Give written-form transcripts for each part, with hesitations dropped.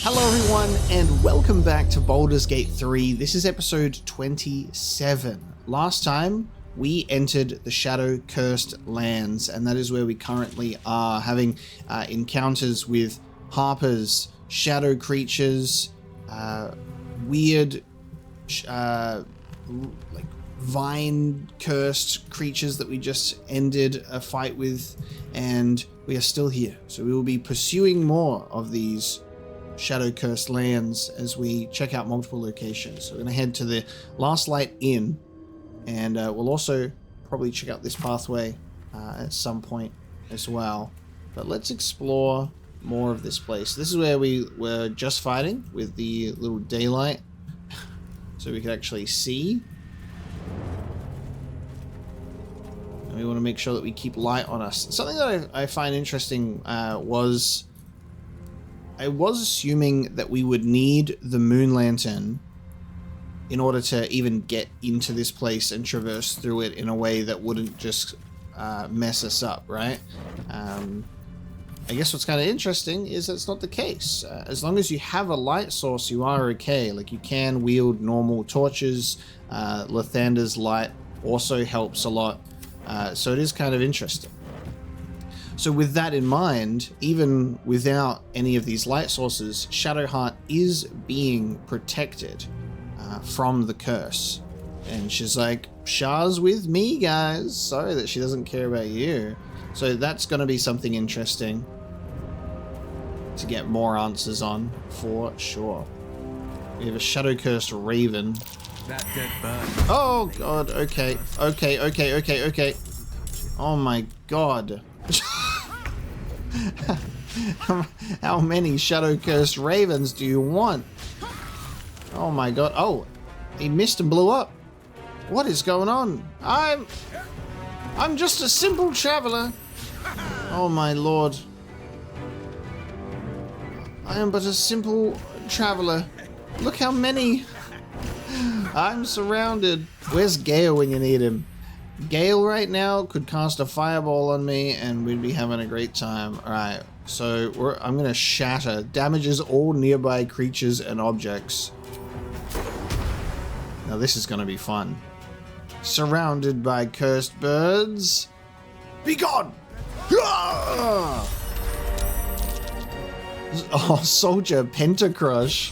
Hello everyone and welcome back to Baldur's Gate 3. This is episode 27. Last time we entered the Shadow Cursed Lands, and that is where we currently are, having encounters with harpers, shadow creatures, weird like vine cursed creatures that we just ended a fight with, and we are still here. So we will be pursuing more of these Shadow Cursed Lands as we check out multiple locations. So we're going to head to the Last Light Inn, and we'll also probably check out this pathway at some point as well. But let's explore more of this place. This is where we were just fighting with the little daylight, so we could actually see. And we want to make sure that we keep light on us. Something that I find interesting was I was assuming that we would need the moon lantern in order to even get into this place and traverse through it in a way that wouldn't just mess us up, right? I guess what's kind of interesting is that's not the case. As long as you have a light source, you are okay. Like, you can wield normal torches. Lathander's light also helps a lot. So it is kind of interesting. So with that in mind, even without any of these light sources, Shadowheart is being protected from the curse. And she's like, Shah's with me, guys. Sorry that she doesn't care about you. So that's going to be something interesting to get more answers on, for sure. We have a shadow-cursed raven. That dead bird. Oh, God. Okay. Okay. Oh, my God. How many shadow-cursed ravens do you want? Oh, my God. Oh, he missed and blew up. What is going on? I'm just a simple traveler. Oh, my Lord. I am but a simple traveler. Look how many. I'm surrounded. Where's Gale when you need him? Gale right now could cast a fireball on me and we'd be having a great time. Alright, so I'm going to shatter. Damages all nearby creatures and objects. Now this is going to be fun. Surrounded by cursed birds. Be gone! Ah! Oh, soldier Pentacrush.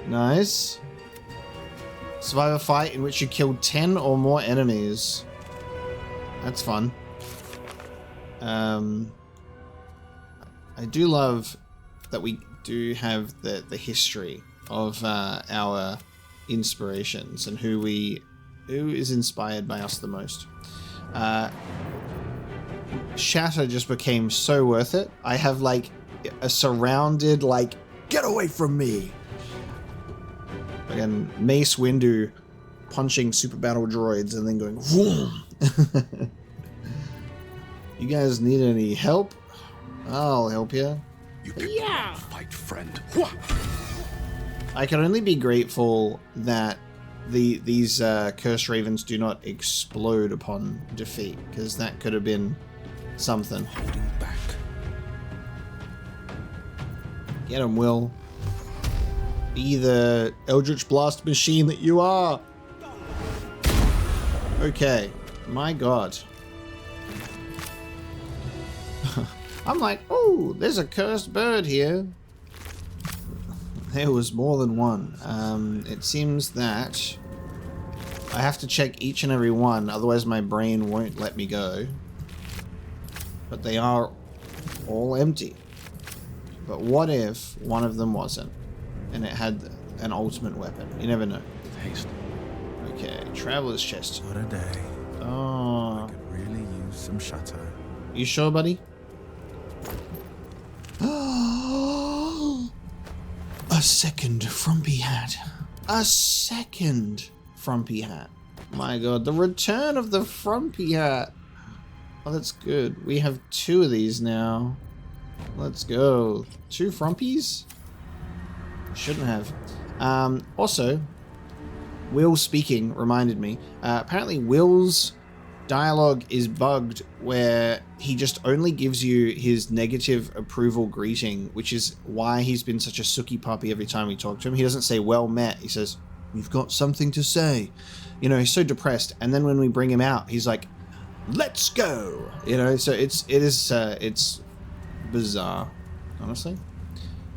Nice. Survive a fight in which you kill 10 or more enemies. That's fun. I do love that we do have the history of our inspirations and who is inspired by us the most. Shatter just became so worth it. I have like a surrounded, like, get away from me. Again, Mace Windu punching super battle droids and then going vroom. You guys need any help? I'll help you. Yeah. Fight, friend. I can only be grateful that these cursed ravens do not explode upon defeat, because that could have been something. Holding back. Get him, Will. Be the Eldritch Blast machine that you are. Okay. My God. I'm like, oh, there's a cursed bird here. There was more than one. It seems that I have to check each and every one, otherwise my brain won't let me go. But they are all empty. But what if one of them wasn't? And it had an ultimate weapon. You never know. Haste. Okay, Traveler's Chest. What a day. Oh. I could really use some shutter. You sure, buddy? A second frumpy hat. A second frumpy hat. My God, the return of the frumpy hat. Oh, that's good. We have 2 of these now. Let's go. 2 frumpies? Shouldn't have. Also, Will speaking reminded me. Apparently Will's dialogue is bugged where he just only gives you his negative approval greeting, which is why he's been such a sooky puppy every time we talk to him. He doesn't say, well met. He says, we've got something to say. You know, he's so depressed. And then when we bring him out, he's like, let's go. You know, so it's bizarre, honestly.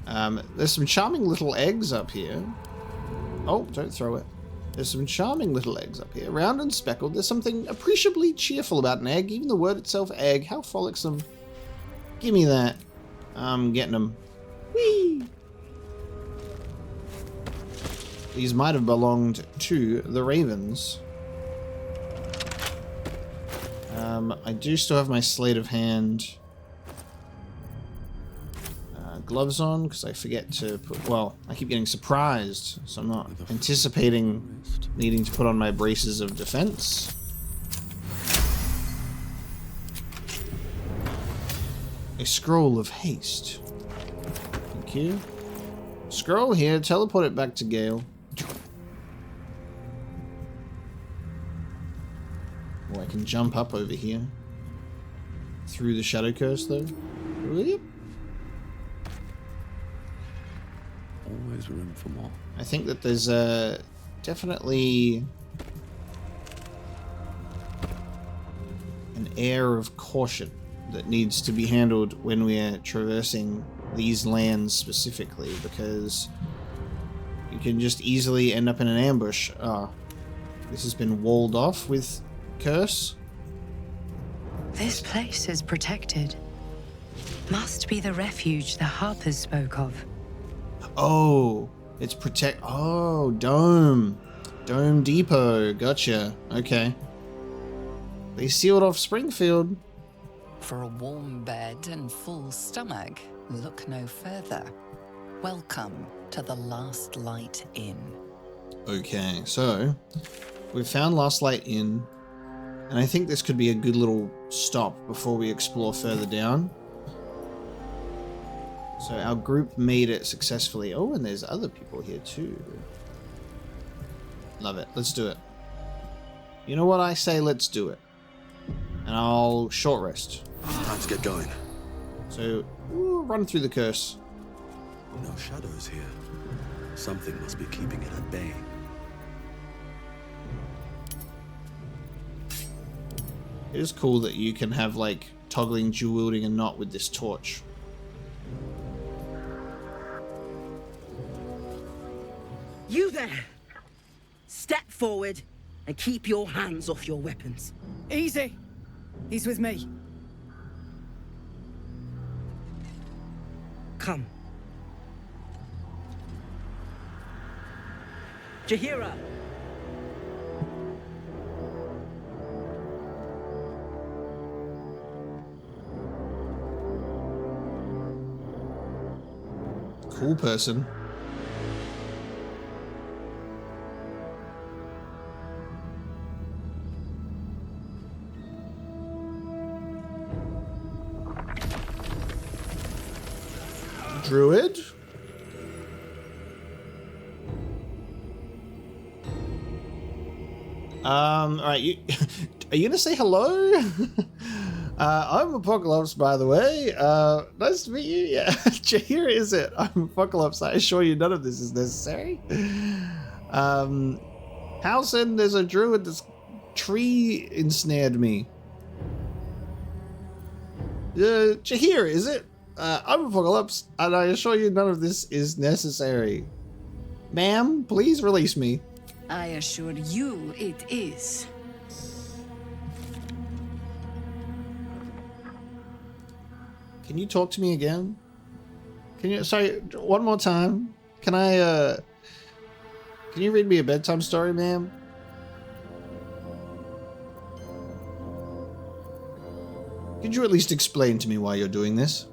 There's some charming little eggs up here. Oh, don't throw it. There's some charming little eggs up here, round and speckled. There's something appreciably cheerful about an egg. Even the word itself, egg, how frolicsome. Give me that. I'm getting them. Whee! These might have belonged to the ravens. I do still have my sleight of hand gloves on because I forget to put, well, I keep getting surprised, so I'm not anticipating needing to put on my braces of defense. A scroll of haste. Thank you. Scroll here, teleport it back to Gale. Oh, I can jump up over here. Through the Shadow Curse though. Yep. Always room for more. I think that there's definitely an air of caution that needs to be handled when we're traversing these lands specifically, because you can just easily end up in an ambush. This has been walled off with curse. This place is protected. Must be the refuge the Harpers spoke of. Oh, it's oh, Dome Depot, gotcha. Okay, they sealed off Springfield. For a warm bed and full stomach, look no further. Welcome to the Last Light Inn. Okay, so we've found Last Light Inn, and I think this could be a good little stop before we explore further down. So our group made it successfully. Oh, and there's other people here too. Love it. Let's do it. You know what I say? Let's do it. And I'll short rest. Time to get going. So, run through the curse. No shadows here. Something must be keeping it at bay. It is cool that you can have, like, toggling dual wielding and not with this torch. You there! Step forward and keep your hands off your weapons. Easy. He's with me. Come. Jahira! Cool person. Druid? Alright, you are you gonna say hello? I'm Apocalypse, by the way. Nice to meet you. Yeah, here is it. I'm Apocalypse. I assure you none of this is necessary. Halcyon, there's a druid. This tree ensnared me. Jahir, is it? I'm Apocalypse, and I assure you none of this is necessary. Ma'am, please release me. I assure you it is. Can you talk to me again? Can you, sorry, one more time? Can I, can you read me a bedtime story, ma'am? Could you at least explain to me why you're doing this?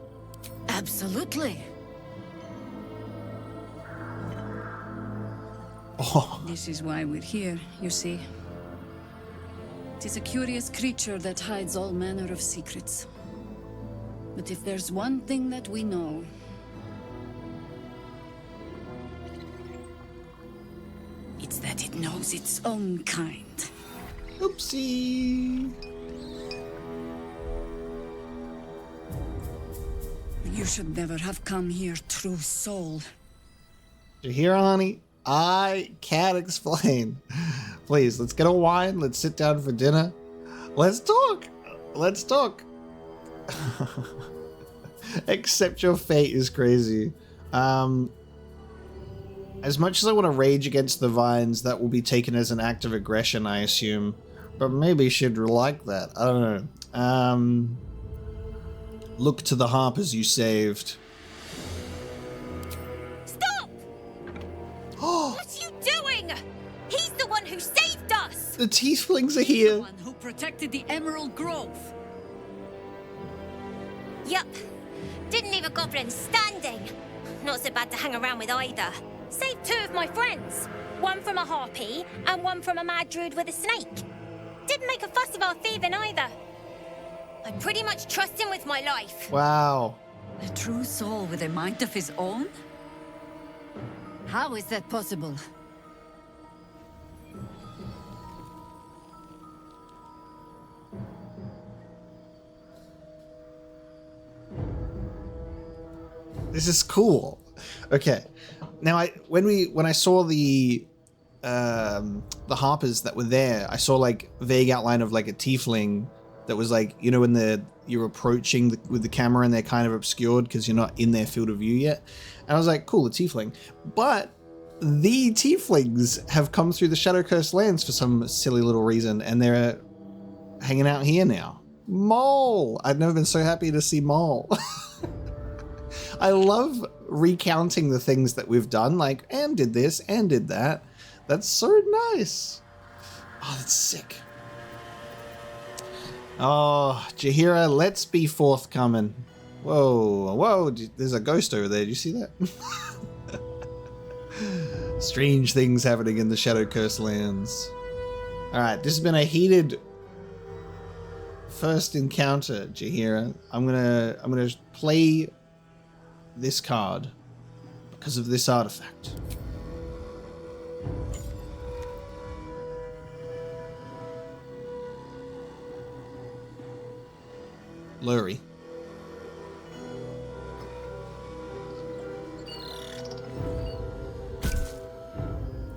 Absolutely. Oh. This is why we're here, you see. It is a curious creature that hides all manner of secrets. But if there's one thing that we know, it's that it knows its own kind. Oopsie. You should never have come here, true soul. You hear, honey? I can't explain. Please, let's get a wine. Let's sit down for dinner. Let's talk. Let's talk. Accept your fate is crazy. As much as I want to rage against the vines, that will be taken as an act of aggression, I assume. But maybe she'd like that. I don't know. Look to the harpers you saved. Stop! What are you doing? He's the one who saved us! The tieflings are The here. one who protected the Emerald Grove. Yup. Didn't leave a goblin standing. Not so bad to hang around with either. Saved 2 of my friends. One from a harpy and one from a mad druid with a snake. Didn't make a fuss of our thieving either. I pretty much trust him with my life. Wow. A true soul with a mind of his own? How is that possible? This is cool. Okay. Now when I saw the harpers that were there, I saw like vague outline of like a tiefling that was like, you know, when you're approaching with the camera and they're kind of obscured because you're not in their field of view yet. And I was like, cool, a tiefling. But the tieflings have come through the Shadow Cursed lands for some silly little reason, and they're hanging out here now. Mole! I've never been so happy to see Mole. I love recounting the things that we've done, like, and did this, and did that. That's so nice. Oh, that's sick. Oh, Jaheira, let's be forthcoming. Whoa, whoa, there's a ghost over there. Did you see that? Strange things happening in the Shadow Cursed lands. Alright, this has been a heated first encounter, Jaheira. I'm gonna play this card because of this artifact. Lurie.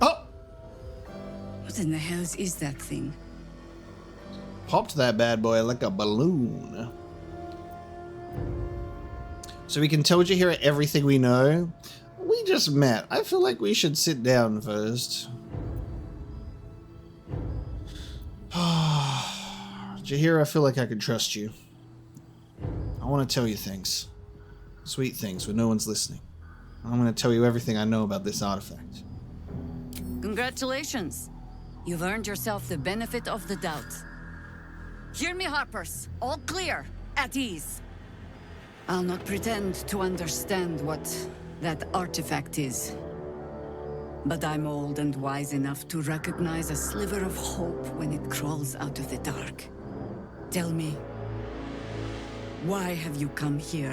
Oh! What in the hells is that thing? Popped that bad boy like a balloon. So we can tell Jaheira everything we know. We just met. I feel like we should sit down first. Jaheira, I feel like I can trust you. I want to tell you things. Sweet things when no one's listening. I'm going to tell you everything I know about this artifact. Congratulations. You've earned yourself the benefit of the doubt. Hear me, Harpers. All clear. At ease. I'll not pretend to understand what that artifact is. But I'm old and wise enough to recognize a sliver of hope when it crawls out of the dark. Tell me, why have you come here?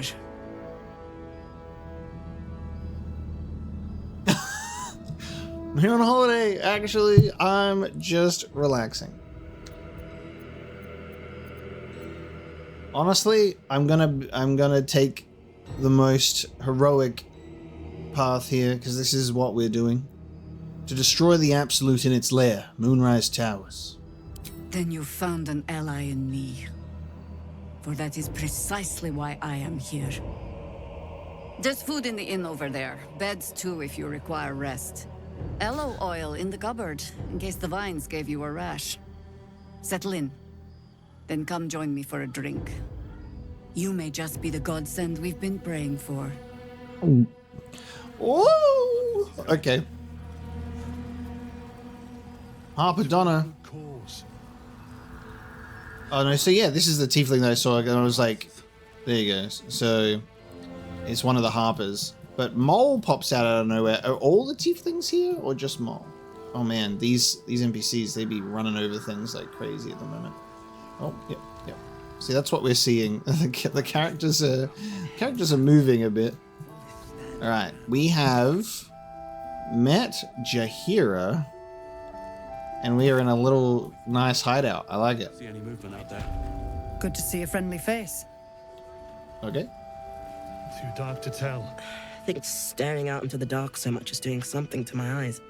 I'm here on holiday, actually. I'm just relaxing. Honestly, I'm gonna take the most heroic path here, because this is what we're doing. To destroy the Absolute in its lair, Moonrise Towers. Then you found an ally in me. For that is precisely why I am here. There's food in the inn over there. Beds too if you require rest. Aloe oil in the cupboard, in case the vines gave you a rash. Settle in. Then come join me for a drink. You may just be the godsend we've been praying for. Whoa! Okay. Harpadonna. Cause. Oh no, so yeah, this is the tiefling that I saw, and I was like, there you go. So, it's one of the harpers. But Mole pops out of nowhere. Are all the tieflings here, or just Mole? Oh man, these NPCs, they be running over things like crazy at the moment. Oh, yep, yep. See, that's what we're seeing. The characters are moving a bit. All right, we have met Jaheira. And we are in a little nice hideout. I like it. See any movement out there? Good to see a friendly face. Okay. Too dark to tell. I think staring out into the dark so much is doing something to my eyes.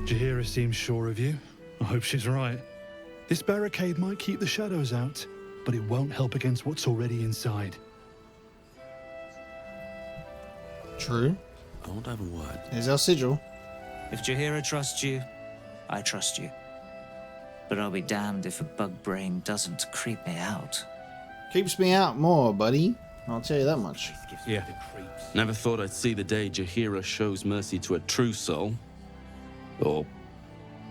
Jaheira seems sure of you. I hope she's right. This barricade might keep the shadows out, but it won't help against what's already inside. True. I won't have a word. Here's our sigil. If Jaheira trusts you, I trust you. But I'll be damned if a bug brain doesn't creep me out. Creeps me out more, buddy. I'll tell you that much. Yeah. Never thought I'd see the day Jaheira shows mercy to a true soul. Or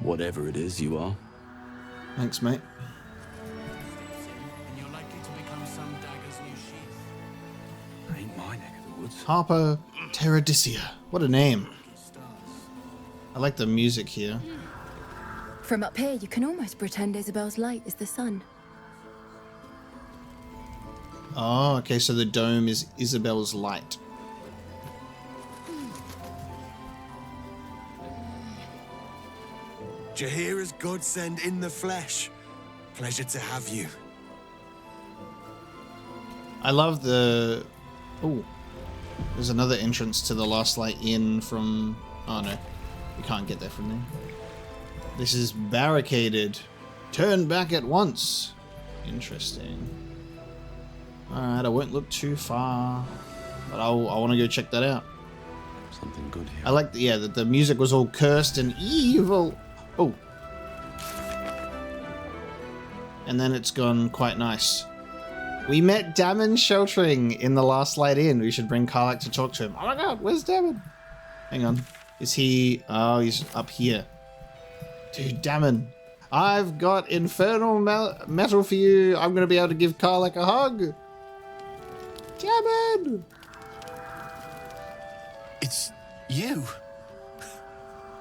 whatever it is you are. Thanks, mate. And you're likely to become some dagger's new sheath. Ain't my neck of the woods. Harpo Terradicia. What a name. I like the music here. From up here, you can almost pretend Isabel's light is the sun. Oh, okay, so the dome is Isabel's light. Jaheira's godsend in the flesh. Pleasure to have you. I love the... Oh, there's another entrance to the Last Light Inn from... Oh, no. You can't get there from there. This is barricaded. Turn back at once. Interesting. Alright, I won't look too far. But I want to go check that out. Something good here. I like, that the music was all cursed and evil. Oh. And then it's gone quite nice. We met Damon sheltering in the Last Light Inn. We should bring Karlach to talk to him. Oh my god, where's Damon? Hang on. Is he... Oh, he's up here. Dude, Damon. I've got infernal metal for you. I'm going to be able to give Karlach a hug. Damon! It's you.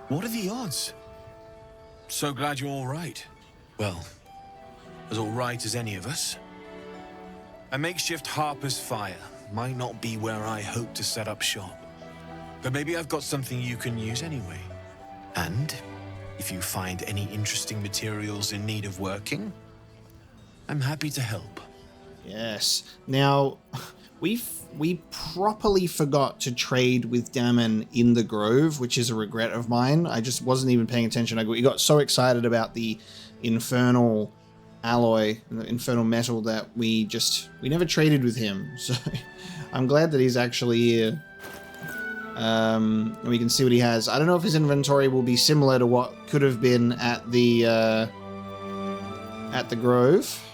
What are the odds? So glad you're all right. Well, as all right as any of us. A makeshift Harper's Fire might not be where I hope to set up shop. But maybe I've got something you can use anyway. And if you find any interesting materials in need of working, I'm happy to help. Yes. Now, we properly forgot to trade with Damon in the Grove, which is a regret of mine. I just wasn't even paying attention. We got so excited about the infernal alloy, the infernal metal, that we never traded with him. So I'm glad that he's actually here. And we can see what he has. I don't know if his inventory will be similar to what could have been at the Grove.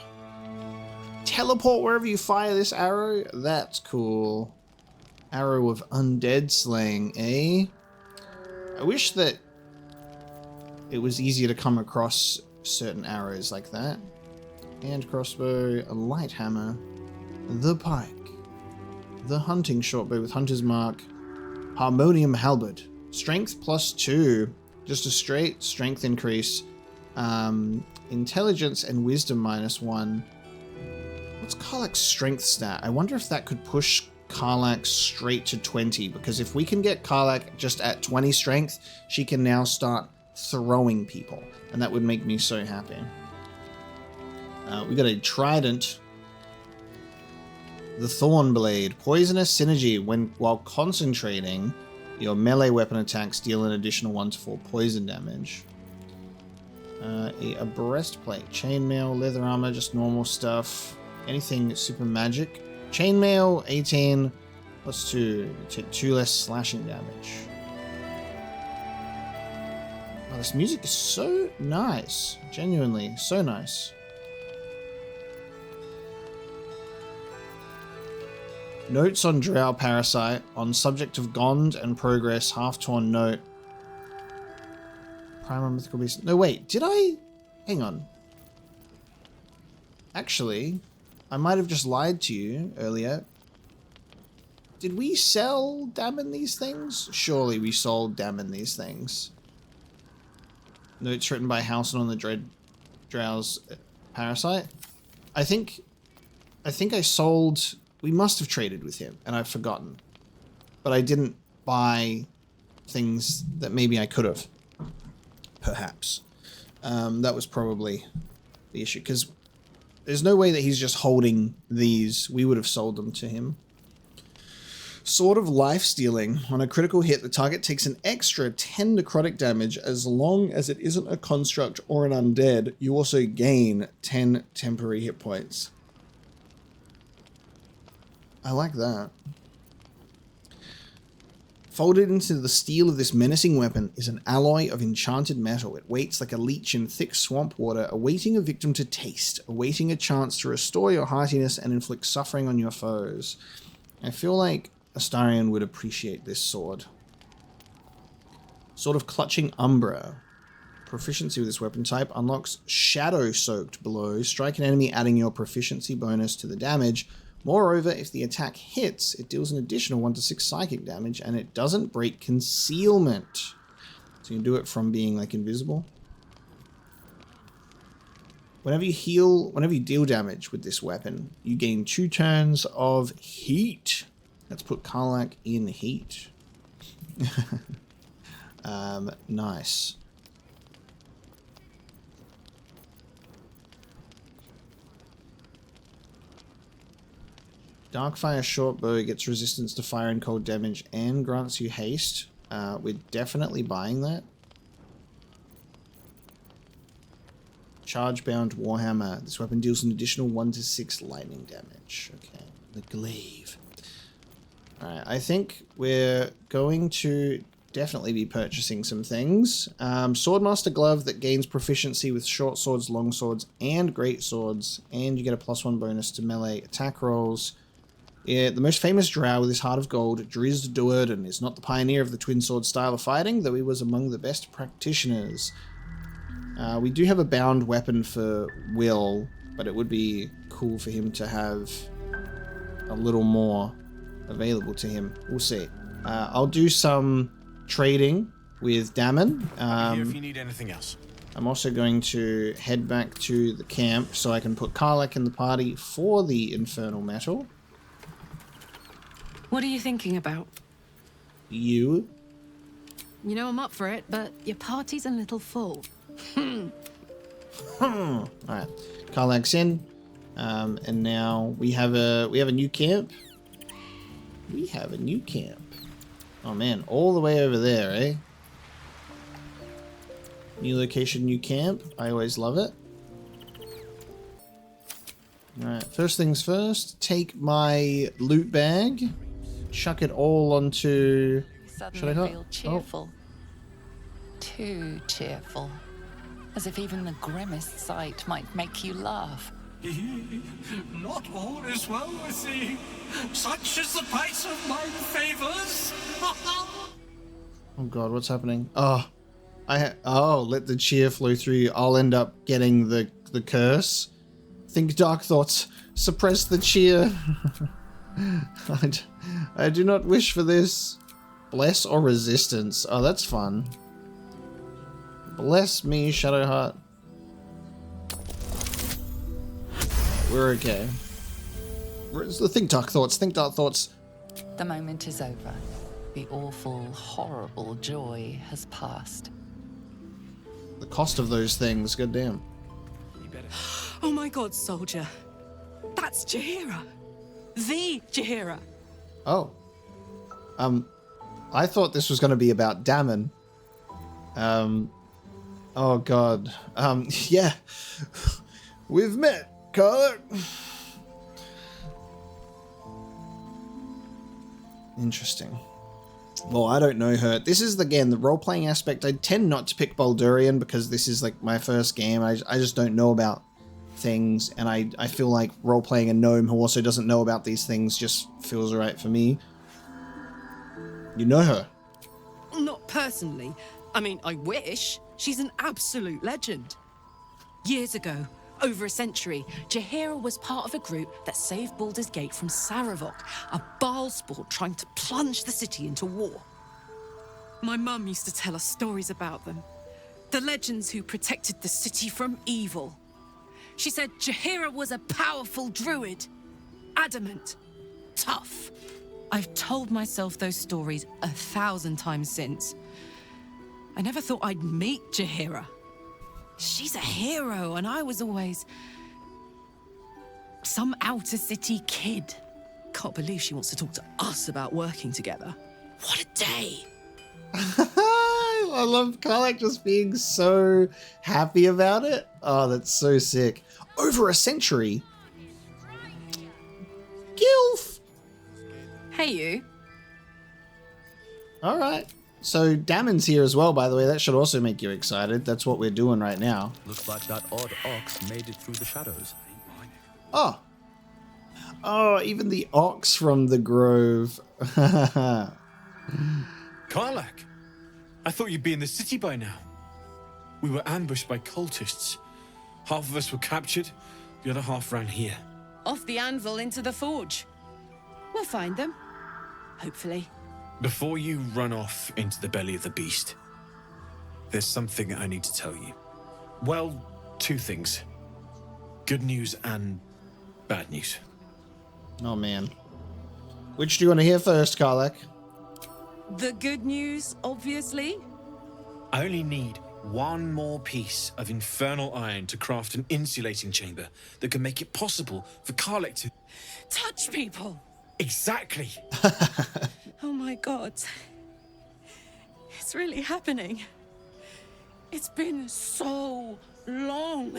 Teleport wherever you fire this arrow? That's cool. Arrow of undead slaying, eh? I wish that it was easier to come across certain arrows like that. Hand crossbow, a light hammer, the pike, the hunting shortbow with hunter's mark, harmonium halberd, strength +2, just a straight strength increase, intelligence and wisdom -1. What's Karlach's strength stat? I wonder if that could push Karlach straight to 20, because if we can get Karlach just at 20 strength, she can now start throwing people, and that would make me so happy. We got a trident. The Thorn Blade. Poisonous synergy. While concentrating, your melee weapon attacks deal an additional 1 to 4 poison damage. A breastplate. Chainmail, leather armor, just normal stuff. Anything super magic. Chainmail, 18 +2. You take 2 less slashing damage. Oh, this music is so nice. Genuinely, so nice. Notes on Drow Parasite. On subject of Gond and Progress, half-torn note. Primal Mythical Beast. No, wait. Did I? Hang on. Actually, I might have just lied to you earlier. Did we sell Damon these things? Surely we sold Damon these things. Notes written by Halson on the Drow's Parasite. I think I sold... We must have traded with him, and I've forgotten. But I didn't buy things that maybe I could have. Perhaps. That was probably the issue, because there's no way that he's just holding these. We would have sold them to him. Sword of Life Stealing. On a critical hit, the target takes an extra 10 necrotic damage as long as it isn't a construct or an undead. You also gain 10 temporary hit points. I like that. Folded into the steel of this menacing weapon is an alloy of enchanted metal. It waits like a leech in thick swamp water, awaiting a victim to taste, awaiting a chance to restore your heartiness and inflict suffering on your foes. I feel like Astarion would appreciate this sword. Sword of Clutching Umbra. Proficiency with this weapon type unlocks Shadow-Soaked Blow. Strike an enemy, adding your proficiency bonus to the damage. Moreover, if the attack hits, it deals an additional 1d6 psychic damage, and it doesn't break concealment. So you can do it from being like invisible. Whenever you deal damage with this weapon, you gain 2 turns of heat. Let's put Karlach in heat. Nice. Darkfire Shortbow gets resistance to fire and cold damage and grants you haste. We're definitely buying that. Charge-bound Warhammer. This weapon deals an additional 1d6 lightning damage. Okay. The glaive. Alright, I think we're going to definitely be purchasing some things. Swordmaster Glove that gains proficiency with short swords, long swords, and great swords, and you get a +1 bonus to melee attack rolls. Yeah, the most famous drow with his heart of gold, Drizzt Do'Urden, is not the pioneer of the twin sword style of fighting, though he was among the best practitioners. We do have a bound weapon for Will, but it would be cool for him to have a little more available to him. We'll see. I'll do some trading with Damon. I'm here if you need anything else. I'm also going to head back to the camp so I can put Karlach in the party for the Infernal Metal. What are you thinking about? You? You know I'm up for it, but your party's a little full. Alright. Karlach's in. And now we have a new camp. We have a new camp. Oh man, all the way over there, eh? New location, new camp. I always love it. Alright, first things first, take my loot bag, chuck it all onto... Suddenly feel cheerful. Too cheerful. As if even the grimmest sight might make you laugh. Not all is well with thee. Such is the pace of mine favours. Oh god, what's happening? Oh, let the cheer flow through you. I'll end up getting the curse. Think dark thoughts. Suppress the cheer. I do not wish for this. Bless or resistance. Oh, that's fun. Bless me, Shadowheart. We're okay. Think dark thoughts. Think dark thoughts. The moment is over. The awful, horrible joy has passed. The cost of those things, goddamn. Oh my god, soldier. That's Jaheira. The Jaheira. Oh. I thought this was going to be about Damon. Oh god. Yeah. We've met, Karlach. Interesting. Well, I don't know her. This is, again, the role-playing aspect. I tend not to pick Baldurian because this is, like, my first game. I just don't know about things, and I feel like role-playing a gnome who also doesn't know about these things just feels right for me. You know her? Not personally. I mean, I wish. She's an absolute legend. Years ago, over a century, Jaheira was part of a group that saved Baldur's Gate from Saravok, a Baalsport trying to plunge the city into war. My mum used to tell us stories about them. The legends who protected the city from evil. She said Jaheira was a powerful druid. Adamant. Tough. I've told myself those stories 1,000 times since. I never thought I'd meet Jaheira. She's a hero, and I was always some outer city kid. Can't believe she wants to talk to us about working together. What a day! I love Karlach just being so happy about it. Oh, that's so sick. Over a century? Gilf! Hey, you. All right. So Damon's here as well, by the way. That should also make you excited. That's what we're doing right now. Looks like that odd ox made it through the shadows. Oh. Oh, even the ox from the grove. Karlach, I thought you'd be in the city by now. We were ambushed by cultists. Half of us were captured, the other half ran here. Off the anvil into the forge. We'll find them. Hopefully. Before you run off into the belly of the beast, there's something I need to tell you. Well, two things. Good news and bad news. Oh, man. Which do you want to hear first, Karlach? The good news, obviously. I only need one more piece of infernal iron to craft an insulating chamber that can make it possible for Karlach to... touch people! Exactly! Oh my god. It's really happening. It's been so long.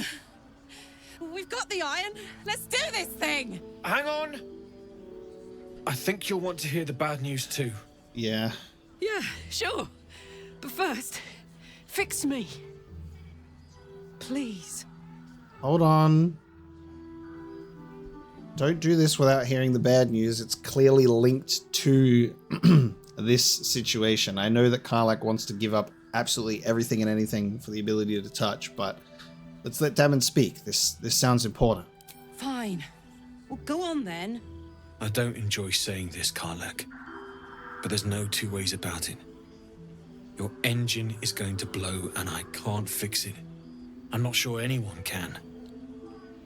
We've got the iron. Let's do this thing! Hang on! I think you'll want to hear the bad news too. Yeah. Yeah, sure. But first, fix me. Please. Hold on. Don't do this without hearing the bad news. It's clearly linked to this situation. I know that Karlach wants to give up absolutely everything and anything for the ability to touch, but let's let Damon speak. This sounds important. Fine. Well, go on then. I don't enjoy saying this, Karlach, but there's no two ways about it. Your engine is going to blow and I can't fix it. I'm not sure anyone can.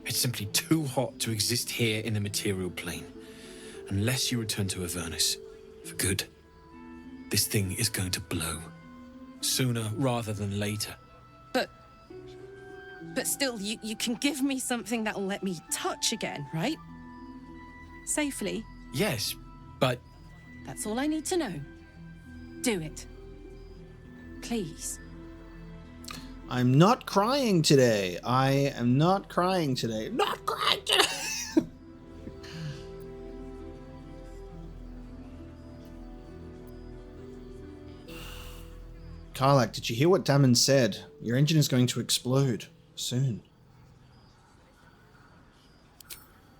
It's simply too hot to exist here in the material plane. Unless you return to Avernus for good, this thing is going to blow. Sooner rather than later. But still, you can give me something that'll let me touch again, right? Safely. Yes, but... That's all I need to know. Do it. Please. I'm not crying today. I am not crying today. Not crying today! Karlach, did you hear what Damon said? Your engine is going to explode soon.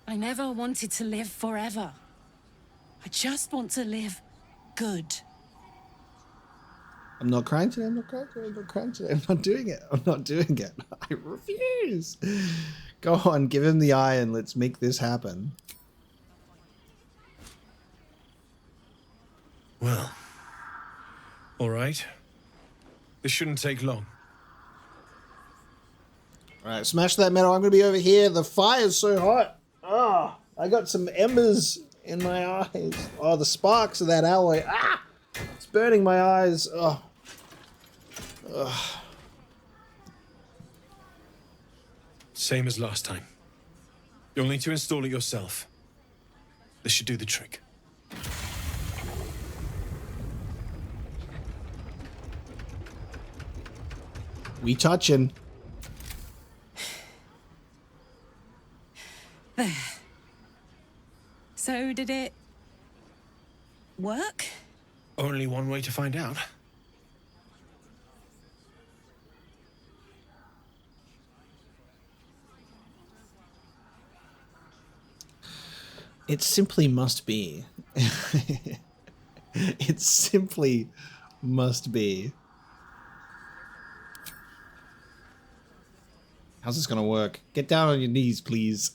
I never wanted to live forever. I just want to live good. I'm not crying today, I'm not crying today, I'm not crying today, I'm not doing it, I'm not doing it. I refuse. Go on, give him the eye and let's make this happen. Well, all right. This shouldn't take long. Alright, smash that metal. I'm going to be over here. The fire's so hot. Ah, I got some embers in my eyes. Oh, the sparks of that alloy. Ah, it's burning my eyes. Oh. Ugh. Same as last time. You'll need to install it yourself. This should do the trick. We touching. There. So did it work? Only one way to find out. It simply must be. It simply must be. How's this gonna work? Get down on your knees, please.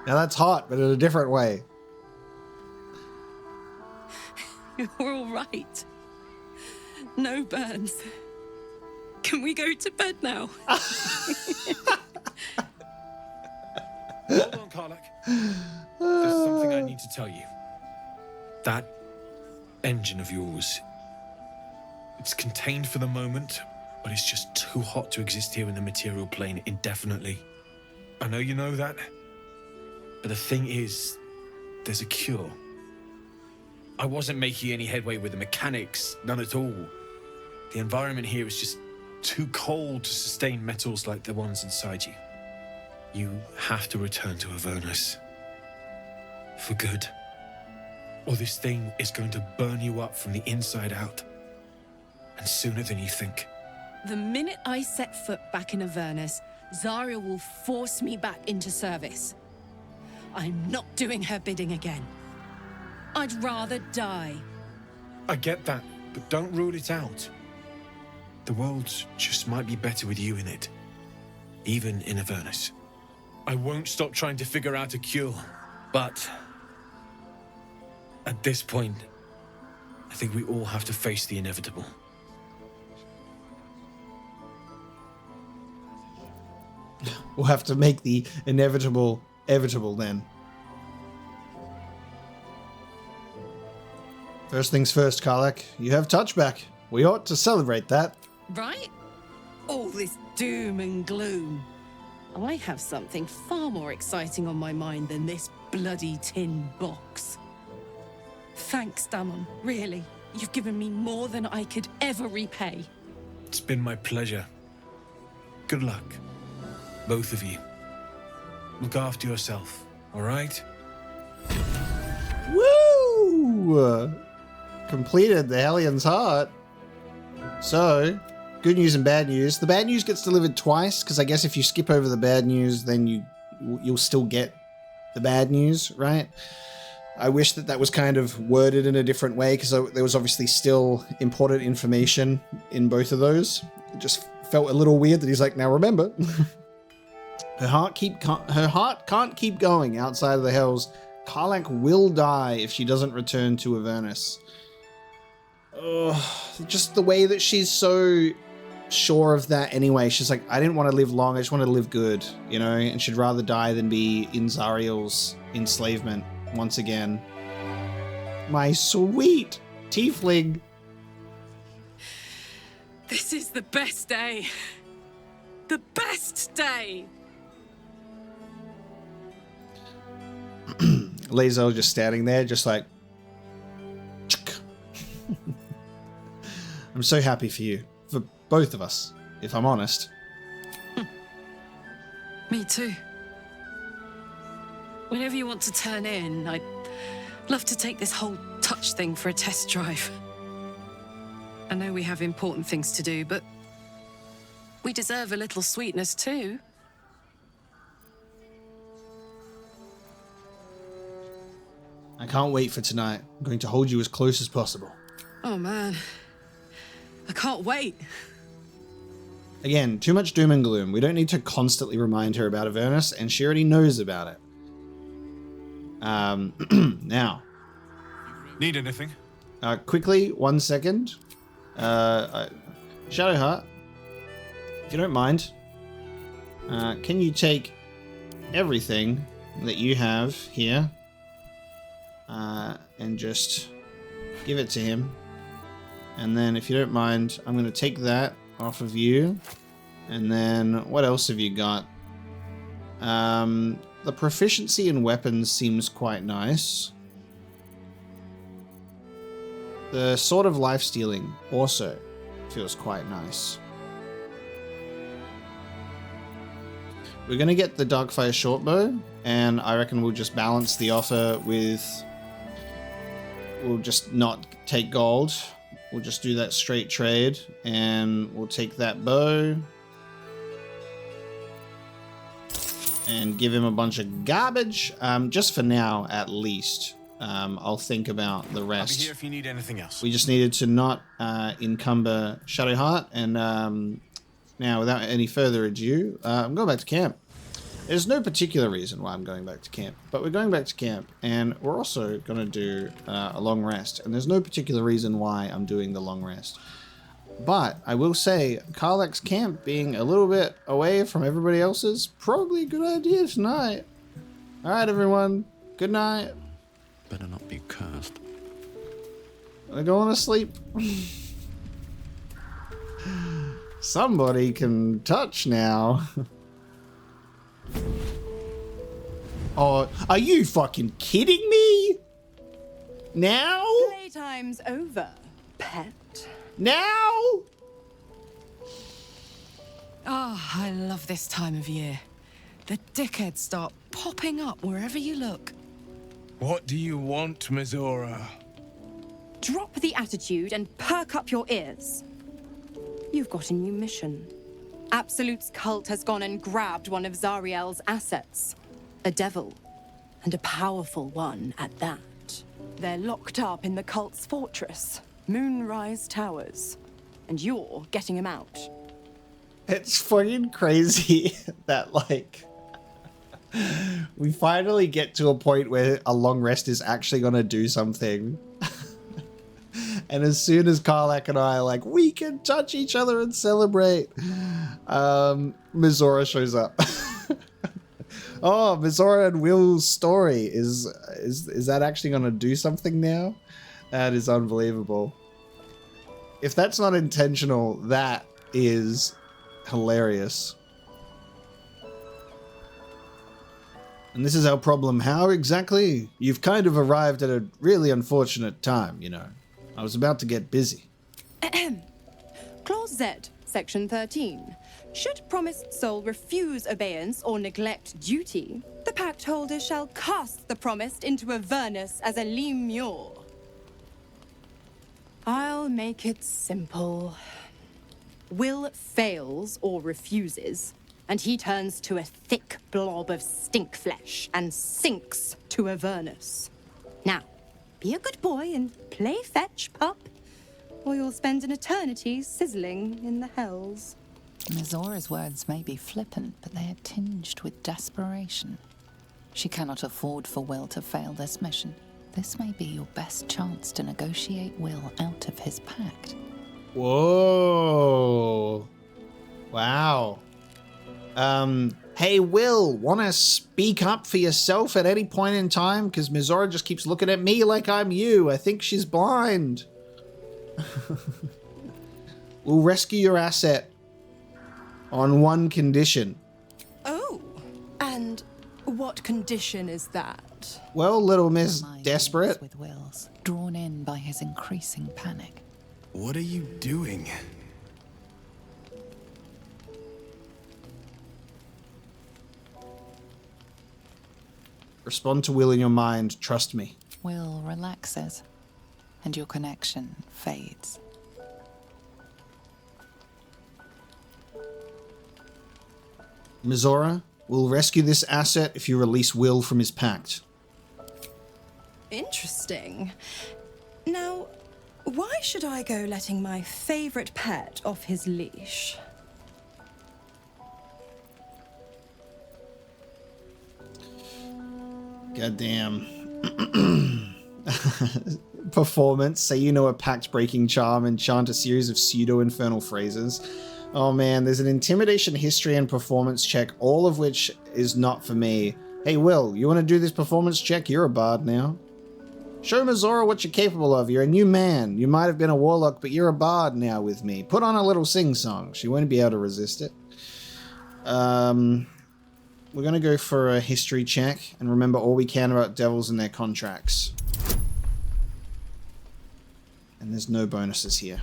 Now that's hot, but in a different way. You're all right. No burns. Can we go to bed now? Hold on, Karlach. There's something I need to tell you. That engine of yours, it's contained for the moment, but it's just too hot to exist here in the material plane indefinitely. I know you know that, but the thing is, there's a cure. I wasn't making any headway with the mechanics, none at all. The environment here is just too cold to sustain metals like the ones inside you. You have to return to Avernus. For good. Or this thing is going to burn you up from the inside out. And sooner than you think. The minute I set foot back in Avernus, Zarya will force me back into service. I'm not doing her bidding again. I'd rather die. I get that, but don't rule it out. The world just might be better with you in it. Even in Avernus. I won't stop trying to figure out a cure, but at this point, I think we all have to face the inevitable. We'll have to make the inevitable evitable then. First things first, Karlach. You have touchback. We ought to celebrate that. Right? All this doom and gloom. I have something far more exciting on my mind than this bloody tin box. Thanks, Damon. Really. You've given me more than I could ever repay. It's been my pleasure. Good luck. Both of you. Look after yourself, all right? Woo! Completed the Hellion's Heart. So, good news and bad news. The bad news gets delivered twice, because I guess if you skip over the bad news, then you'll still get the bad news, right? I wish that was kind of worded in a different way, because there was obviously still important information in both of those. It just felt a little weird that he's like, now remember, her heart can't keep going outside of the Hells. Karlach will die if she doesn't return to Avernus. Just the way that she's so sure of that anyway. She's like, I didn't want to live long, I just wanted to live good, you know, and she'd rather die than be in Zariel's enslavement once again. My sweet tiefling. This is the best day. The best day. Lae'zel just standing there, just like, I'm so happy for you. For both of us, if I'm honest. Me too. Whenever you want to turn in, I'd love to take this whole touch thing for a test drive. I know we have important things to do, but we deserve a little sweetness too. I can't wait for tonight. I'm going to hold you as close as possible. Oh man. I can't wait. Again, too much doom and gloom. We don't need to constantly remind her about Avernus, and she already knows about it. Now. Need anything? Quickly, 1 second. Shadowheart, if you don't mind, can you take everything that you have here and just give it to him? And then, if you don't mind, I'm going to take that off of you. And then, what else have you got? The proficiency in weapons seems quite nice. The Sword of Life Stealing also feels quite nice. We're going to get the Darkfire Shortbow, and I reckon we'll just balance the offer with... We'll just not take gold. We'll just do that straight trade, and we'll take that bow and give him a bunch of garbage, just for now, at least. I'll think about the rest. I'll be here if you need anything else. We just needed to not encumber Shadowheart, and now, without any further ado, I'm going back to camp. There's no particular reason why I'm going back to camp, but we're going back to camp, and we're also going to do a long rest, and there's no particular reason why I'm doing the long rest. But I will say, Karlach's camp being a little bit away from everybody else's, probably a good idea tonight. All right, everyone. Good night. Better not be cursed. We're going to sleep. Somebody can touch now. Oh, are you fucking kidding me? Now? Playtime's over, pet. Now? Oh, I love this time of year. The dickheads start popping up wherever you look. What do you want, Mizora? Drop the attitude and perk up your ears. You've got a new mission. Absolute's cult has gone and grabbed one of Zariel's assets. A devil. And a powerful one at that. They're locked up in the cult's fortress, Moonrise Towers. And you're getting him out. It's fucking crazy that, like, we finally get to a point where a long rest is actually going to do something. And as soon as Karlach and I are like, we can touch each other and celebrate, Mizora shows up. Oh, Mizora and Will's story. Is that actually going to do something now? That is unbelievable. If that's not intentional, that is hilarious. And this is our problem. How exactly? You've kind of arrived at a really unfortunate time, you know. I was about to get busy. Clause Z, Section 13. Should promised soul refuse obeyance or neglect duty, the pact holder shall cast the promised into Avernus as a lemure. I'll make it simple. Will fails or refuses, and he turns to a thick blob of stink flesh and sinks to Avernus. Now, be a good boy and play fetch, pup, or you'll spend an eternity sizzling in the hells. Mizora's words may be flippant, but they are tinged with desperation. She cannot afford for Will to fail this mission. This may be your best chance to negotiate Will out of his pact. Whoa. Wow. Hey, Will, want to speak up for yourself at any point in time? Because Mizora just keeps looking at me like I'm you. I think she's blind. We'll rescue your asset on one condition. Oh, and what condition is that? Well, little Miss Desperate. With Will's, drawn in by his increasing panic. What are you doing? Respond to Will in your mind. Trust me. Will relaxes, and your connection fades. Mizora will rescue this asset if you release Will from his pact. Interesting. Now, why should I go letting my favorite pet off his leash? Goddamn. Performance. Say you know a pact-breaking charm and chant a series of pseudo-infernal phrases. Oh man, there's an intimidation, history, and performance check, all of which is not for me. Hey Will, you want to do this performance check? You're a bard now. Show Mizora what you're capable of. You're a new man. You might have been a warlock, but you're a bard now with me. Put on a little sing-song. She won't be able to resist it. We're going to go for a history check and remember all we can about devils and their contracts. And there's no bonuses here.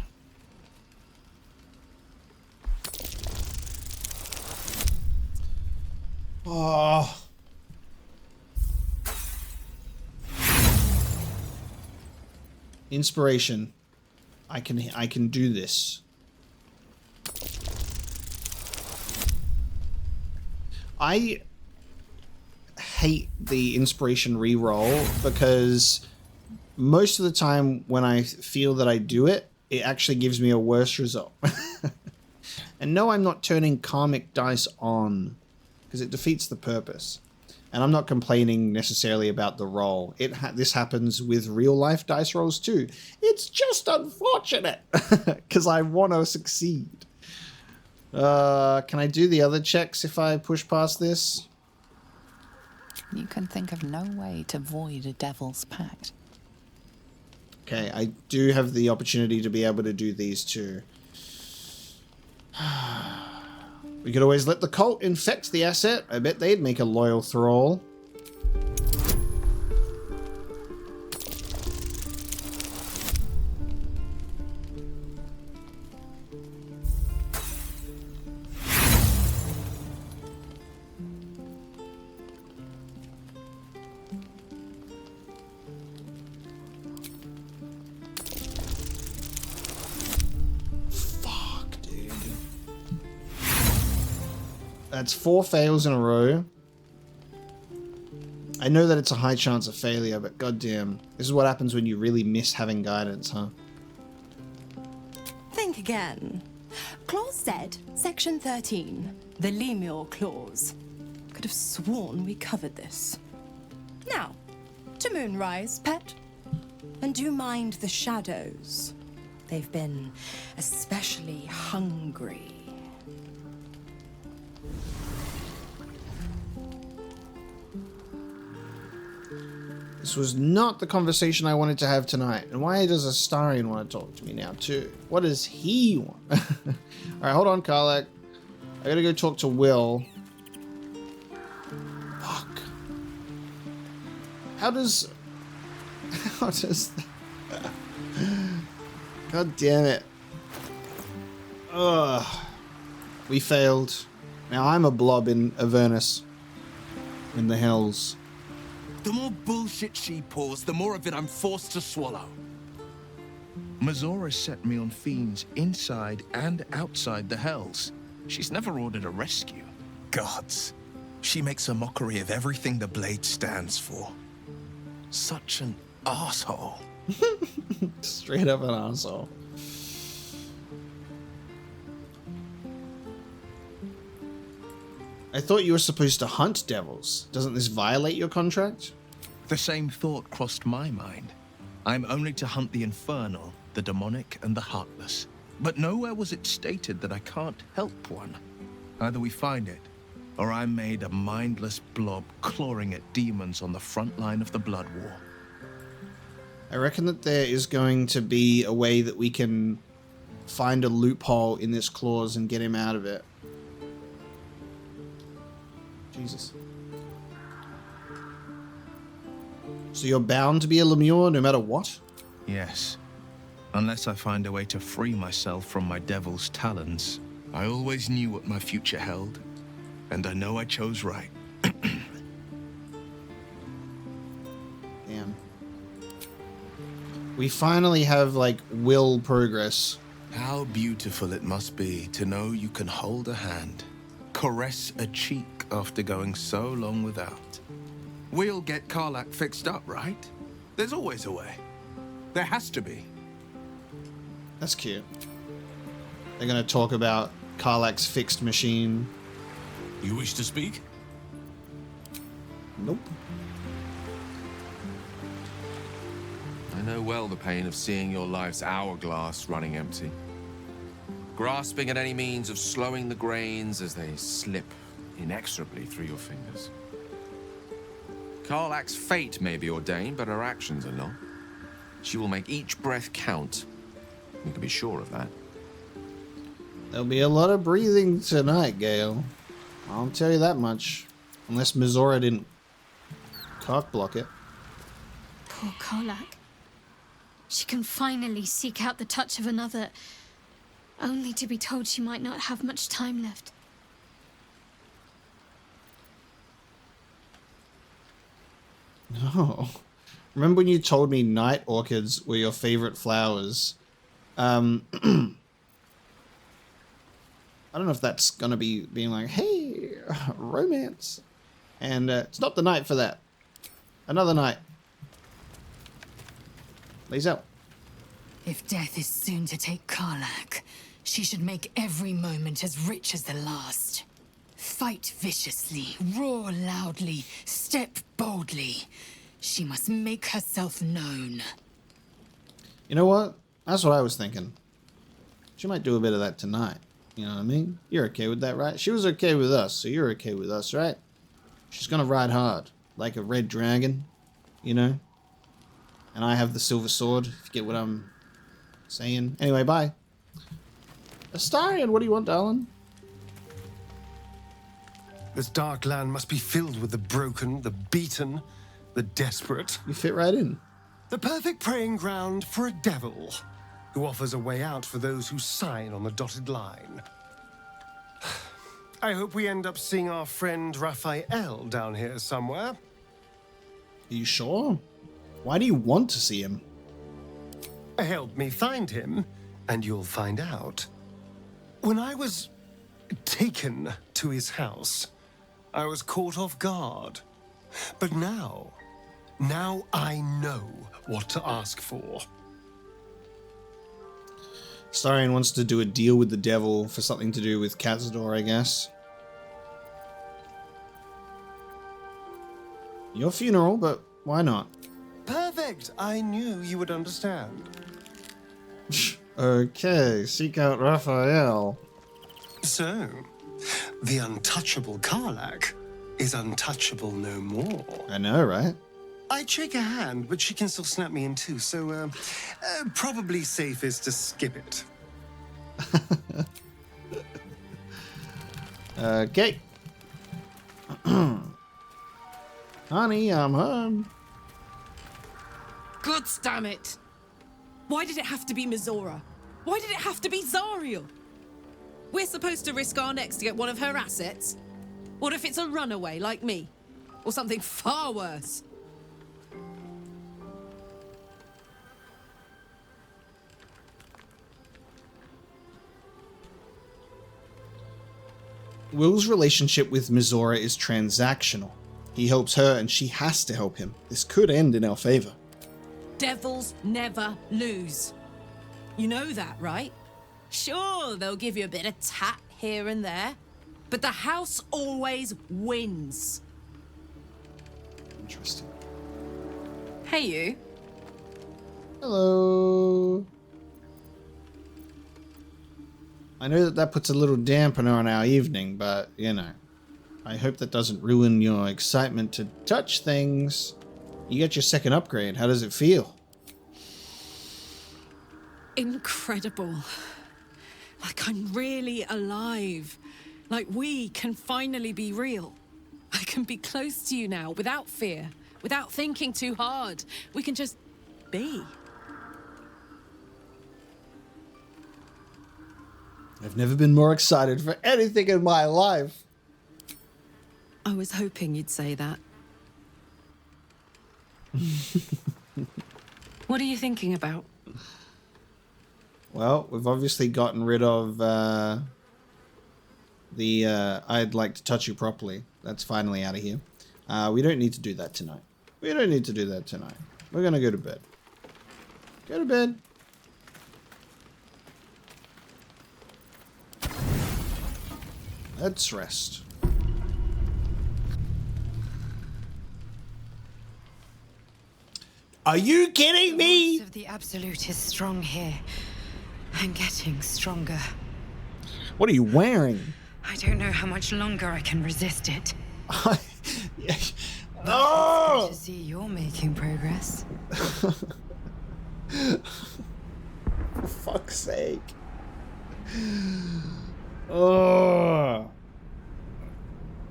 Oh. Inspiration. I can do this. I hate the inspiration reroll because most of the time when I feel that I do it, it actually gives me a worse result. And no, I'm not turning karmic dice on because it defeats the purpose. And I'm not complaining necessarily about the roll. This happens with real life dice rolls too. It's just unfortunate because I want to succeed. Can I do the other checks if I push past this? You can think of no way to void a devil's pact. Okay, I do have the opportunity to be able to do these two. We could always let the cult infect the asset. I bet they'd make a loyal thrall. That's 4 fails in a row. I know that it's a high chance of failure, but goddamn, this is what happens when you really miss having guidance, huh? Think again. Clause Z, Section 13, the Lemur Clause. Could have sworn we covered this. Now, to Moonrise, pet. And do mind the shadows. They've been especially hungry. This was not the conversation I wanted to have tonight. And why does Astarion want to talk to me now, too? What does he want? Alright, hold on, Karlach. I gotta go talk to Will. Fuck. How does... God damn it. Ugh. We failed. Now I'm a blob in Avernus. In the Hells. The more bullshit she pours, the more of it I'm forced to swallow. Mizora set me on fiends inside and outside the Hells. She's never ordered a rescue. Gods. She makes a mockery of everything the Blade stands for. Such an asshole. Straight up an asshole. I thought you were supposed to hunt devils. Doesn't this violate your contract? The same thought crossed my mind. I'm only to hunt the infernal, the demonic, and the heartless. But nowhere was it stated that I can't help one. Either we find it, or I'm made a mindless blob clawing at demons on the front line of the Blood War. I reckon that there is going to be a way that we can find a loophole in this clause and get him out of it. Jesus. So you're bound to be a Lemure no matter what? Yes. Unless I find a way to free myself from my devil's talons. I always knew what my future held, and I know I chose right. Damn. We finally have, like, will progress. How beautiful it must be to know you can hold a hand, caress a cheek after going so long without. We'll get Karlach fixed up, right? There's always a way. There has to be. That's cute. They're going to talk about Karlach's fixed machine. You wish to speak? Nope. I know well the pain of seeing your life's hourglass running empty. Grasping at any means of slowing the grains as they slip inexorably through your fingers. Karlach's fate may be ordained, but her actions are not. She will make each breath count. You can be sure of that. There'll be a lot of breathing tonight, Gale. I'll tell you that much. Unless Mizora didn't cock block it. Poor Karlach. She can finally seek out the touch of another, only to be told she might not have much time left. No. Remember when you told me night orchids were your favorite flowers? I don't know if that's gonna be being like, hey, romance. And it's not the night for that. Another night. Lays out. If death is soon to take Karlach, she should make every moment as rich as the last. Fight viciously, roar loudly, step boldly. She must make herself known. You know what? That's what I was thinking. She might do a bit of that tonight. You know what I mean? You're okay with that, right? She was okay with us, so you're okay with us, right? She's gonna ride hard. like a red dragon, you know? And I have the silver sword, if you get what I'm saying. Anyway, bye. Astarion, what do you want, darling? This dark land must be filled with the broken, the beaten, the desperate. You fit right in. The perfect preying ground for a devil who offers a way out for those who sign on the dotted line. I hope we end up seeing our friend Raphael down here somewhere. Are you sure? Why do you want to see him? Help me find him, and you'll find out. When I was taken to his house, I was caught off guard. But now I know what to ask for. Astarion wants to do a deal with the devil for something to do with Cazador, I guess. Your funeral, but why not? Perfect! I knew you would understand. Okay, seek out Raphael. So, the untouchable Karlach is untouchable no more. I know, right? I'd shake her hand, but she can still snap me in two, so probably safest to skip it. Okay. Honey, I'm home. God damn it! Why did it have to be Mizora? Why did it have to be Zariel? We're supposed to risk our necks to get one of her assets? What if it's a runaway like me? Or something far worse? Will's relationship with Mizora is transactional. He helps her and she has to help him. This could end in our favor. Devils never lose. You know that, right? Sure, they'll give you a bit of tap here and there, but the house always wins. Interesting. Hey, you. Hello. I know that puts a little dampener on our evening, but, you know, I hope that doesn't ruin your excitement to touch things. You get your second upgrade. How does it feel? Incredible. Like I'm really alive. Like we can finally be real. I can be close to you now without fear, without thinking too hard. We can just be. I've never been more excited for anything in my life. I was hoping you'd say that. What are you thinking about? Well, we've obviously gotten rid of the I'd like to touch you properly. That's finally out of here. We don't need to do that tonight. We don't need to do that tonight. We're going to go to bed. Go to bed. Let's rest. Are you kidding me? The voice of the Absolute is strong here, and getting stronger. What are you wearing? I don't know how much longer I can resist it. Oh! It's good to see you're making progress. For fuck's sake. Oh.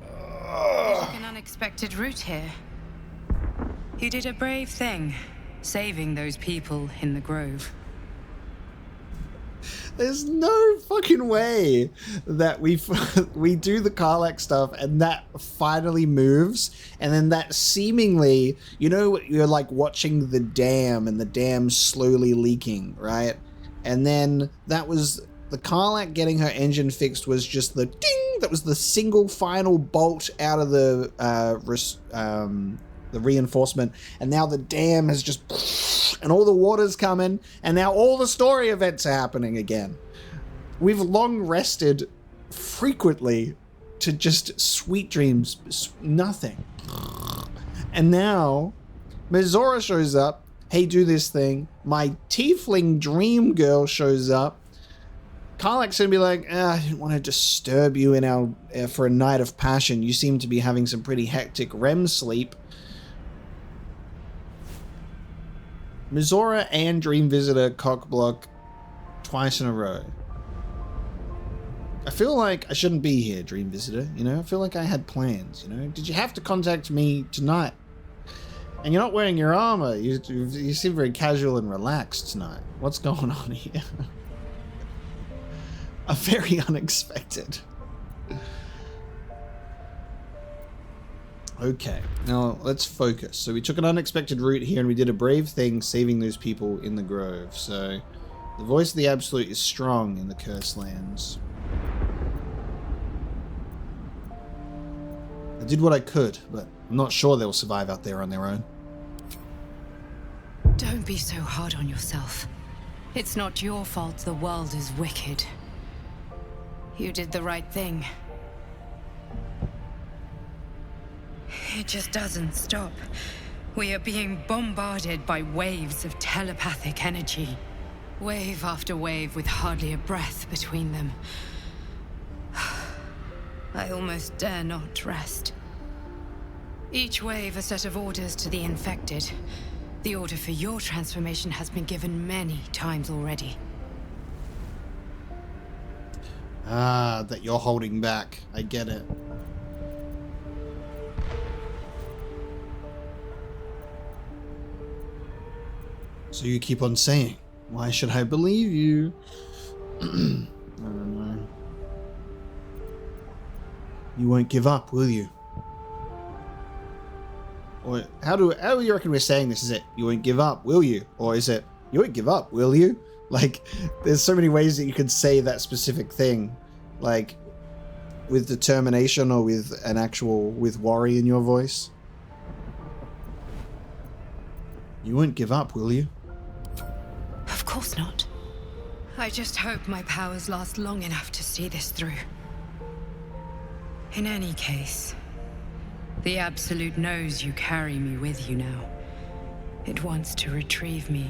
You took an unexpected route here. You did a brave thing, saving those people in the grove. There's no fucking way that we do the Karlach stuff and that finally moves, and then that seemingly, you know, you're like watching the dam and the dam slowly leaking, right? And then that was the Karlach getting her engine fixed was just the ding. That was the single final bolt out of the reinforcement, and now the dam has just, and all the water's coming, and now all the story events are happening again. We've long rested frequently to just sweet dreams, nothing. And now Mizora shows up. Hey, do this thing. My tiefling dream girl shows up. Karlach's gonna be like, I didn't want to disturb you in our for a night of passion. You seem to be having some pretty hectic REM sleep. Mizora and Dream Visitor cockblock twice in a row. I feel like I shouldn't be here, Dream Visitor, you know? I feel like I had plans, you know? Did you have to contact me tonight? And you're not wearing your armor. You seem very casual and relaxed tonight. What's going on here? Very unexpected. Okay, now let's focus. So we took an unexpected route here and we did a brave thing saving those people in the grove. So the voice of the Absolute is strong in the Cursed Lands. I did what I could, but I'm not sure they'll survive out there on their own. Don't be so hard on yourself. It's not your fault the world is wicked. You did the right thing. It just doesn't stop. We are being bombarded by waves of telepathic energy. Wave after wave with hardly a breath between them. I almost dare not rest. Each wave a set of orders to the infected. The order for your transformation has been given many times already. Ah, that you're holding back. I get it. So you keep on saying, why should I believe you? I don't know. You won't give up, will you? Or how do you reckon we're saying this? Is it, you won't give up, will you? Or is it, you won't give up, will you? Like, there's so many ways that you could say that specific thing. Like, with determination or with an actual, with worry in your voice. You won't give up, will you? Of course not. I just hope my powers last long enough to see this through. In any case, the Absolute knows you carry me with you now. It wants to retrieve me.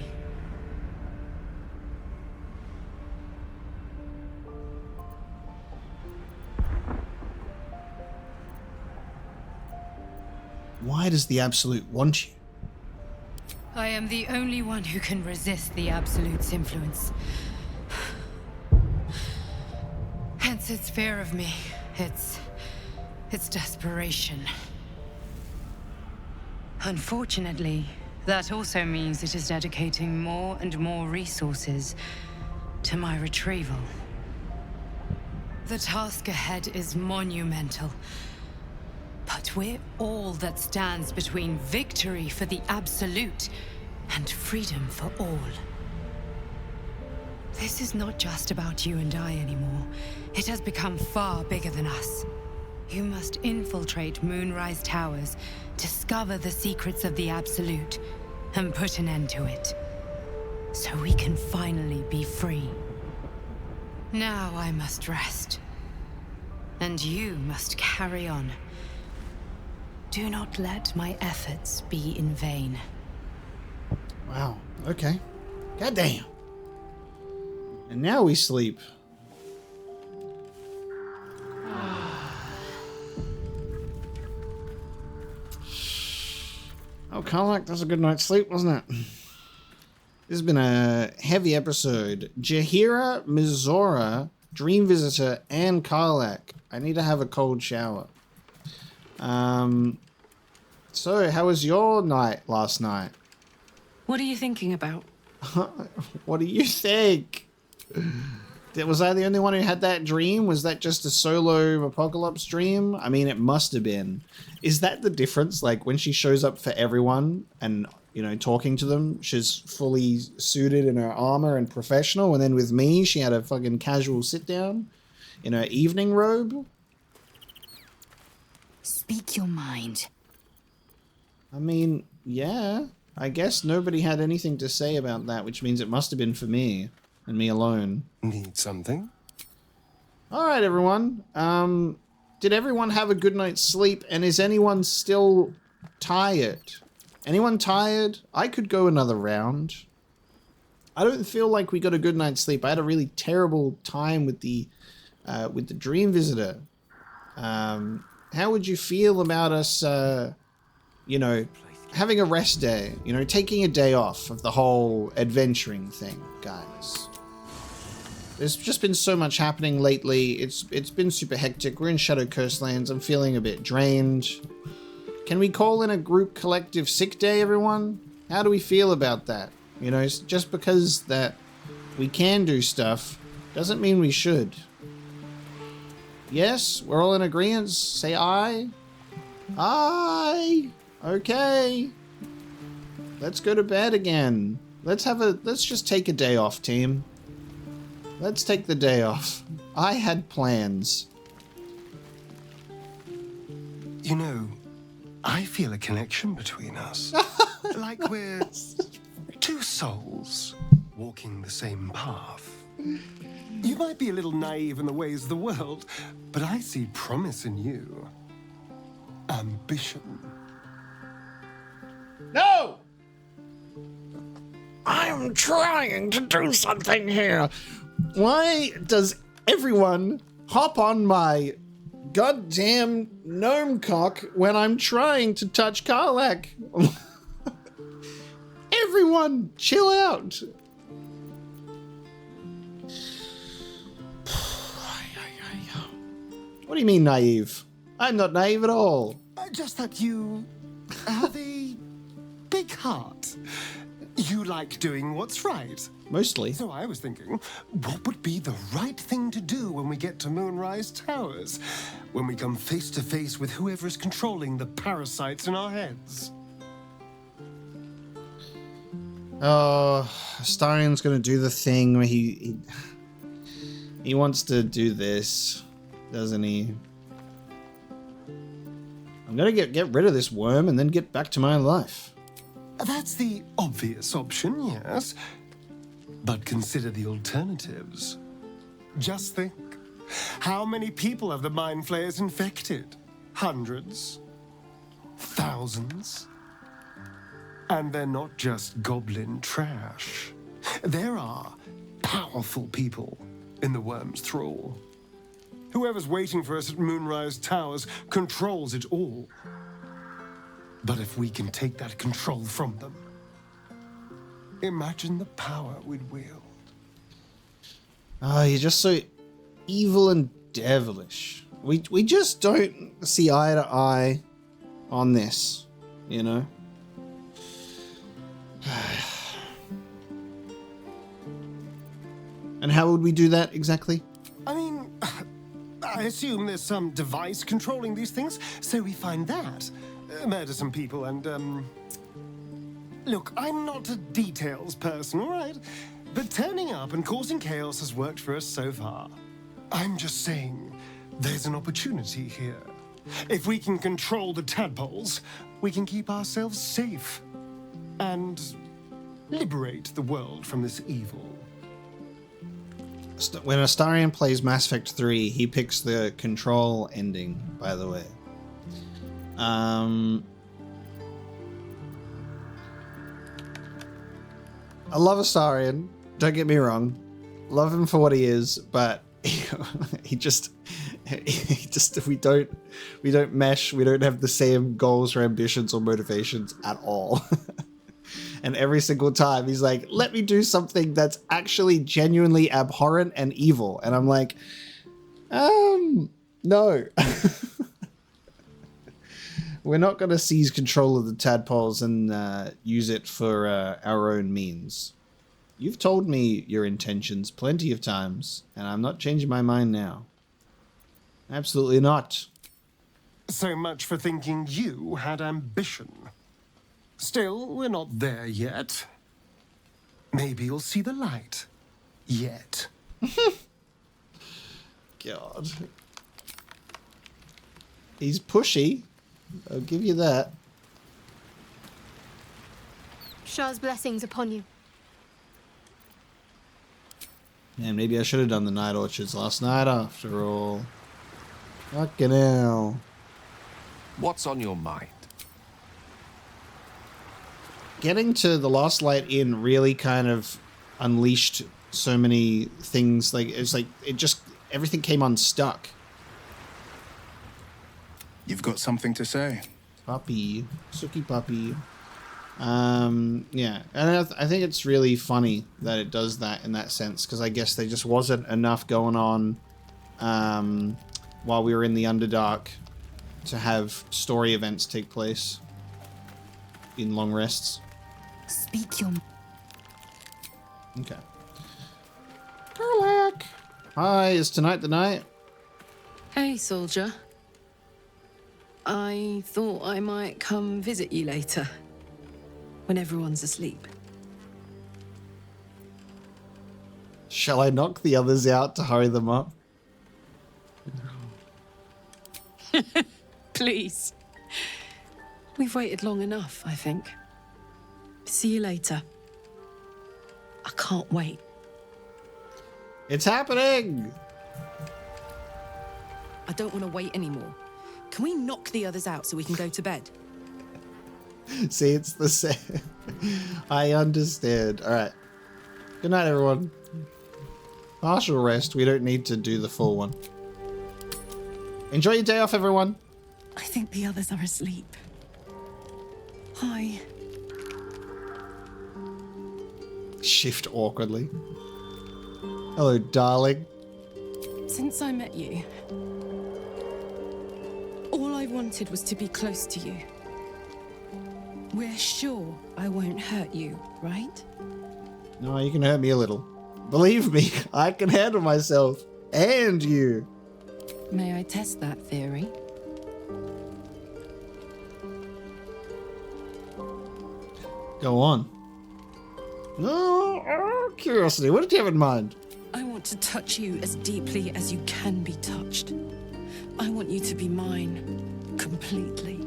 Why does the Absolute want you? I am the only one who can resist the Absolute's influence. Hence its fear of me. Its desperation. Unfortunately, that also means it is dedicating more and more resources to my retrieval. The task ahead is monumental. But we're all that stands between victory for the Absolute and freedom for all. This is not just about you and I anymore. It has become far bigger than us. You must infiltrate Moonrise Towers, discover the secrets of the Absolute, and put an end to it. So we can finally be free. Now I must rest. And you must carry on. Do not let my efforts be in vain. Wow, okay. Goddamn. And now we sleep. Oh, Karlach, that was a good night's sleep, wasn't it? This has been a heavy episode. Jaheira, Mizora, Dream Visitor, and Karlach. I need to have a cold shower. So how was your night last night? What are you thinking about? What do you think? Was I the only one who had that dream? Was that just a solo apocalypse dream? I mean, it must have been. Is that the difference? Like, when she shows up for everyone and, you know, talking to them, she's fully suited in her armor and professional, and then with me, she had a fucking casual sit-down in her evening robe? Speak your mind. I mean, yeah. I guess nobody had anything to say about that, which means it must have been for me. And me alone. Need something? All right, everyone. Did everyone have a good night's sleep? And is anyone still tired? Anyone tired? I could go another round. I don't feel like we got a good night's sleep. I had a really terrible time with the dream visitor. How would you feel about us, you know, having a rest day? You know, taking a day off of the whole adventuring thing, guys. There's just been so much happening lately. It's been super hectic. We're in Shadow Coast Lands. I'm feeling a bit drained. Can we call in a group collective sick day, everyone? How do we feel about that? You know, just because that we can do stuff doesn't mean we should. Yes, we're all in agreement. Say aye. Aye. Okay. Let's go to bed again. Let's just take a day off, team. Let's take the day off. I had plans. You know, I feel a connection between us. Like we're two souls walking the same path. You might be a little naive in the ways of the world, but I see promise in you. Ambition. No! I'm trying to do something here. Why does everyone hop on my goddamn gnome cock when I'm trying to touch Karlach? Everyone, chill out. What do you mean naive? I'm not naive at all. Just that you have a big heart. You like doing what's right. Mostly. So I was thinking, what would be the right thing to do when we get to Moonrise Towers? When we come face to face with whoever is controlling the parasites in our heads? Oh, Astarion's gonna do the thing where he wants to do this, doesn't he? I'm gonna get rid of this worm and then get back to my life. That's the obvious option, yes. But consider the alternatives. Just think. How many people have the Mind Flayers infected? Hundreds? Thousands? And they're not just goblin trash. There are powerful people in the worm's thrall. Whoever's waiting for us at Moonrise Towers controls it all. But if we can take that control from them, imagine the power we'd wield. Oh, you're just so evil and devilish. We just don't see eye to eye on this, you know? And how would we do that exactly? I mean, I assume there's some device controlling these things, so we find that. Murder some people and, Look, I'm not a details person, all right? But turning up and causing chaos has worked for us so far. I'm just saying, there's an opportunity here. If we can control the tadpoles, we can keep ourselves safe. And liberate the world from this evil. When Astarion plays Mass Effect 3, he picks the control ending, by the way. I love Astarion, don't get me wrong. Love him for what he is, but we don't mesh, we don't have the same goals or ambitions or motivations at all. And every single time he's like, let me do something that's actually genuinely abhorrent and evil. And I'm like, no. We're not going to seize control of the tadpoles and use it for our own means. You've told me your intentions plenty of times, and I'm not changing my mind now. Absolutely not. So much for thinking you had ambition. Still, we're not there yet. Maybe you'll see the light. Yet. God. He's pushy. I'll give you that. Shah's blessings upon you. Man, maybe I should have done the night orchards last night after all. Fucking hell. What's on your mind? Getting to the Lost Light Inn really kind of unleashed so many things. Like, it's like, it just, everything came unstuck. You've got something to say? Puppy. Suki puppy. Yeah. And I think it's really funny that it does that in that sense, because I guess there just wasn't enough going on while we were in the Underdark to have story events take place in long rests. Speak your... Okay. Karlach! Hi, is tonight the night? Hey, soldier. I thought I might come visit you later, when everyone's asleep. Shall I knock the others out to hurry them up? Please. We've waited long enough, I think. See you later. I can't wait. It's happening! I don't want to wait anymore. Can we knock the others out so we can go to bed? See, it's the same. I understand. Alright. Good night, everyone. Partial rest. We don't need to do the full one. Enjoy your day off, everyone. I think the others are asleep. Hi. Shift awkwardly. Hello, darling. Since I met you, all I wanted was to be close to you. We're sure I won't hurt you, right? No, you can hurt me a little. Believe me, I can handle myself. And you. May I test that theory? Go on. No, curiosity. What did you have in mind? I want to touch you as deeply as you can be touched. I want you to be mine, completely.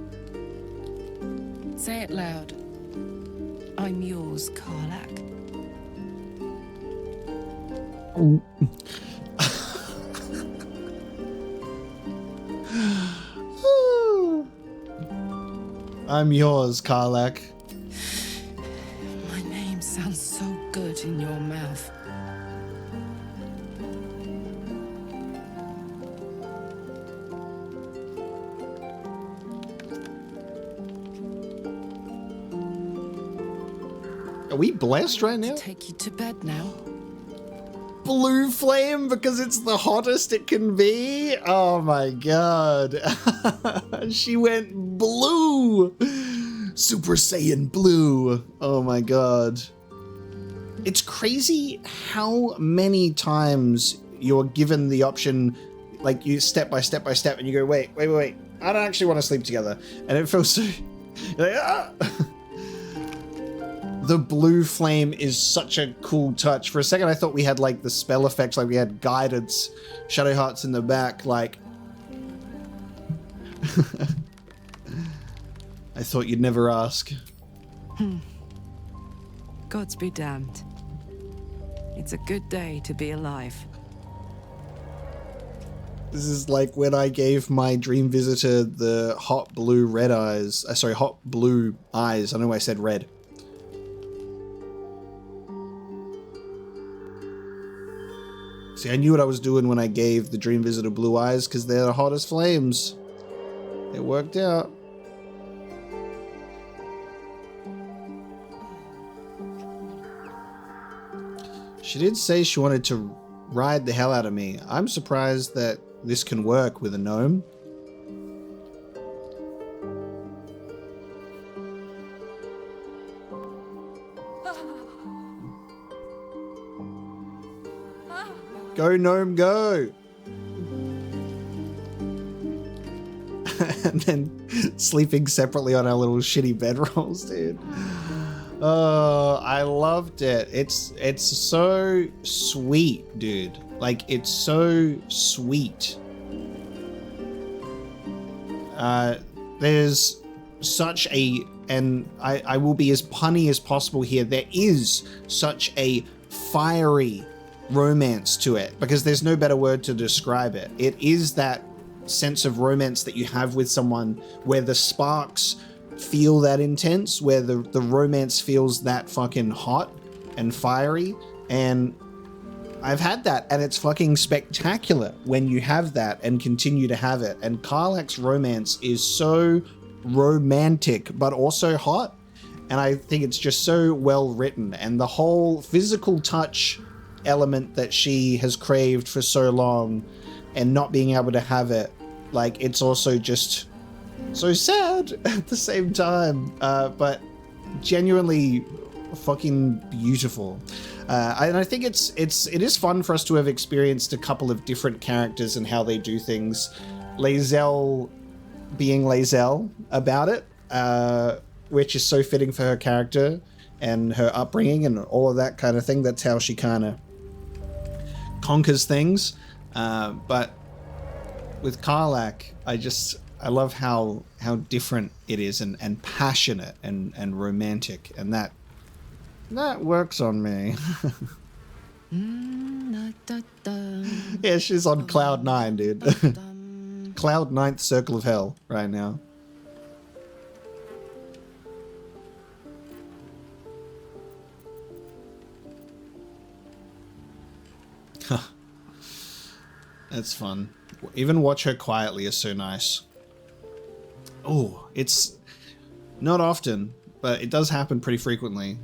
Say it loud. I'm yours, Karlach. I'm yours, Karlach. My name sounds so good in your mouth. Are we blessed right now? Take you to bed now. Blue flame because it's the hottest it can be. Oh my god. She went blue. Super Saiyan blue. Oh my god. It's crazy how many times you're given the option, like you step by step by step, and you go, wait. I don't actually want to sleep together. And it feels so... You're like, ah! The blue flame is such a cool touch. For a second, I thought we had like the spell effects, like we had guidance, shadow hearts in the back, like... I thought you'd never ask. Gods be damned. It's a good day to be alive. This is like when I gave my dream visitor the hot blue red eyes. Sorry, hot blue eyes. I know I said red. See, I knew what I was doing when I gave the dream visitor blue eyes, because they're the hottest flames. It worked out. She did say she wanted to ride the hell out of me. I'm surprised that this can work with a gnome. Go, gnome, go! And then sleeping separately on our little shitty bedrolls, dude. Oh, I loved it. It's so sweet, dude. Like, it's so sweet. There's such a, and I will be as punny as possible here, there is such a fiery romance to it, because there's no better word to describe it. It is that sense of romance that you have with someone where the sparks feel that intense, where the romance feels that fucking hot and fiery. And I've had that, and it's fucking spectacular when you have that and continue to have it. And Karlach's romance is so romantic, but also hot. And I think it's just so well written. And the whole physical touch element that she has craved for so long and not being able to have it, like, it's also just so sad at the same time. But genuinely fucking beautiful. And I think it is fun for us to have experienced a couple of different characters and how they do things. Lae'zel being Lae'zel about it, which is so fitting for her character and her upbringing and all of that kind of thing. That's how she kind of conquers things. But with Karlach, I love how different it is and passionate and romantic, and that works on me. Yeah, she's on cloud 9, dude. Cloud 9th circle of hell right now. That's fun. Even watch her quietly is so nice. Oh, it's not often, but it does happen pretty frequently.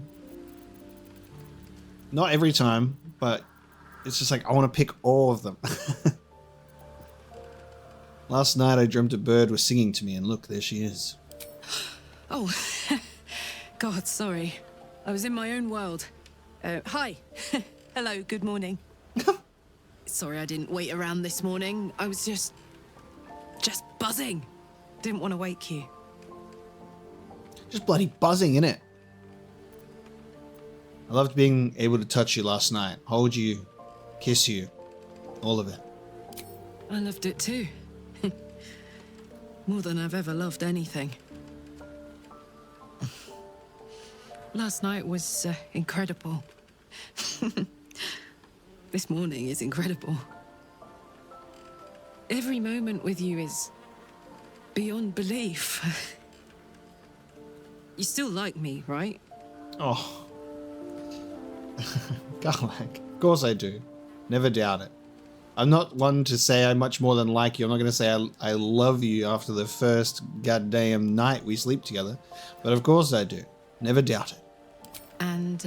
Not every time, but it's just like, I want to pick all of them. Last night I dreamt a bird was singing to me, and look, there she is. Oh, God, sorry. I was in my own world. Hi. Hello, good morning. Sorry I didn't wait around this morning. I was just buzzing. Didn't want to wake you. Just bloody buzzing, innit? I loved being able to touch you last night, hold you, kiss you, all of it. I loved it too. More than I've ever loved anything. Last night was incredible. This morning is incredible. Every moment with you is beyond belief. You still like me, right? Oh. Karlach, of course I do. Never doubt it. I'm not one to say I much more than like you. I'm not going to say I love you after the first goddamn night we sleep together. But of course I do. Never doubt it. And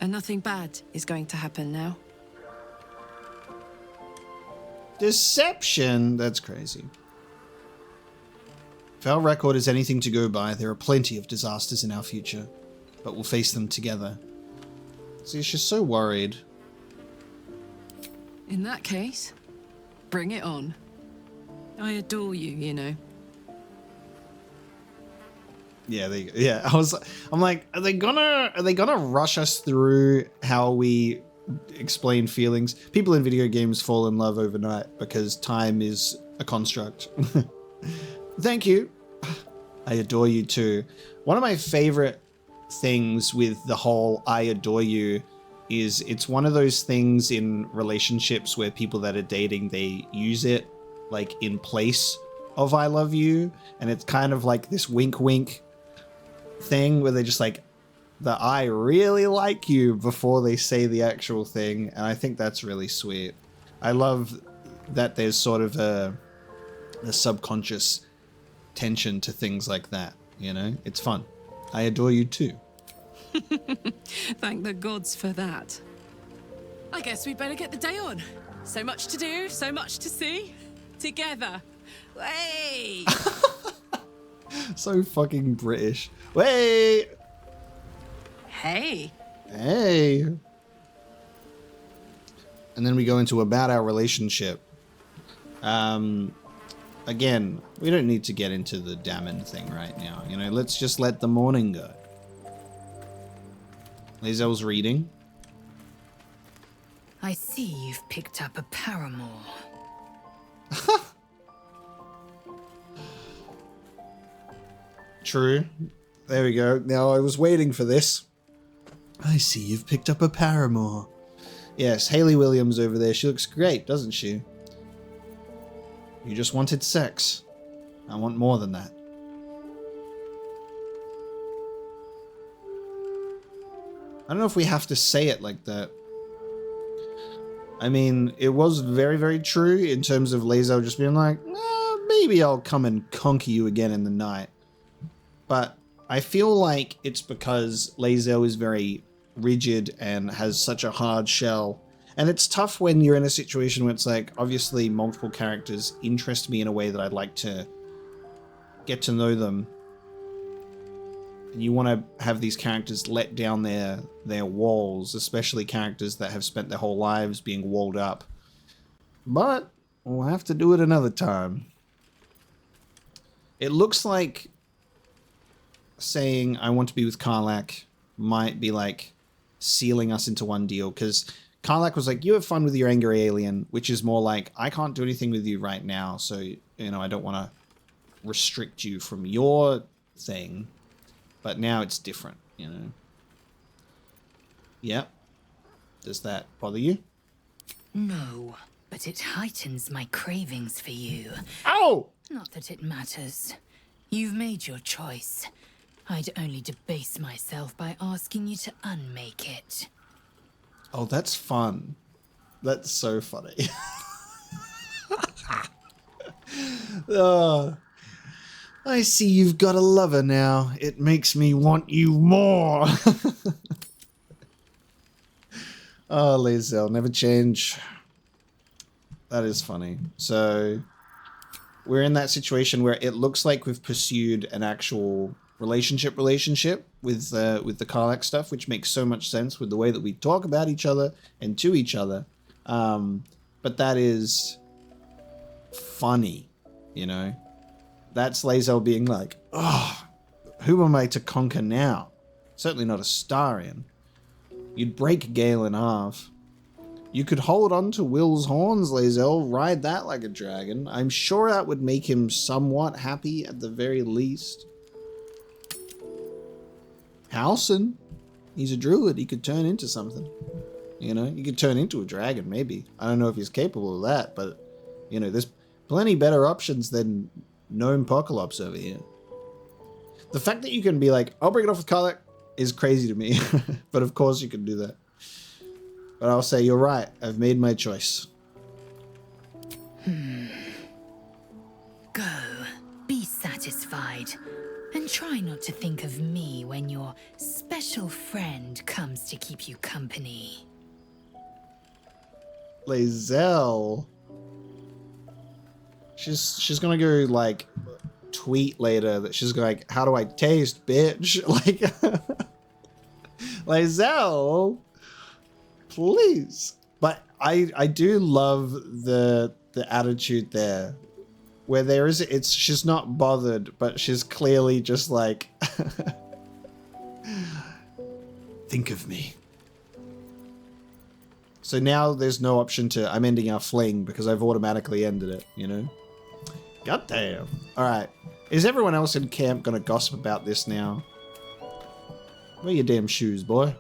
nothing bad is going to happen now. Deception? That's crazy. If our record is anything to go by, there are plenty of disasters in our future, but we'll face them together. See, she's so worried. In that case, bring it on. I adore you, you know. Yeah, there you go. Yeah, I'm like, are they gonna rush us through how we explain feelings? People in video games fall in love overnight because time is a construct. Thank you. I adore you too. One of my favorite things with the whole I adore you is it's one of those things in relationships where people that are dating, they use it like in place of I love you, and it's kind of like this wink wink thing where they're just like, the I really like you before they say the actual thing, and I think that's really sweet. I love that there's sort of a subconscious tension to things like that, you know? It's fun. I adore you too. Thank the gods for that. I guess we'd better get the day on. So much to do, so much to see. Together. Hey! So fucking British. Wait! Hey! Hey! And then we go into about our relationship. Again, we don't need to get into the damning thing right now. You know, let's just let the morning go. Lae'zel's reading. I see you've picked up a paramour. True. There we go. Now, I was waiting for this. I see you've picked up a paramour. Yes, Hayley Williams over there. She looks great, doesn't she? You just wanted sex. I want more than that. I don't know if we have to say it like that. I mean, it was very, very true in terms of Lae'zel just being like, maybe I'll come and conquer you again in the night. But I feel like it's because Lae'zel is very rigid and has such a hard shell. And it's tough when you're in a situation where it's like, obviously multiple characters interest me in a way that I'd like to get to know them. And you want to have these characters let down their walls, especially characters that have spent their whole lives being walled up. But we'll have to do it another time. It looks like saying I want to be with Karlach might be like sealing us into one deal, because Karlach was like, you have fun with your angry alien, which is more like, I can't do anything with you right now, so, you know, I don't want to restrict you from your thing. But now it's different, you know. Yep. Does that bother you? No, but it heightens my cravings for you. Ow! Not that it matters. You've made your choice. I'd only debase myself by asking you to unmake it. Oh, that's fun. That's so funny. Oh, I see you've got a lover now. It makes me want you more. Oh, Lae'zel, never change. That is funny. So, we're in that situation where it looks like we've pursued an actual relationship with the Karlach stuff, which makes so much sense with the way that we talk about each other and to each other. But that is funny, you know? That's Lae'zel being like, oh, who am I to conquer now? Certainly not a Starian. You'd break Gale in half. You could hold on to Will's horns, Lae'zel, ride that like a dragon. I'm sure that would make him somewhat happy at the very least. Halsin, he's a druid. He could turn into something. You know, he could turn into a dragon, maybe. I don't know if he's capable of that, but, you know, there's plenty better options than Gnome Apocalypse over here. The fact that you can be like, I'll break it off with Karlach is crazy to me. But of course you can do that. But I'll say, you're right. I've made my choice. Go. Be satisfied. And try not to think of me when your special friend comes to keep you company. Lae'zel. She's gonna go, like, tweet later that she's like, how do I taste, bitch? Like, Lae'zel, please. But I do love the attitude there, where there is, she's not bothered, but she's clearly just like, think of me. So now there's no option to, I'm ending our fling because I've automatically ended it, you know? God damn. Alright. Is everyone else in camp gonna gossip about this now? Wear your damn shoes, boy.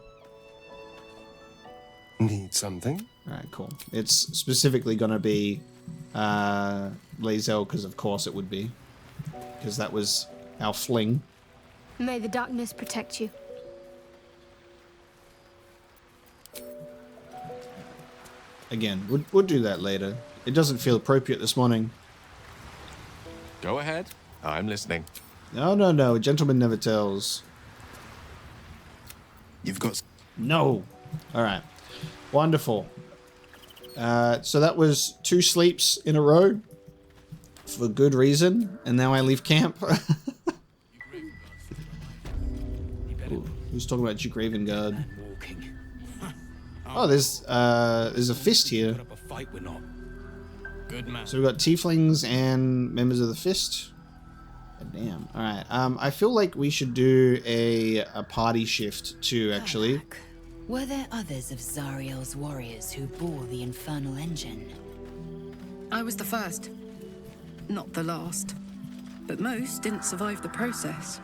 Need something? Alright, cool. It's specifically gonna be Lae'zel, because of course it would be. Because that was our fling. May the darkness protect you. Again, we'll do that later. It doesn't feel appropriate this morning. Go ahead. I'm listening. No. A gentleman never tells. You've got... No. Alright. Wonderful. So that was 2 sleeps in a row. For good reason. And now I leave camp. Ooh, who's talking about Duke Ravengard? Oh, there's a fist here. Good man. So we've got tieflings and members of the fist. God damn. All right. I feel like we should do a party shift too, actually. Were there others of Zariel's warriors who bore the infernal engine? I was the first. Not the last. But most didn't survive the process.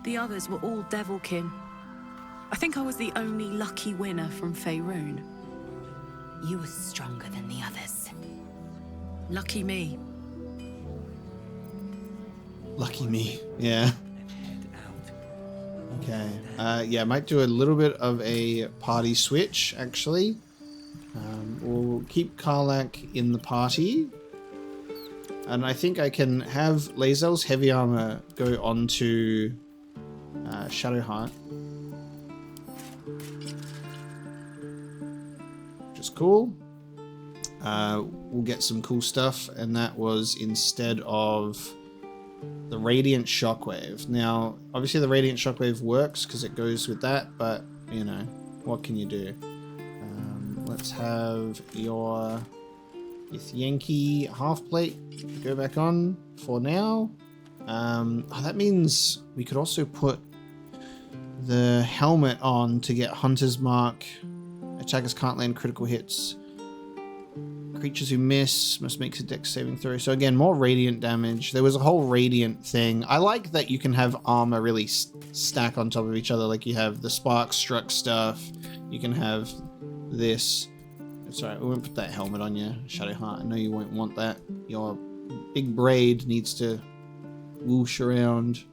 The others were all devilkin. I think I was the only lucky winner from Faerun. You were stronger than the others. Lucky me. Lucky me. Yeah. Okay. Yeah, I might do a little bit of a party switch, actually. We'll keep Karlach in the party. And I think I can have Lae'zel's heavy armor go onto Shadowheart. Which is cool. We'll get some cool stuff, and that was instead of the Radiant Shockwave. Now, obviously the Radiant Shockwave works because it goes with that, but, you know, what can you do? Let's have your Yankee half plate go back on for now. That means we could also put the helmet on to get Hunter's Mark. Attackers can't land critical hits. Creatures who miss must make a dex saving throw. So again, more radiant damage. There was a whole radiant thing. I like that you can have armor really stack on top of each other. Like you have the spark struck stuff. You can have this. It's alright, we won't put that helmet on you, Shadowheart. I know you won't want that. Your big braid needs to whoosh around.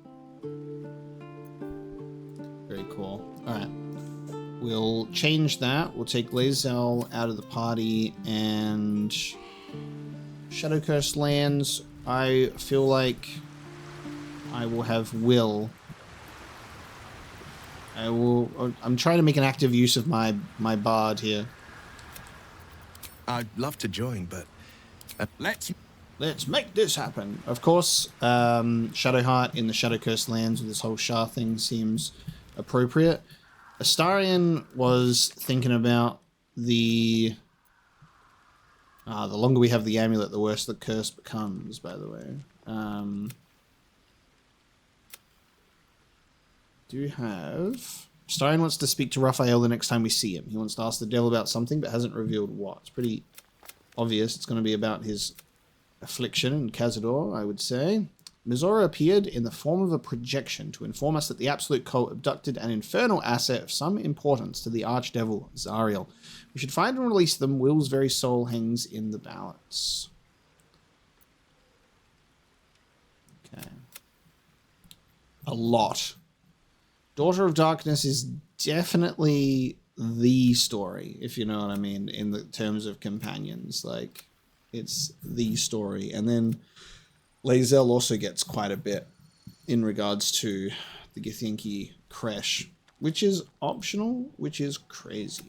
Very cool. Alright. We'll change that. We'll take Lae'zel out of the party and Shadow Curse lands. I feel like I will have Will. I'm trying to make an active use of my bard here. I'd love to join, but let's make this happen. Of course, Shadowheart in the Shadow Curse lands with this whole Shah thing seems appropriate. Astarion was thinking about the longer we have the amulet, the worse the curse becomes, by the way. Astarion wants to speak to Raphael the next time we see him. He wants to ask the devil about something, but hasn't revealed what. It's pretty obvious. It's going to be about his affliction in Cazador, I would say. Mizora appeared in the form of a projection to inform us that the Absolute Cult abducted an infernal asset of some importance to the Archdevil, Zariel. We should find and release them. Will's very soul hangs in the balance. Okay. A lot. Daughter of Darkness is definitely the story, if you know what I mean, in the terms of companions. Like, it's the story. And then Lae'zel also gets quite a bit in regards to the Githyanki crash, which is optional, which is crazy.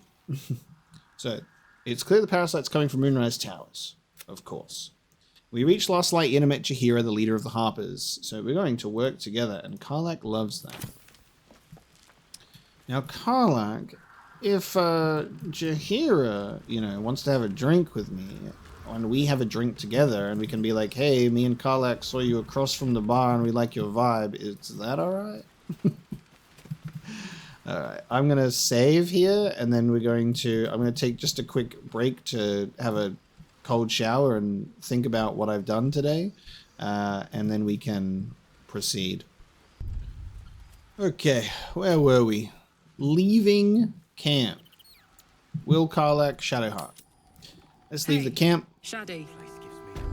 So, it's clear the parasite's coming from Moonrise Towers, of course. We reached Lost Light Inn and met Jaheira, the leader of the Harpers, so we're going to work together, and Karlach loves that. Now, Karlach, if Jaheira, wants to have a drink with me, and we have a drink together, and we can be like, hey, me and Karlach saw you across from the bar, and we like your vibe, is that alright? Alright, I'm going to save here, and then I'm going to take just a quick break to have a cold shower and think about what I've done today, and then we can proceed. Okay, where were we? Leaving camp. Will, Karlach, Shadowheart. Let's leave the camp. Shaddy,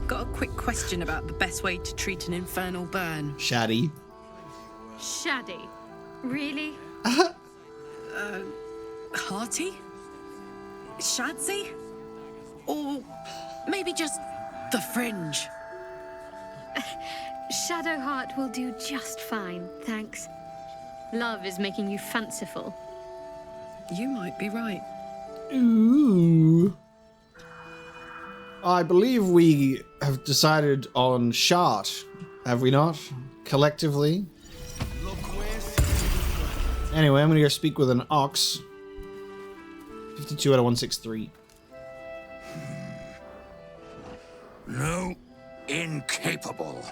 got a quick question about the best way to treat an infernal burn. Shaddy. Shaddy? Really? Hearty? Shadsy? Or maybe just the fringe? Shadowheart will do just fine, thanks. Love is making you fanciful. You might be right. Ooh. I believe we have decided on Shart, have we not? Collectively. Anyway, I'm going to go speak with an ox. 52 out of 163. No, incapable.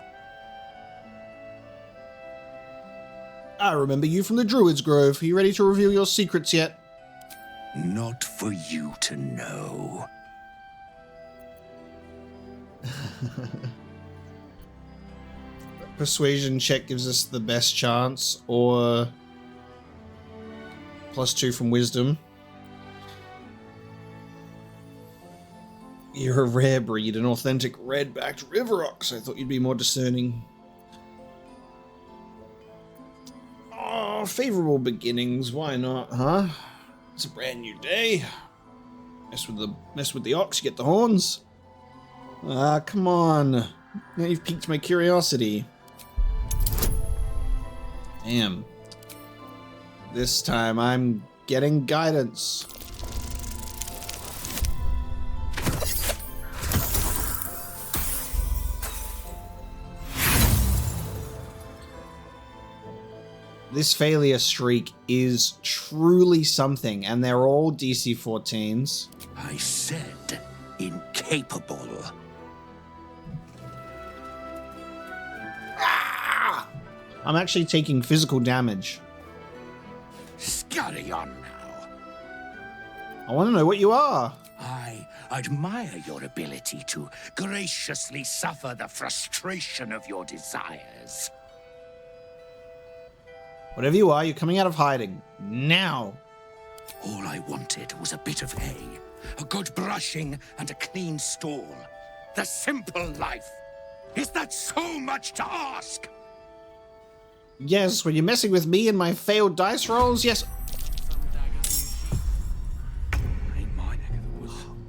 I remember you from the Druid's Grove. Are you ready to reveal your secrets yet? Not for you to know. Persuasion check gives us the best chance, or +2 from wisdom. You're a rare breed, an authentic red-backed river ox. I thought you'd be more discerning. Oh, Oh, favorable beginnings. Why not, huh? It's a brand new day. Mess with the ox, get the horns. Ah, come on. Now you've piqued my curiosity. Damn. This time I'm getting guidance. This failure streak is truly something, and they're all DC 14s. I said incapable. I'm actually taking physical damage. Scurry on now. I want to know what you are. I admire your ability to graciously suffer the frustration of your desires. Whatever you are, you're coming out of hiding. Now. All I wanted was a bit of hay, a good brushing, and a clean stall. The simple life. Is that so much to ask? Yes, when you're messing with me and my failed dice rolls, yes.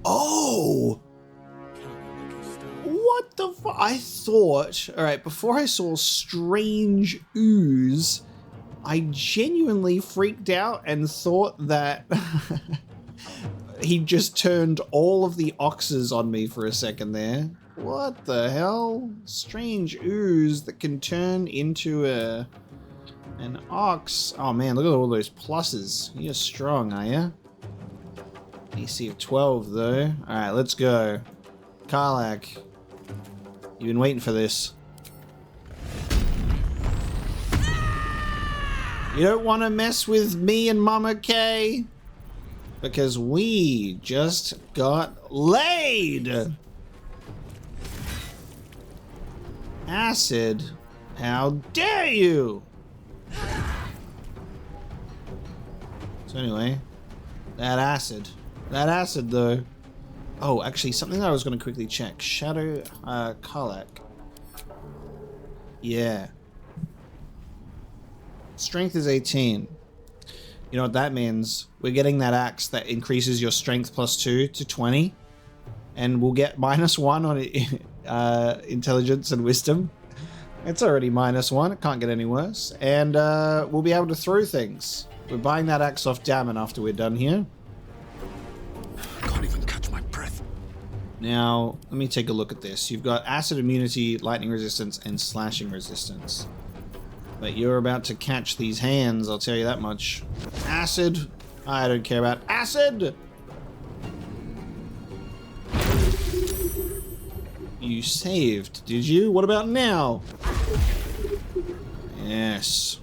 Oh! What the fuck? I thought, alright, before I saw strange ooze, I genuinely freaked out and thought that he just turned all of the oxes on me for a second there. What the hell? Strange ooze that can turn into an ox. Oh man, look at all those pluses. You're strong, are you? AC of 12 though. Alright, let's go. Karlach, you've been waiting for this. You don't want to mess with me and Mama K? Because we just got laid! Acid? How dare you! So anyway, that acid though. Oh, actually something that I was going to quickly check. Shadow, Karlach. Yeah. Strength is 18. You know what that means? We're getting that axe that increases your strength +2 to 20. And we'll get -1 on intelligence and wisdom. It's already -1. It can't get any worse. And we'll be able to throw things. We're buying that axe off Dammon after we're done here. I can't even catch my breath. Now, let me take a look at this. You've got acid immunity, lightning resistance, and slashing resistance. But you're about to catch these hands, I'll tell you that much. Acid! I don't care about acid! You saved, did you? What about now? Yes.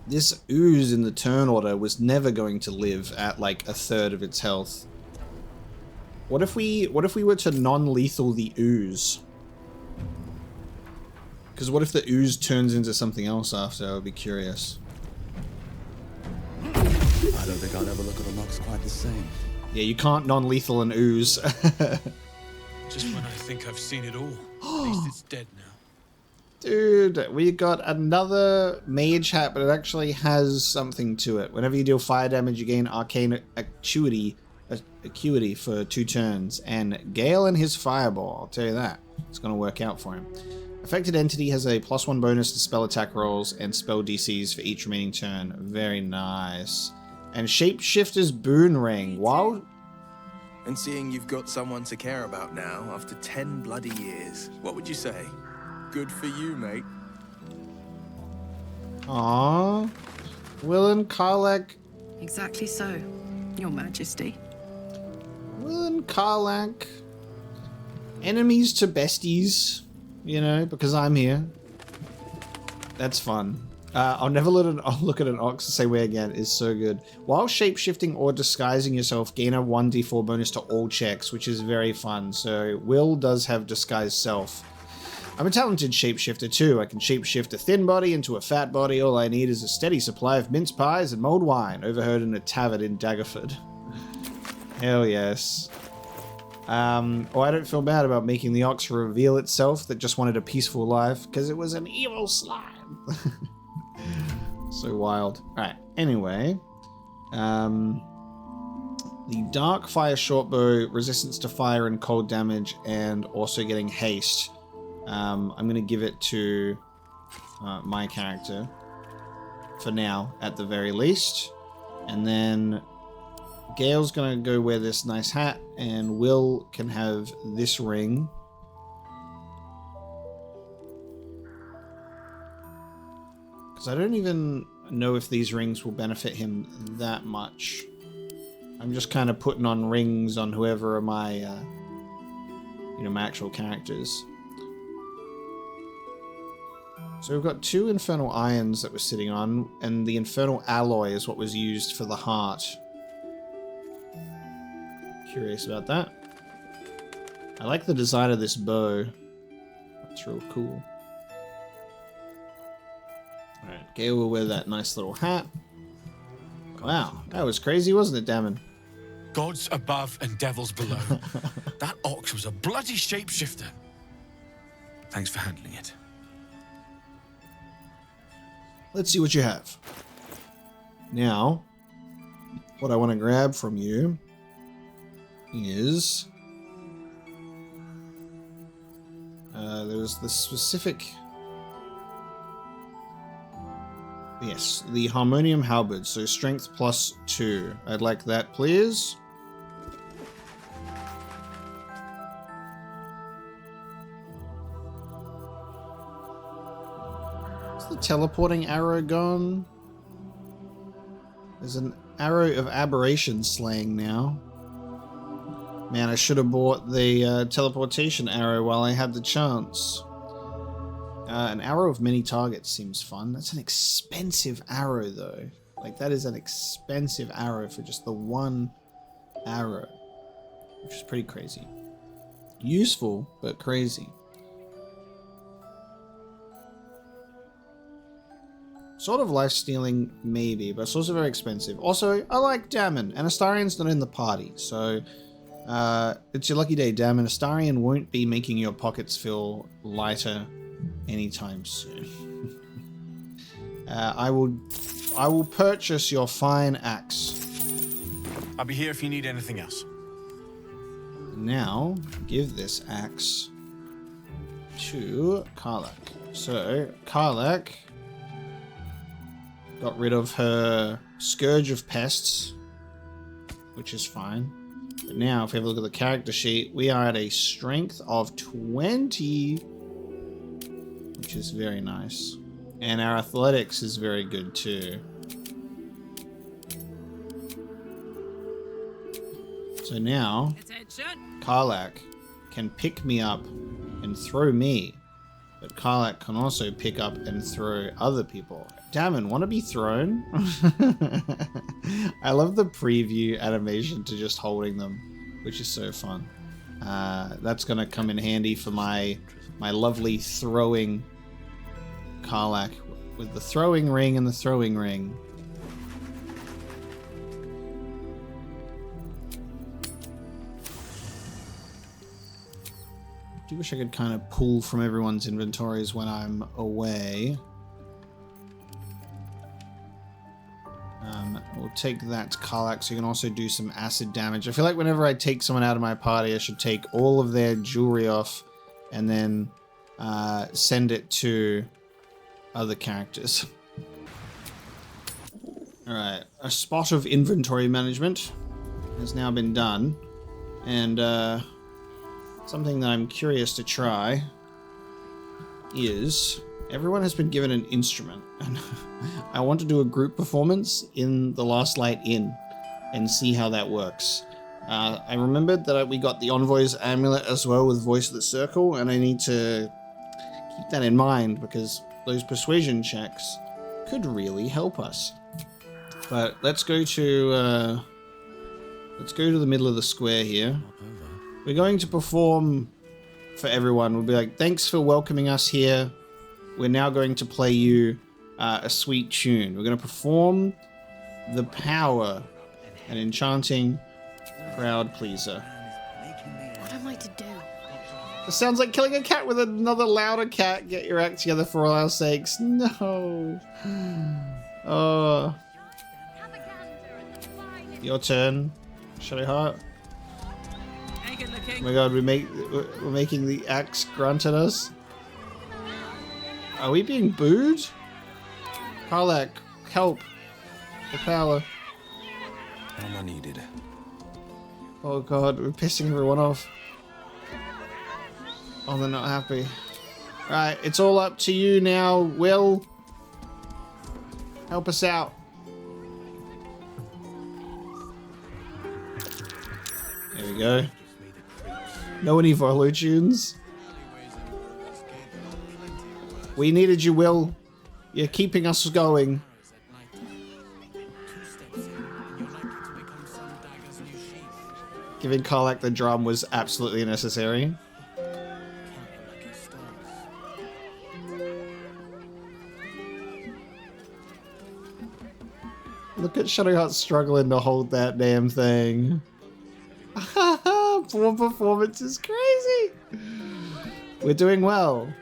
This ooze in the turn order was never going to live at like 1/3 of its health. What if we were to non-lethal the ooze? Because what if the ooze turns into something else after? I would be curious. I don't think I'll ever look at an ox quite the same. Yeah, you can't non-lethal an ooze. Just when I think I've seen it all. At least it's dead now. Dude, we got another mage hat, but it actually has something to it. Whenever you deal fire damage, you gain arcane acuity for 2 turns. And Gale and his fireball, I'll tell you that. It's going to work out for him. Affected entity has a +1 bonus to spell attack rolls and spell DCs for each remaining turn. Very nice. And Shapeshifter's Boon Ring. Wow. And seeing you've got someone to care about now after 10 bloody years, what would you say? Good for you, mate. Aww. Will and Karlach. Exactly so, Your Majesty. Will and Karlach. Enemies to besties. You know, because I'm here. That's fun. I'll never look at an ox the same way again. It's so good. While shapeshifting or disguising yourself, gain a 1d4 bonus to all checks, which is very fun. So Will does have disguised self. I'm a talented shapeshifter too. I can shapeshift a thin body into a fat body. All I need is a steady supply of mince pies and mulled wine, overheard in a tavern in Daggerford. Hell yes. Oh, I don't feel bad about making the ox reveal itself that just wanted a peaceful life, because it was an evil slime. So wild. Alright, anyway. The Dark Fire Shortbow, resistance to fire and cold damage, and also getting haste. I'm going to give it to my character. For now, at the very least. And then Gale's going to go wear this nice hat, and Will can have this ring. Because I don't even know if these rings will benefit him that much. I'm just kind of putting on rings on whoever are my, my actual characters. So we've got 2 Infernal Irons that we're sitting on, and the Infernal Alloy is what was used for the heart. Curious about that. I like the design of this bow. That's real cool. Alright, Gale will wear that nice little hat. Wow, that was crazy, wasn't it, Damon? Gods above and devils below. That ox was a bloody shapeshifter. Thanks for handling it. Let's see what you have. Now, what I want to grab from you is... there's the specific... Yes, the Harmonium Halberd, so strength +2. I'd like that, please. Is the teleporting arrow gone? There's an arrow of aberration slaying now. Man, I should have bought the teleportation arrow while I had the chance. An arrow of many targets seems fun. That's an expensive arrow, though. Like, that is an expensive arrow for just the one arrow. Which is pretty crazy. Useful, but crazy. Sort of life-stealing, maybe, but it's also very expensive. Also, I like Damon, and Astarion's not in the party, so... it's your lucky day, Damon. Astarion won't be making your pockets feel lighter anytime soon. I will purchase your fine axe. I'll be here if you need anything else. Now, give this axe to Karlach. So, Karlach got rid of her Scourge of Pests, which is fine. But now, if we have a look at the character sheet, we are at a strength of 20, which is very nice. And our athletics is very good too. So now, Karlach can pick me up and throw me. But Karlach can also pick up and throw other people. Damon, want to be thrown? I love the preview animation to just holding them, which is so fun. That's going to come in handy for my lovely throwing Karlach with the throwing ring and the throwing ring. I do wish I could kind of pull from everyone's inventories when I'm away. We'll take that to Karlach so you can also do some acid damage. I feel like whenever I take someone out of my party, I should take all of their jewelry off and then send it to other characters. Alright, a spot of inventory management has now been done. And something that I'm curious to try is everyone has been given an instrument. And I want to do a group performance in the Last Light Inn and see how that works. I remembered that we got the Envoy's Amulet as well with Voice of the Circle, and I need to keep that in mind because those persuasion checks could really help us. But let's go to the middle of the square here. We're going to perform for everyone. We'll be like, thanks for welcoming us here. We're now going to play you a sweet tune. We're going to perform The Power, an enchanting crowd pleaser. What am I to do? It sounds like killing a cat with another louder cat. Get your act together for all our sakes. No. Your turn, Shadowheart. Ain't good Oh looking. my god, we're making the axe granted us. Are we being booed? Karlach, help. The power. Am I needed? Oh god, we're pissing everyone off. Oh, they're not happy. Right, it's all up to you now, Will. Help us out. There we go. Know any Volo tunes? We needed you, Will. You're keeping us going. Giving Karlach the drum was absolutely necessary. Look at Shadowheart struggling to hold that damn thing. Poor performance is crazy. We're doing well.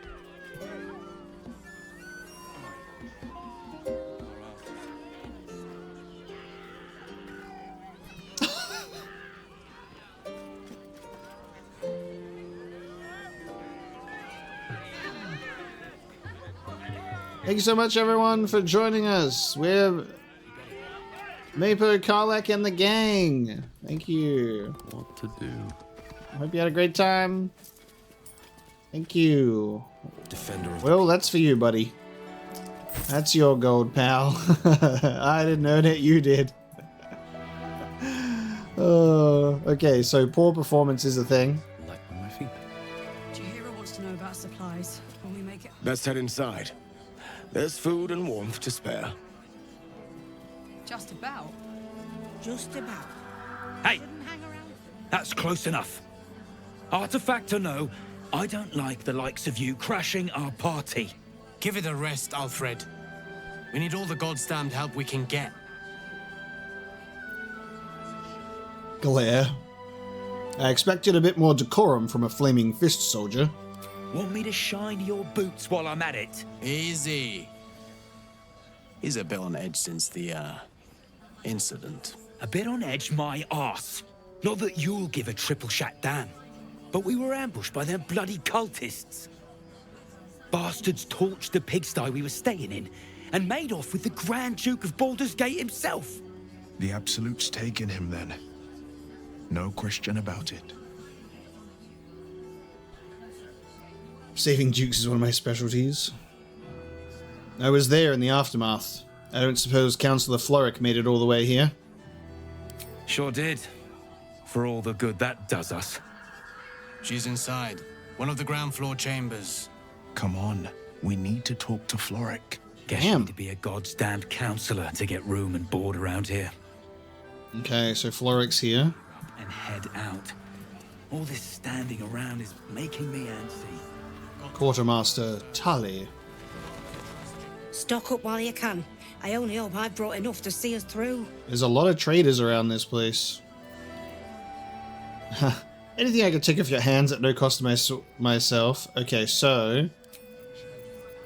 Thank you so much, everyone, for joining us. We're Mapo, Karlach, and the gang. Thank you. What to do? Hope you had a great time. Thank you. Defender of Will, that's for you, buddy. That's your gold, pal. I didn't earn it, you did. Okay, so poor performance is a thing. Like on my feet. Jaheira wants to know about supplies. Will we make it? Let's head inside. There's food and warmth to spare. Just about. Just about. Hey! That's close enough. Artifact or no, I don't like the likes of you crashing our party. Give it a rest, Alfred. We need all the goddamned help we can get. Glare. I expected a bit more decorum from a flaming fist soldier. Want me to shine your boots while I'm at it? Easy. He's a bit on edge since the, incident. A bit on edge my arse. Not that you'll give a triple shot damn. But we were ambushed by them bloody cultists. Bastards torched the pigsty we were staying in and made off with the Grand Duke of Baldur's Gate himself. The Absolute's taken him then. No question about it. Saving dukes is one of my specialties. I was there in the aftermath. I don't suppose Councillor Floric made it all the way here. Sure did. For all the good that does us. She's inside. One of the ground floor chambers. Come on. We need to talk to Floric. Guess you need to be a goddamned councillor to get room and board around here. Okay, so Floric's here. And head out. All this standing around is making me antsy. Quartermaster Tully. Stock up while you can. I only hope I've brought enough to see us through. There's a lot of traders around this place. Anything I could take off your hands at no cost to myself. Okay, so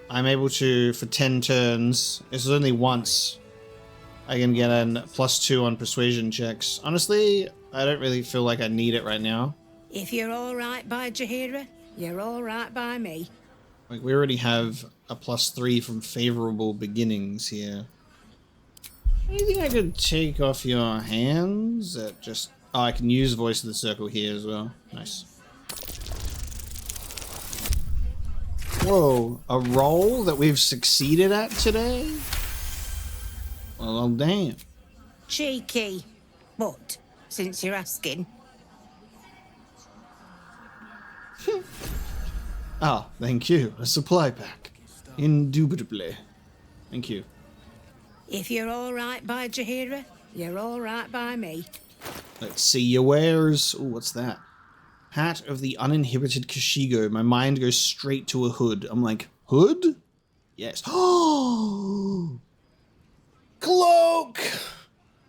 I'm able to, for 10 turns, this is only once, I can get a +2 on persuasion checks. Honestly, I don't really feel like I need it right now. If you're all right by Jaheira, you're all right by me. Like, we already have a +3 from favorable beginnings here. Anything I could take off your hands that just... Oh, I can use Voice of the Circle here as well. Nice. Whoa, a roll that we've succeeded at today? Well, damn. Cheeky. But, since you're asking... Ah, thank you. A supply pack. Indubitably. Thank you. If you're all right by Jaheira, you're all right by me. Let's see your wares. Oh, what's that? Hat of the uninhibited Kashigo. My mind goes straight to a hood. I'm like, hood? Yes. Oh! Cloak!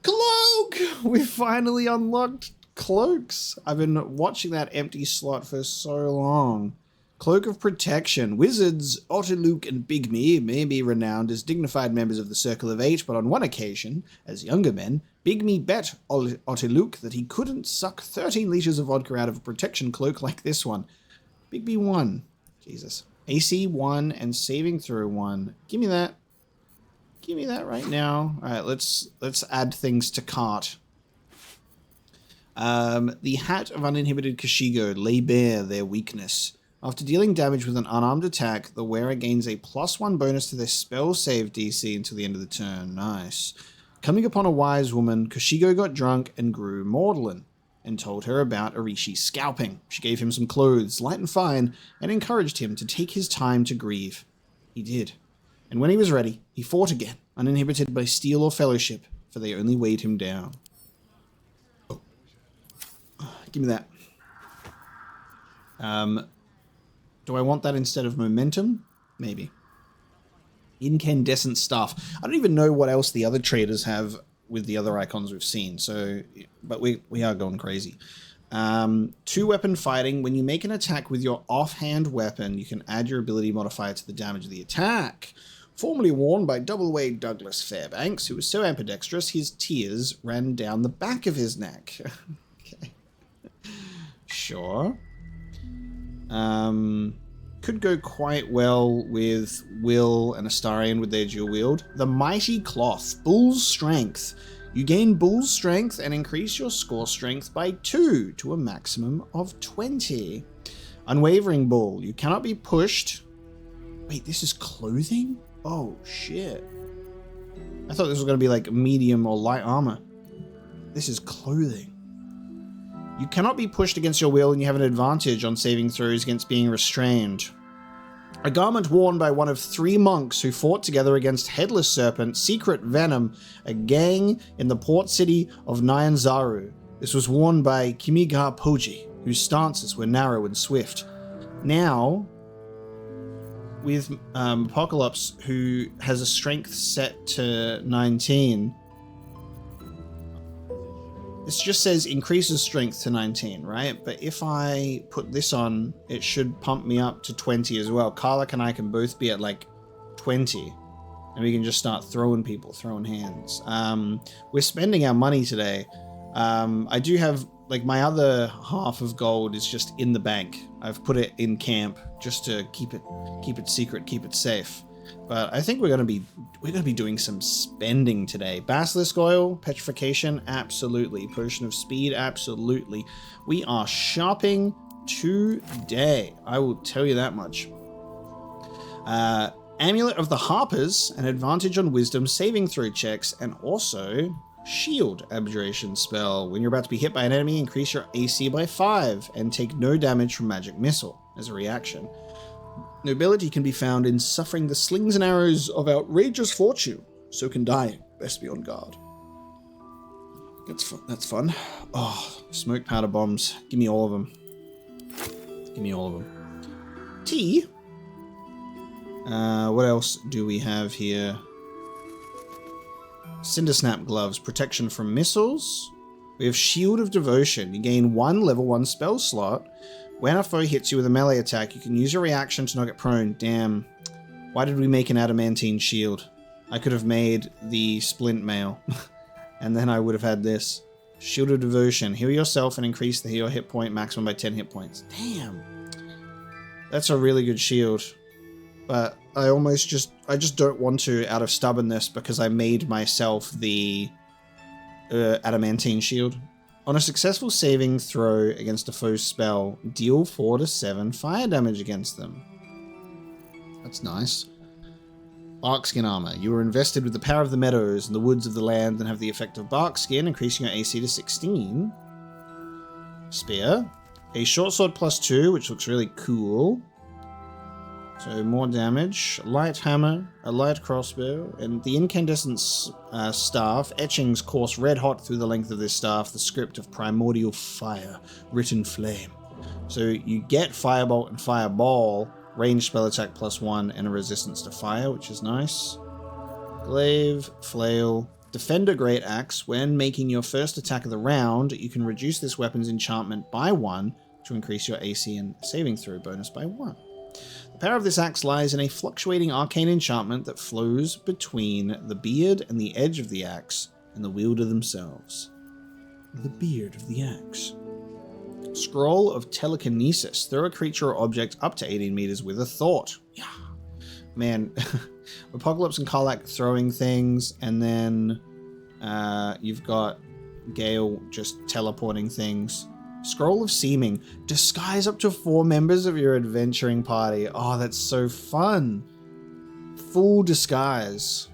Cloak! We finally unlocked cloaks. I've been watching that empty slot for so long. Cloak of Protection. Wizards Ottiluke and Bigme may be renowned as dignified members of the Circle of Eight, but on one occasion, as younger men, Bigme bet Ottiluke that he couldn't suck 13 liters of vodka out of a protection cloak like this one. Bigme 1. Jesus. AC 1 and saving throw 1. Give me that. Give me that right now. All right, let's add things to cart. The Hat of Uninhibited Kashigo lay bare their weakness. After dealing damage with an unarmed attack, the wearer gains a +1 bonus to their spell save DC until the end of the turn. Nice. Coming upon a wise woman, Kashigo got drunk and grew maudlin, and told her about Orishi's scalping. She gave him some clothes, light and fine, and encouraged him to take his time to grieve. He did. And when he was ready, he fought again, uninhibited by steel or fellowship, for they only weighed him down. Oh. Give me that. Do I want that instead of momentum? Maybe. Incandescent Staff. I don't even know what else the other traders have with the other icons we've seen, so, but we are going crazy. 2-weapon fighting. When you make an attack with your offhand weapon, you can add your ability modifier to the damage of the attack. Formerly worn by Double-Wade Douglas Fairbanks, who was so ambidextrous his tears ran down the back of his neck. Okay. Sure. Could go quite well with Will and Astarion with their dual wield. The Mighty Cloth, Bull's Strength. You gain Bull's Strength and increase your score strength by 2 to a maximum of 20. Unwavering Bull, you cannot be pushed. Wait, this is clothing? Oh, shit. I thought this was going to be like medium or light armor. This is clothing. You cannot be pushed against your will, and you have an advantage on saving throws against being restrained. A garment worn by one of 3 monks who fought together against Headless Serpent, Secret Venom, a gang in the port city of Nyanzaru. This was worn by Kimiga Poji, whose stances were narrow and swift. Now, with Apocalypse, who has a strength set to 19... This just says increases strength to 19, right? But if I put this on, it should pump me up to 20 as well. Karlach and I can both be at like 20. And we can just start throwing people, throwing hands. We're spending our money today. I do have, like, my other half of gold is just in the bank. I've put it in camp just to keep it secret, keep it safe. But I think we're gonna be doing some spending today. Basilisk oil, petrification, absolutely. Potion of speed, absolutely. We are shopping today. I will tell you that much. Amulet of the Harpers, an advantage on wisdom saving throw checks, and also shield abjuration spell. When you're about to be hit by an enemy, increase your AC by 5 and take no damage from magic missile as a reaction. Nobility can be found in suffering the slings and arrows of outrageous fortune. So can dying. Best be on guard. That's fun. Oh, smoke powder bombs. Give me all of them. Give me all of them. Tea. What else do we have here? Cindersnap gloves. Protection from missiles. We have Shield of Devotion. You gain 1 level 1 spell slot. When a foe hits you with a melee attack, you can use your reaction to knock it prone. Damn. Why did we make an adamantine shield? I could have made the splint mail. And then I would have had this. Shield of Devotion. Heal yourself and increase the heal hit point maximum by 10 hit points. Damn. That's a really good shield. But I just don't want to out of stubbornness because I made myself the adamantine shield. On a successful saving throw against a foe's spell, deal 4 to 7 fire damage against them. That's nice. Barkskin armor. You are invested with the power of the meadows and the woods of the land and have the effect of barkskin, increasing your AC to 16. Spear. A short sword +2, which looks really cool. So more damage. Light hammer, a light crossbow, and the incandescent staff. Etchings course red hot through the length of this staff. The script of primordial fire, written flame. So you get firebolt and fireball, ranged spell attack +1, and a resistance to fire, which is nice. Glaive, flail, defender great axe. When making your first attack of the round, you can reduce this weapon's enchantment by 1 to increase your AC and saving throw bonus by 1. The power of this axe lies in a fluctuating arcane enchantment that flows between the beard and the edge of the axe and the wielder themselves. The beard of the axe. Scroll of telekinesis. Throw a creature or object up to 18 meters with a thought. Yeah. Man, Apocalypse and Karlach throwing things, and then you've got Gale just teleporting things. Scroll of Seeming. Disguise up to 4 members of your adventuring party. Oh, that's so fun. Full disguise.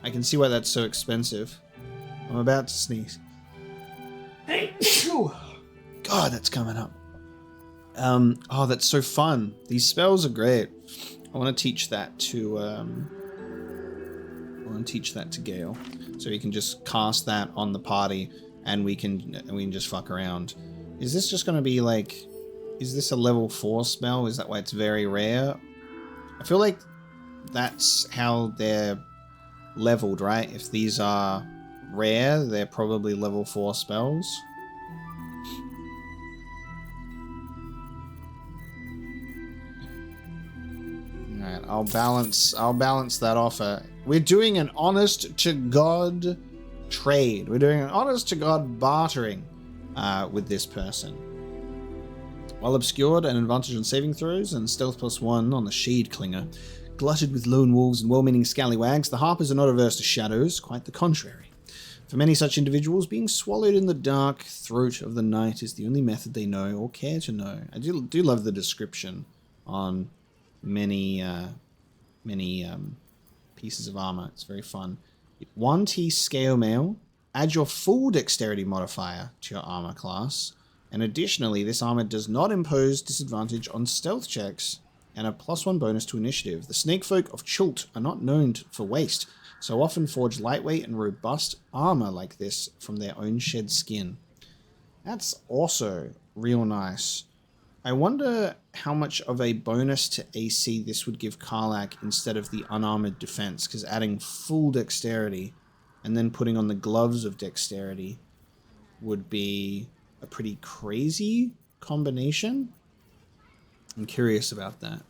I can see why that's so expensive. I'm about to sneeze. God, that's coming up. Oh, that's so fun. These spells are great. I want to teach that to Gale, so he can just cast that on the party, and we can just fuck around. Is this just going to be like? Is this a level 4 spell? Is that why it's very rare? I feel like that's how they're leveled, right? If these are rare, they're probably level 4 spells. Alright, I'll balance that offer. We're doing an honest to God trade. We're doing an honest to God bartering with this person. While obscured, an advantage on saving throws and stealth +1 on the Shade Clinger. Glutted with lone wolves and well-meaning scallywags, the Harpers are not averse to shadows, quite the contrary. For many such individuals, being swallowed in the dark throat of the night is the only method they know or care to know. I do love the description on many pieces of armor. It's very fun. 1T scale mail. Add your full dexterity modifier to your armor class. And additionally, this armor does not impose disadvantage on stealth checks and a +1 bonus to initiative. The snakefolk of Chult are not known for waste, so often forge lightweight and robust armor like this from their own shed skin. That's also real nice. I wonder how much of a bonus to AC this would give Karlach instead of the unarmored defense, because adding full dexterity and then putting on the gloves of dexterity would be a pretty crazy combination. I'm curious about that.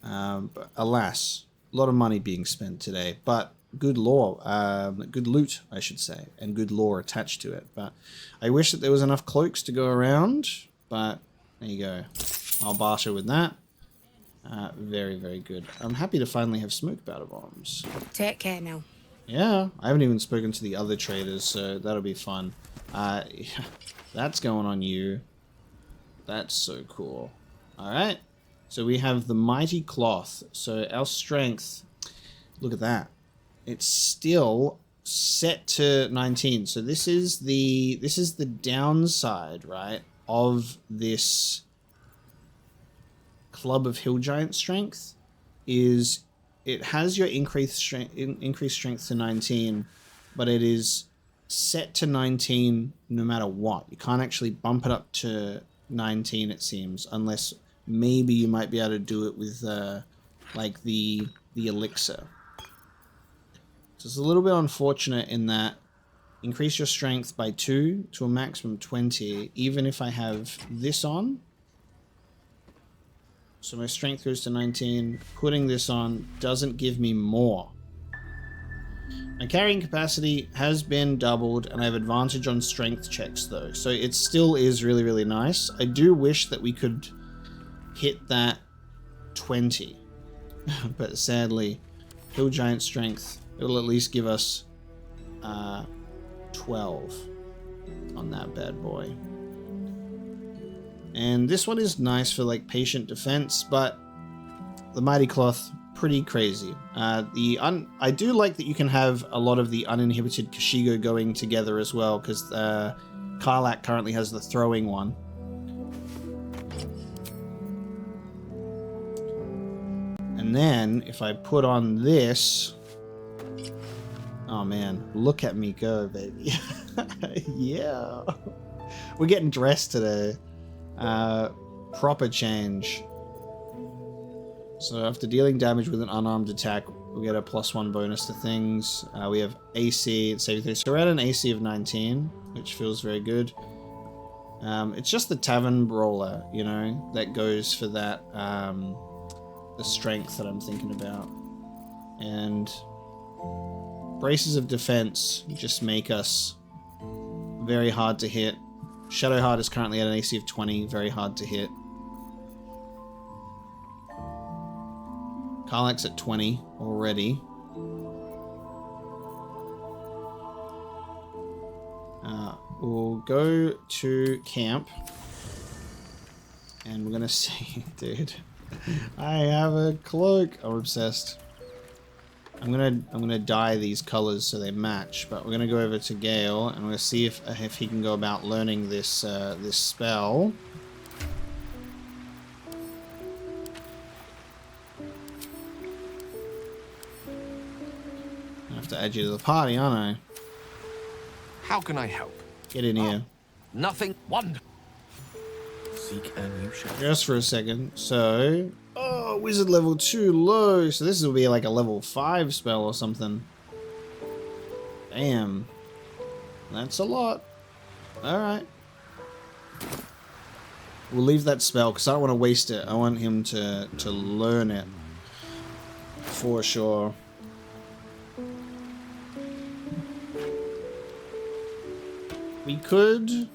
But alas, a lot of money being spent today, but good lore, good loot, I should say, and good lore attached to it. But I wish that there was enough cloaks to go around, but there you go. I'll barter with that. Very, very good. I'm happy to finally have smoke powder bombs. Take care now. Yeah, I haven't even spoken to the other traders, so that'll be fun. Yeah, that's going on you. That's so cool. Alright, so we have the Mighty Cloth. So our strength, look at that. It's still set to 19. So this is the downside, right, of this Club of Hill Giant strength, is it has your increased strength to 19, but it is set to 19 no matter what. You can't actually bump it up to 19, it seems, unless maybe you might be able to do it with like the elixir. So it's a little bit unfortunate in that increase your strength by 2 to a maximum 20, even if I have this on. So my strength goes to 19. Putting this on doesn't give me more. My carrying capacity has been doubled, and I have advantage on strength checks though. So it still is really, really nice. I do wish that we could hit that 20. But sadly, Hill Giant strength, it'll at least give us 12 on that bad boy. And this one is nice for like patient defense, but the Mighty Cloth, pretty crazy. I do like that you can have a lot of the uninhibited Kashigo going together as well, because Karlach currently has the throwing one. And then if I put on this, oh man, look at me go, baby. Yeah, we're getting dressed today. Proper change. So after dealing damage with an unarmed attack, we get a +1 bonus to things. We have AC and saving throws. So we're at an AC of 19, which feels very good. It's just the tavern brawler, you know, that goes for that, the strength that I'm thinking about. And braces of defense just make us very hard to hit. Shadowheart is currently at an AC of 20, very hard to hit. Karlach's at 20 already. We'll go to camp. And we're gonna see, dude. I have a cloak. I'm obsessed. I'm gonna dye these colors so they match, but we're gonna go over to Gale and we're gonna see if he can go about learning this this spell. I have to add you to the party, aren't I? How can I help? Get in here. Nothing wonderful. Seek and you shall. Just for a second. So, oh, wizard level 2 low. So this will be like a level 5 spell or something. Damn. That's a lot. Alright. We'll leave that spell because I don't want to waste it. I want him to learn it. For sure. We could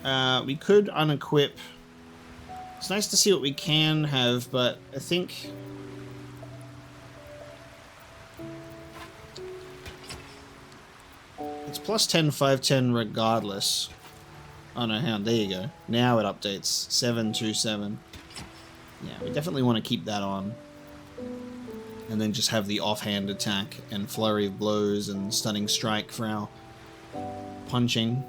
unequip. It's nice to see what we can have, but I think it's plus 10, 510 regardless. Oh no, hang on, there you go. Now it updates. 727. Yeah, we definitely want to keep that on. And then just have the offhand attack and flurry of blows and stunning strike for our punching.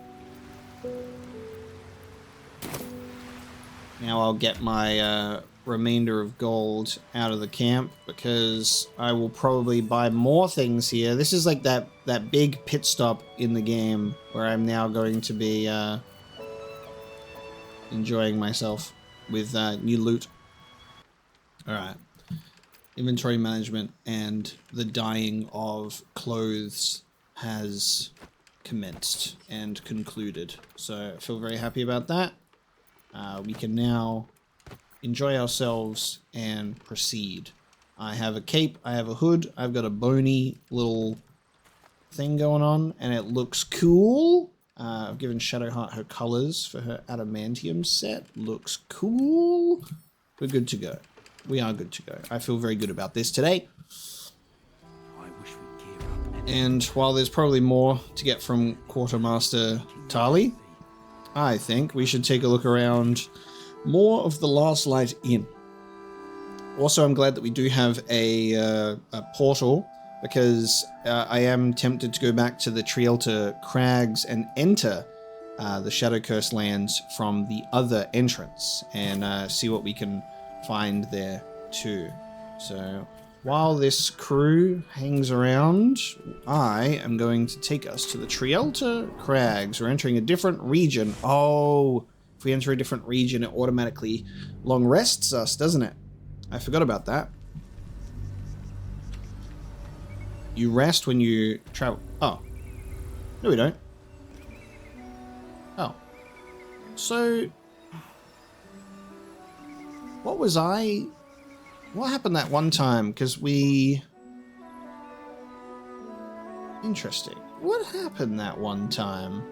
Now I'll get my remainder of gold out of the camp because I will probably buy more things here. This is like that big pit stop in the game where I'm now going to be enjoying myself with new loot. Alright. Inventory management and the dyeing of clothes has commenced and concluded. So I feel very happy about that. We can now enjoy ourselves and proceed. I have a cape, I have a hood, I've got a bony little thing going on, and it looks cool. I've given Shadowheart her colors for her adamantium set. Looks cool. We're good to go. We are good to go. I feel very good about this today. And while there's probably more to get from Quartermaster Tali, I think we should take a look around more of the Last Light Inn. Also, I'm glad that we do have a portal, because I am tempted to go back to the Trielta Crags and enter the Shadow Curse lands from the other entrance and see what we can find there too. So while this crew hangs around, I am going to take us to the Trielta Crags. We're entering a different region. Oh, if we enter a different region, it automatically long rests us, doesn't it? I forgot about that. You rest when you travel. Oh. No, we don't. Oh. So, what was I... What happened that one time? Because we... Interesting. What happened that one time?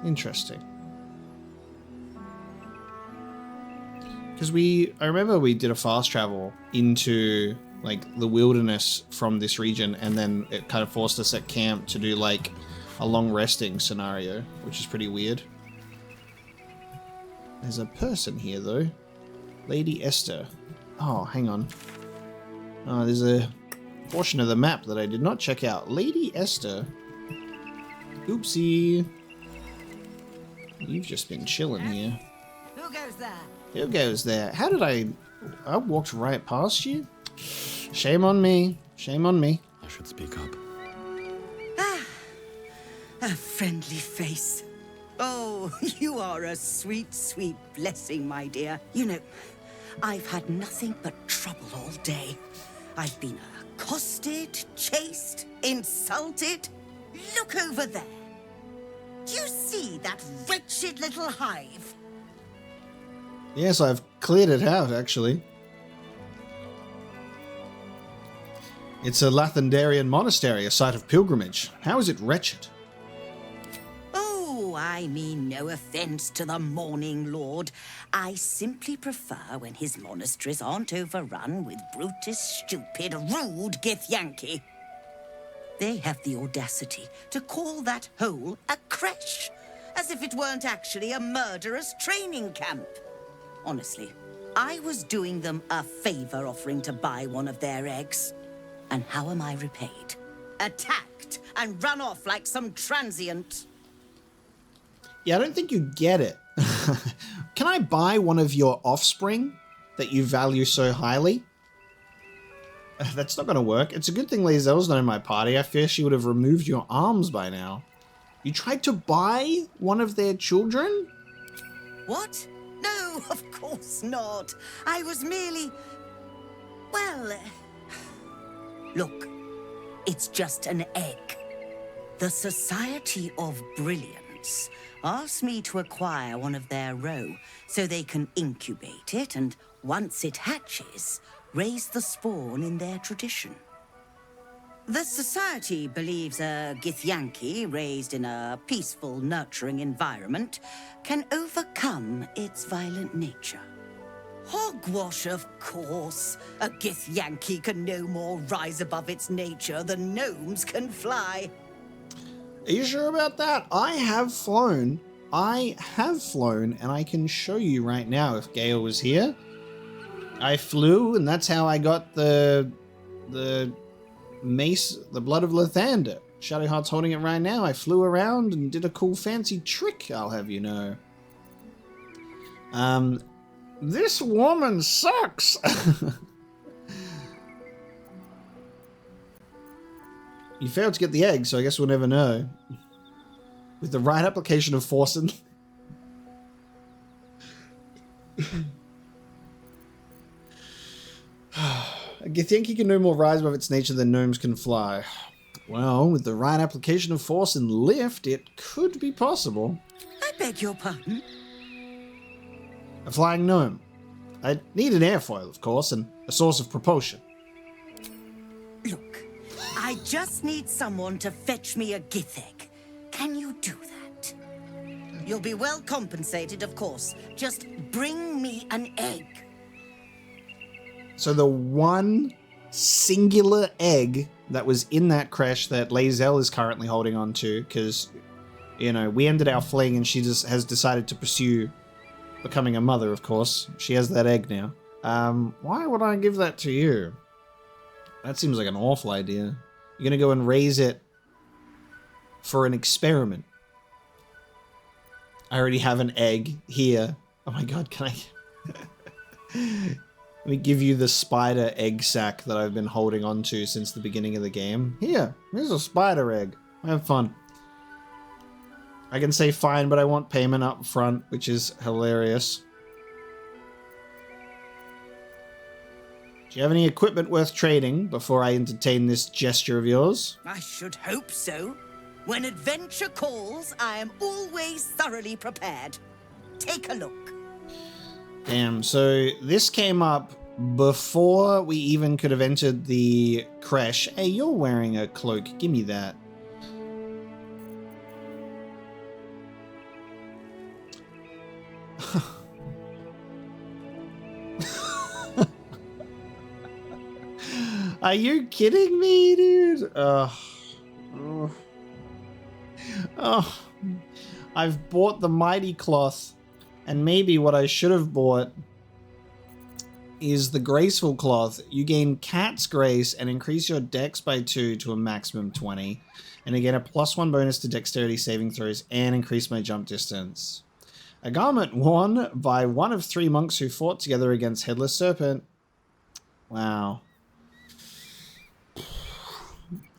Interesting. Because I remember we did a fast travel into, like, the wilderness from this region, and then it kind of forced us at camp to do, like, a long resting scenario, which is pretty weird. There's a person here, though. Lady Esther. Oh, hang on. Oh, there's a portion of the map that I did not check out. Lady Esther. Oopsie. You've just been chilling here. Who goes there? Who goes there? How did I walked right past you? Shame on me. Shame on me. I should speak up. Ah, a friendly face. Oh, you are a sweet, sweet blessing, my dear. You know, I've had nothing but trouble all day. I've been a Accosted, chased, insulted? Look over there. Do you see that wretched little hive? Yes, I've cleared it out, actually. It's a Lathendarian monastery, a site of pilgrimage. How is it wretched? Oh, I mean no offense to the Morning Lord. I simply prefer when his monasteries aren't overrun with brutish, stupid, rude Githyanki. They have the audacity to call that hole a creche, as if it weren't actually a murderous training camp. Honestly, I was doing them a favor offering to buy one of their eggs. And how am I repaid? Attacked and run off like some transient. Yeah, I don't think you get it. Can I buy one of your offspring that you value so highly? That's not going to work. It's a good thing Lae'zel's not in my party. I fear she would have removed your arms by now. You tried to buy one of their children? What? No, of course not. I was merely... Well... Look, it's just an egg. The Society of Brilliance asked me to acquire one of their roe so they can incubate it and, once it hatches, raise the spawn in their tradition. The Society believes a Githyanki raised in a peaceful, nurturing environment can overcome its violent nature. Hogwash, of course. A Githyanki can no more rise above its nature than gnomes can fly. Are you sure about that? I have flown, and I can show you right now if Gale was here. I flew, and that's how I got the mace, the Blood of Lathander. Shadowheart's holding it right now. I flew around and did a cool fancy trick, I'll have you know. This woman sucks! You failed to get the egg, so I guess we'll never know. With the right application of force and... A Githyanki can no more rise above its nature than gnomes can fly. Well, with the right application of force and lift, it could be possible. I beg your pardon? A flying gnome. I need an airfoil, of course, and a source of propulsion. Look, I just need someone to fetch me a Gith egg. Can you do that? You'll be well compensated, of course. Just bring me an egg. So the one singular egg that was in that creche that Lae'zel is currently holding on to, because, you know, we ended our fling and she just has decided to pursue becoming a mother, of course. She has that egg now. Why would I give that to you? That seems like an awful idea. You're gonna go and raise it for an experiment. I already have an egg here. Oh my god, can I... Let me give you the spider egg sack that I've been holding on to since the beginning of the game. Here's a spider egg. Have fun. I can say fine, but I want payment up front, which is hilarious. Do you have any equipment worth trading before I entertain this gesture of yours? I should hope so. When adventure calls, I am always thoroughly prepared. Take a look. Damn, so this came up before we even could have entered the creche. Hey, you're wearing a cloak. Give me that. Are you kidding me, dude? I've bought the mighty cloth, and maybe what I should have bought is the graceful cloth. You gain cat's grace and increase your dex by 2 to a maximum 20, and again a +1 bonus to dexterity saving throws and increase my jump distance. A garment worn by one of 3 monks who fought together against Headless Serpent. Wow.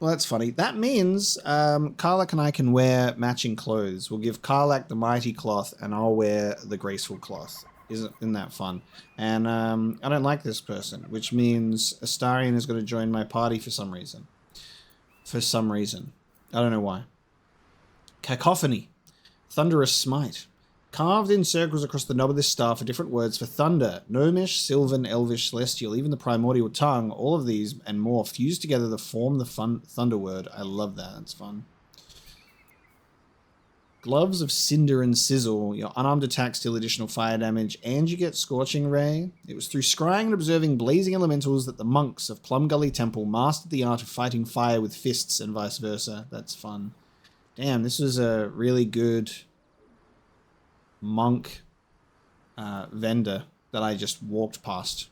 Well, that's funny. That means Karlach and I can wear matching clothes. We'll give Karlach the mighty cloth, and I'll wear the graceful cloth. Isn't that fun? And I don't like this person, which means Astarion is going to join my party for some reason. For some reason. I don't know why. Cacophony. Thunderous smite. Carved in circles across the knob of this staff are different words for thunder. Gnomish, Sylvan, Elvish, Celestial, even the primordial tongue. All of these and more fused together to form the thunder word. I love that. That's fun. Gloves of Cinder and Sizzle. Your unarmed attacks deal additional fire damage, and you get Scorching Ray. It was through scrying and observing blazing elementals that the monks of Plum Gully Temple mastered the art of fighting fire with fists and vice versa. That's fun. Damn, this was a really good monk vendor that I just walked past.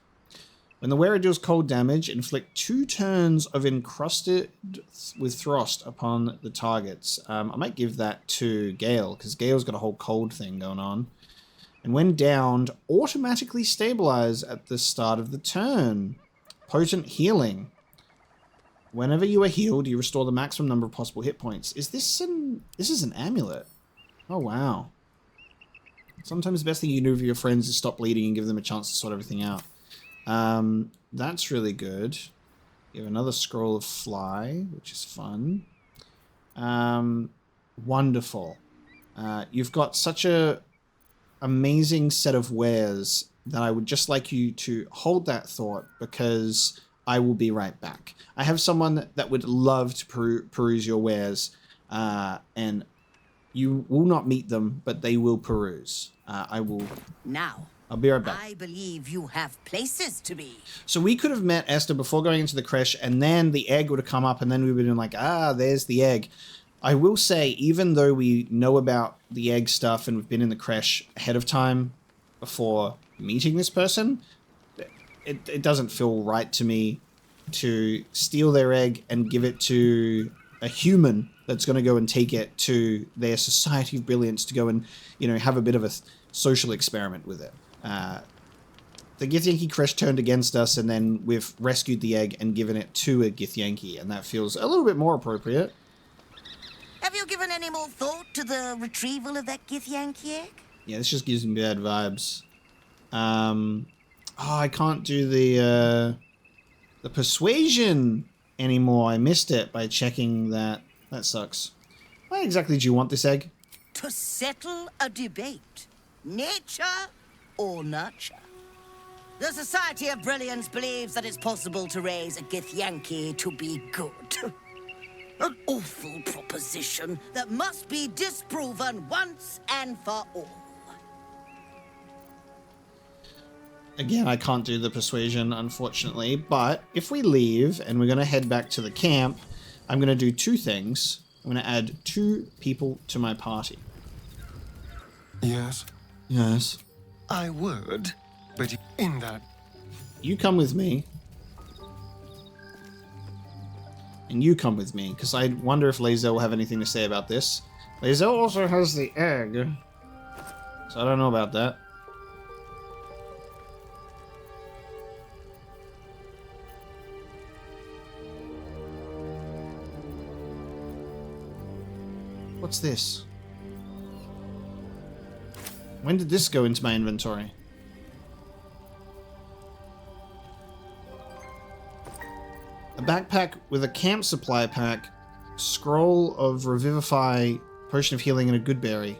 When the wearer deals cold damage, inflict 2 turns of encrusted with frost upon the targets. I might give that to Gale, because Gale's got a whole cold thing going on. And when downed, automatically stabilize at the start of the turn. Potent healing. Whenever you are healed, you restore the maximum number of possible hit points. Is this an... This is an amulet. Oh, wow. Sometimes the best thing you can do for your friends is stop bleeding and give them a chance to sort everything out. That's really good. You have another scroll of fly, which is fun. Wonderful. You've got such a amazing set of wares that I would just like you to hold that thought, because I will be right back. I have someone that would love to peruse your wares, and you will not meet them, but they will peruse. I will... Now, I'll be right back. I believe you have places to be. So we could have met Esther before going into the creche, and then the egg would have come up, and then we would have been like, ah, there's the egg. I will say, even though we know about the egg stuff and we've been in the creche ahead of time before meeting this person, it doesn't feel right to me to steal their egg and give it to a human that's going to go and take it to their Society of Brilliance to go and, you know, have a bit of a social experiment with it. The Githyanki creche turned against us, and then we've rescued the egg and given it to a Githyanki, and that feels a little bit more appropriate. Have you given any more thought to the retrieval of that Githyanki egg? Yeah, this just gives me bad vibes. Oh, I can't do the persuasion anymore. I missed it by checking that. That sucks. Why exactly do you want this egg? To settle a debate. Nature or nurture. The Society of Brilliance believes that it's possible to raise a Githyanki to be good. An awful proposition that must be disproven once and for all. Again, I can't do the persuasion, unfortunately, but if we leave and we're going to head back to the camp, I'm going to do 2 things. I'm going to add 2 people to my party. Yes? Yes? I would, but in that... You come with me. And you come with me, because I wonder if Lae'zel will have anything to say about this. Lae'zel also has the egg, so I don't know about that. What's this? When did this go into my inventory? A backpack with a camp supply pack, scroll of revivify, potion of healing, and a good berry.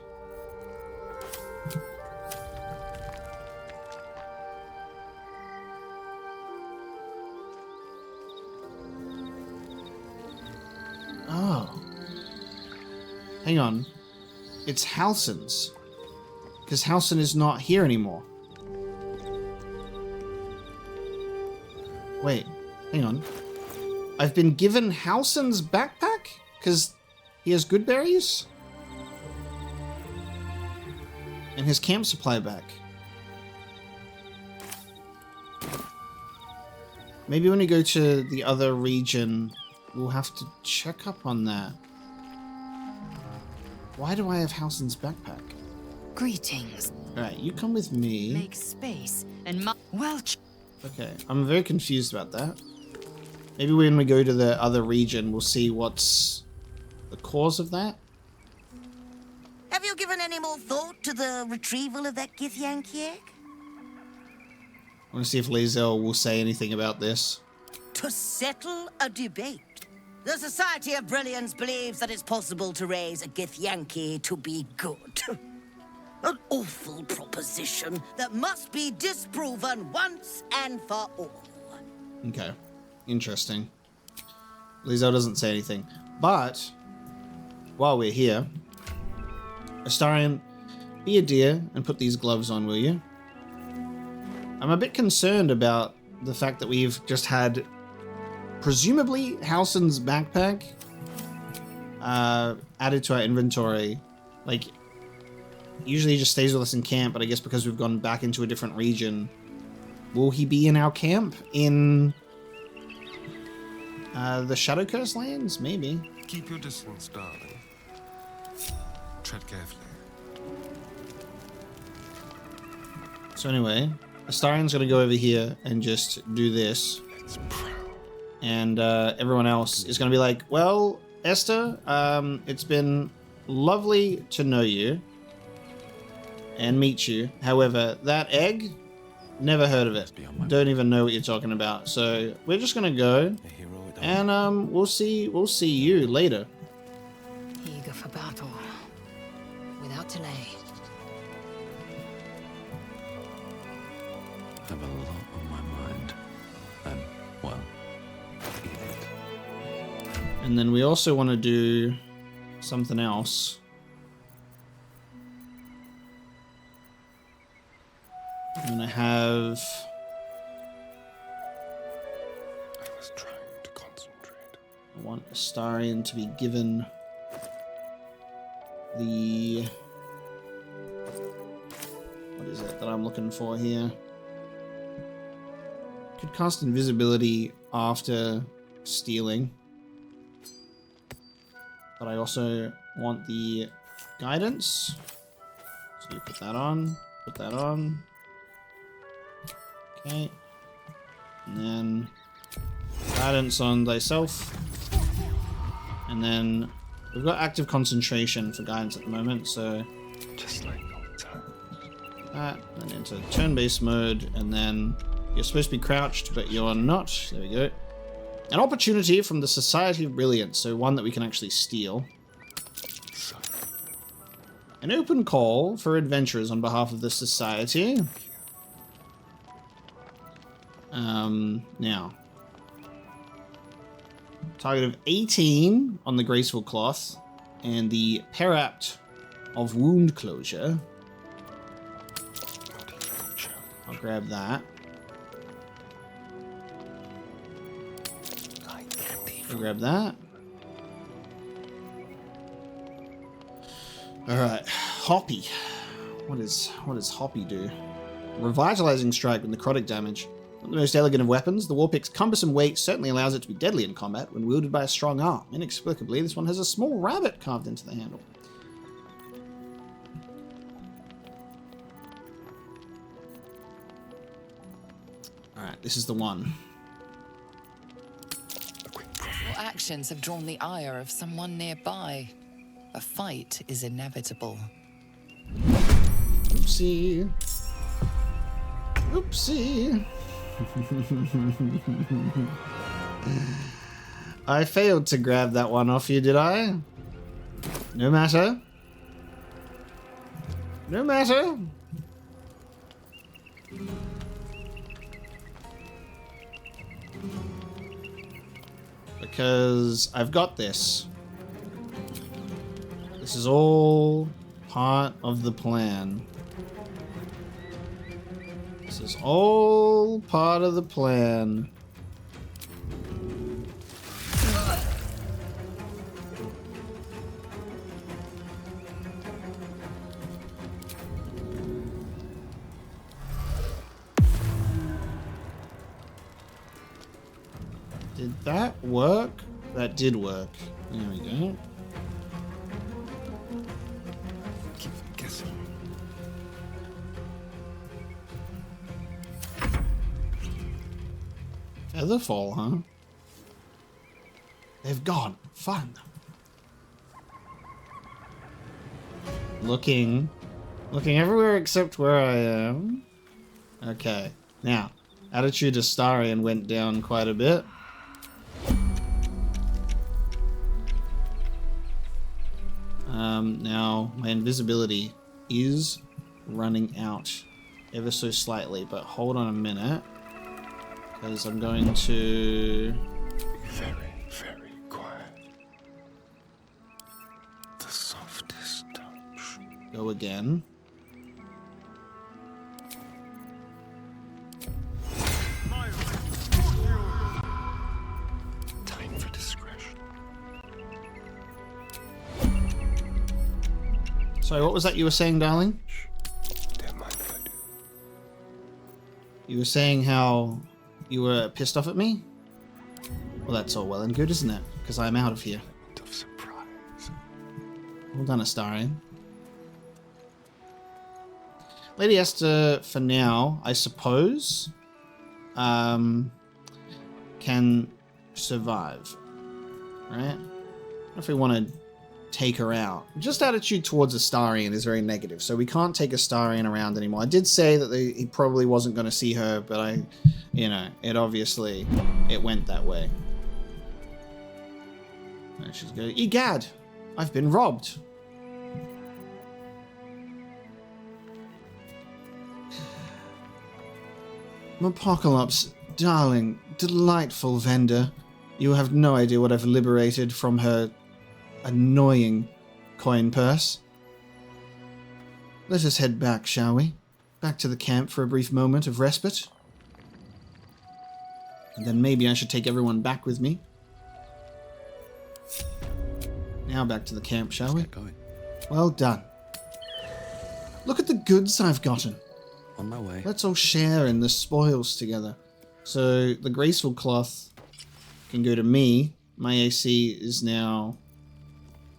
Oh. Hang on. It's Halsin's. Because Halsin is not here anymore. Wait. Hang on. I've been given Halsin's backpack? Because he has good berries? And his camp supply back. Maybe when we go to the other region, we'll have to check up on that. Why do I have Halsin's backpack? Greetings. Alright, you come with me. Make space and Okay, I'm very confused about that. Maybe when we go to the other region, we'll see what's the cause of that. Have you given any more thought to the retrieval of that Githyanki egg? I want to see if Lae'zel will say anything about this. To settle a debate. The Society of Brilliance believes that it's possible to raise a Githyanki to be good. An awful proposition that must be disproven once and for all. Okay. Interesting. Lae'zel doesn't say anything. But, while we're here, Astarion, be a dear and put these gloves on, will you? I'm a bit concerned about the fact that we've just had, presumably, Halsin's backpack added to our inventory. Like, usually he just stays with us in camp, but I guess because we've gone back into a different region, will he be in our camp in the Shadow Curse lands? Maybe. Keep your distance, darling. Tread carefully. So anyway, Astarion's gonna go over here and just do this. And everyone else is gonna be like, well, Esther, it's been lovely to know you and meet you. However, that egg, never heard of it. Don't even know what you're talking about. So we're just gonna go, and we'll see you later. Eager for battle, without delay. I have a lot on my mind. Well, And then we also want to do something else. I'm gonna have. I was trying to concentrate. I want Astarion to be given the. What is it that I'm looking for here? Could cast invisibility after stealing. But I also want the guidance. So you put that on, put that on. Okay. And then guidance on thyself. And then we've got active concentration for guidance at the moment, so just like old times. That, and into turn-based mode, and then you're supposed to be crouched, but you're not. There we go. An opportunity from the Society of Brilliance, so one that we can actually steal. An open call for adventurers on behalf of the Society. Now. Target of 18 on the Graceful Cloth, and the Parapt of Wound Closure. I'll grab that. I'll grab that. Alright, Hoppy. What does Hoppy do? Revitalizing strike with necrotic damage. Not the most elegant of weapons, the Warpick's cumbersome weight certainly allows it to be deadly in combat when wielded by a strong arm. Inexplicably, this one has a small rabbit carved into the handle. Alright, this is the one. Your actions have drawn the ire of someone nearby. A fight is inevitable. Oopsie. Oopsie. I failed to grab that one off you, did I? No matter. No matter. Because I've got this. This is all part of the plan. This is all part of the plan. Did that work? That did work. There we go. Keep guessing. Featherfall, huh? They've gone. Fun. Looking everywhere except where I am. Okay. Now, Attitude Astarion went down quite a bit. Now, my invisibility is running out ever so slightly, but hold on a minute, because I'm going to... Very, very quiet. The softest touch. Go again. Time for discretion. Sorry, what was that you were saying, darling? Don't mind if I do. You were saying how you were pissed off at me? Well, that's all well and good, isn't it? Because I'm out of here. Of surprise. Well done, Astarion. Lady Esther, for now, I suppose, can survive. Right? If we want to take her out. Just attitude towards Astarion is very negative, so we can't take Astarion around anymore. I did say that he probably wasn't going to see her, but it obviously, it went that way. There she's going, Egad! I've been robbed! Apocalypse, darling, delightful vendor. You have no idea what I've liberated from her annoying coin purse. Let us head back, shall we? Back to the camp for a brief moment of respite. And then maybe I should take everyone back with me. Now back to the camp, shall we? Going. Well done. Look at the goods I've gotten. On my way. Let's all share in the spoils together. So the graceful cloth can go to me. My AC is now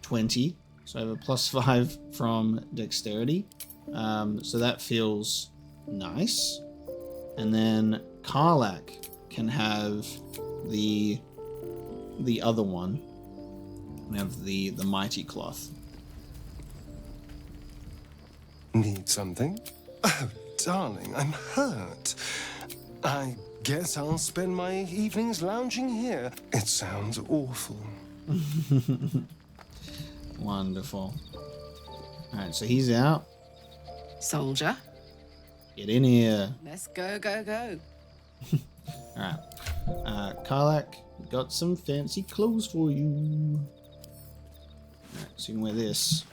20, so I have a +5 from dexterity. So that feels nice. And then Karlach can have the other one. We have the mighty cloth. Need something? Oh, darling, I'm hurt. I guess I'll spend my evenings lounging here. It sounds awful. Wonderful. Alright, so he's out. Soldier. Get in here. Let's go, go, go. Alright. Karlach, got some fancy clothes for you. Alright, so you can wear this.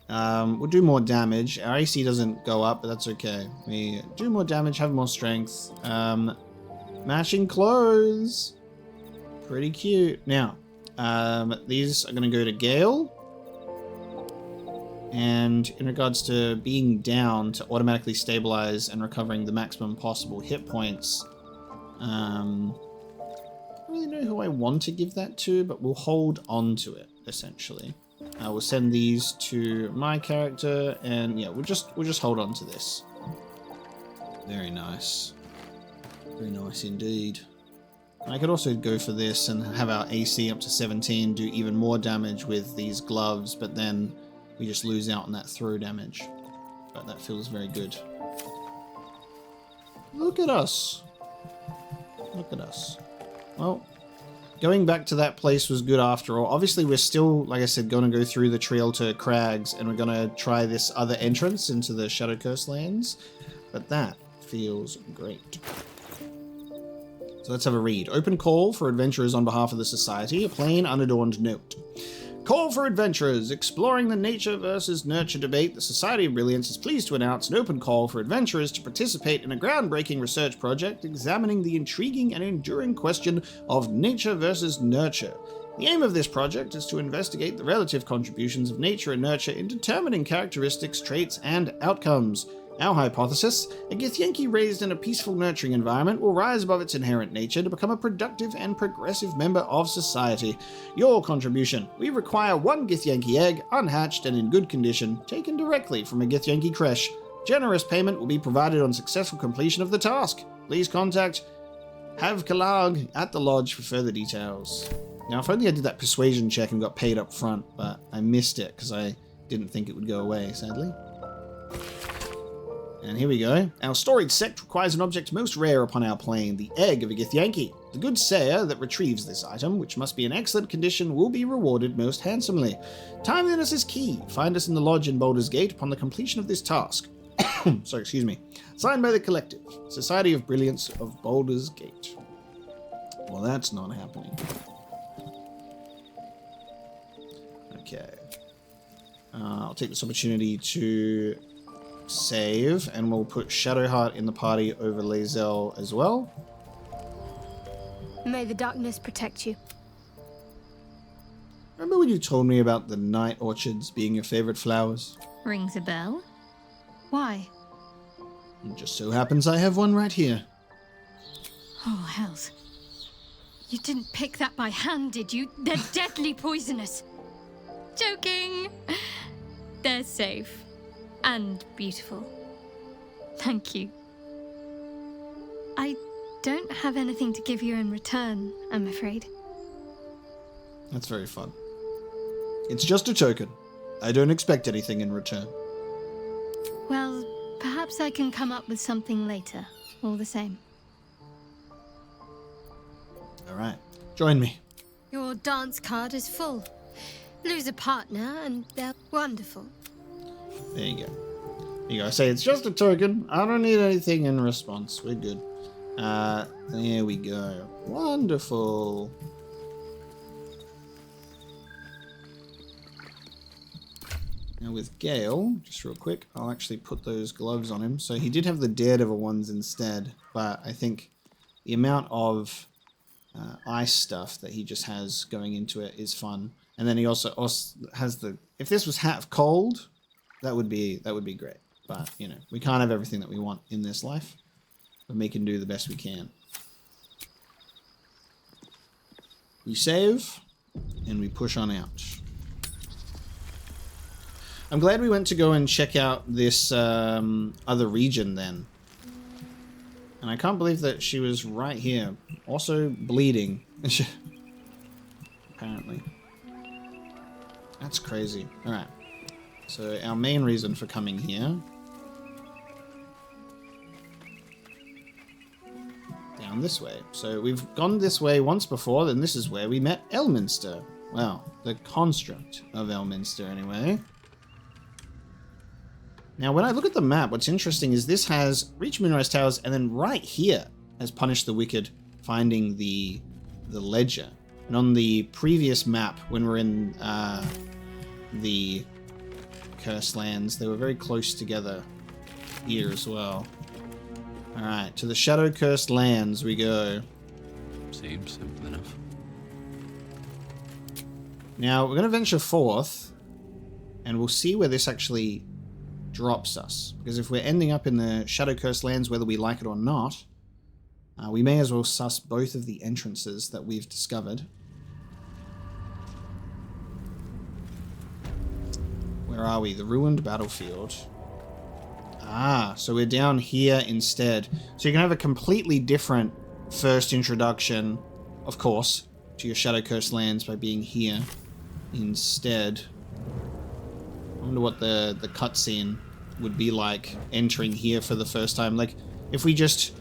We'll do more damage. Our AC doesn't go up, but that's okay. We do more damage, have more strength. Matching clothes. Pretty cute. Now, these are going to go to Gale. And in regards to being down, to automatically stabilize and recovering the maximum possible hit points, I don't really know who I want to give that to, but we'll hold on to it, essentially. We'll send these to my character, and yeah, we'll just hold on to this. Very nice. Very nice indeed. I could also go for this and have our AC up to 17, do even more damage with these gloves, but then we just lose out on that throw damage. But that feels very good. Look at us. Look at us. Well, going back to that place was good after all. Obviously, we're still, like I said, going to go through the Trialto Crags, and we're going to try this other entrance into the Shadow Curse lands. But that feels great. So let's have a read. Open call for adventurers on behalf of the Society. A plain, unadorned note. Call for adventurers. Exploring the nature versus nurture debate, the Society of Brilliance is pleased to announce an open call for adventurers to participate in a groundbreaking research project examining the intriguing and enduring question of nature versus nurture. The aim of this project is to investigate the relative contributions of nature and nurture in determining characteristics, traits, and outcomes. Our hypothesis, a Githyanki raised in a peaceful, nurturing environment will rise above its inherent nature to become a productive and progressive member of society. Your contribution. We require 1 Githyanki egg, unhatched and in good condition, taken directly from a Githyanki creche. Generous payment will be provided on successful completion of the task. Please contact Karlach at the lodge for further details. Now, if only I did that persuasion check and got paid up front, but I missed it because I didn't think it would go away, sadly. And here we go. Our storied sect requires an object most rare upon our plane, the egg of a Githyanki. The good sayer that retrieves this item, which must be in excellent condition, will be rewarded most handsomely. Timeliness is key. Find us in the lodge in Baldur's Gate upon the completion of this task. Sorry, excuse me. Signed by the Collective, Society of Brilliance of Baldur's Gate. Well, that's not happening. Okay. I'll take this opportunity to save, and we'll put Shadowheart in the party over Lae'zel as well. May the darkness protect you. Remember when you told me about the night orchids being your favorite flowers? Rings a bell. Why? It just so happens I have one right here. Oh, hells. You didn't pick that by hand, did you? They're deadly poisonous. Joking. They're safe. And beautiful. Thank you. I don't have anything to give you in return, I'm afraid. That's very fun. It's just a token. I don't expect anything in return. Well, perhaps I can come up with something later, all the same. Alright, join me. Your dance card is full. Lose a partner and they're wonderful. There you go. There you go. I say it's just a token. I don't need anything in response. We're good. There we go. Wonderful. Now with Gale, just real quick, I'll actually put those gloves on him. So he did have the Daredevil ones instead, but I think the amount of ice stuff that he just has going into it is fun. And then he also has the, if this was half cold, that would be great. But, you know, we can't have everything that we want in this life. But we can do the best we can. We save, and we push on out. I'm glad we went to go and check out this other region then. And I can't believe that she was right here. Also bleeding. Apparently. That's crazy. Alright. So our main reason for coming here. Down this way. So we've gone this way once before, then this is where we met Elminster. Well, the construct of Elminster anyway. Now when I look at the map, what's interesting is this has Reach Moonrise Towers, and then right here has Punish the Wicked, finding the ledger. And on the previous map, when we're in the Cursed Lands, they were very close together here as well. Alright, to the Shadow Cursed Lands we go. Seems simple enough. Now, we're going to venture forth, and we'll see where this actually drops us. Because if we're ending up in the Shadow Cursed Lands, whether we like it or not, we may as well suss both of the entrances that we've discovered. Where are we? The Ruined Battlefield. Ah, so we're down here instead. So you can have a completely different first introduction, of course, to your Shadow Cursed Lands by being here instead. I wonder what the cutscene would be like entering here for the first time. Like, if we just...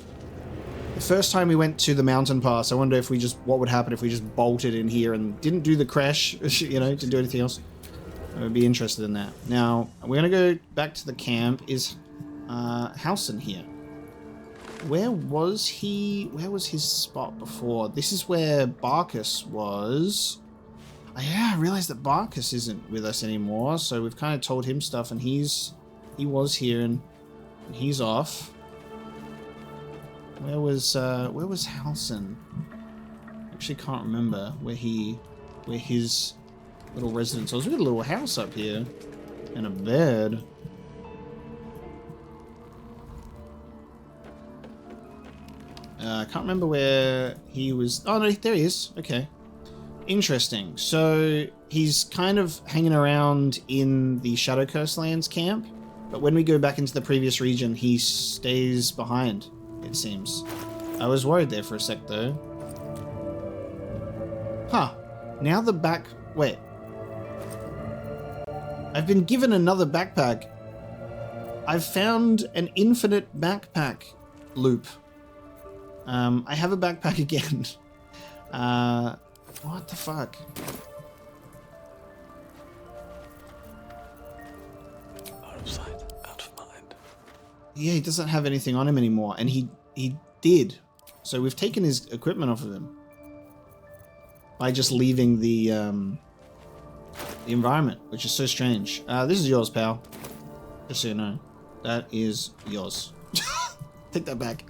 The first time we went to the mountain pass, I wonder if we just... What would happen if we just bolted in here and didn't do the crash, you know, didn't do anything else. I would be interested in that. Now, we're going to go back to the camp. Is Halsin here? Where was he? Where was his spot before? This is where Barkus was. Oh, yeah, I realized that Barkus isn't with us anymore, so we've kind of told him stuff, and he was here, and he's off. Where was Halsin? Actually, can't remember where his little residence was. We got a little house up here, and a bed. I can't remember where he was. Oh, no, there he is. Okay. Interesting. So he's kind of hanging around in the Shadow Cursed Lands camp, but when we go back into the previous region, he stays behind, it seems. I was worried there for a sec, though. Huh. Now the back... Wait. I've been given another backpack. I've found an infinite backpack loop. I have a backpack again. What the fuck? Out of sight, out of mind. Yeah, he doesn't have anything on him anymore, and he did. So we've taken his equipment off of him by just leaving the environment, which is so strange. This is yours, pal. Just so you know, that is yours. Take that back.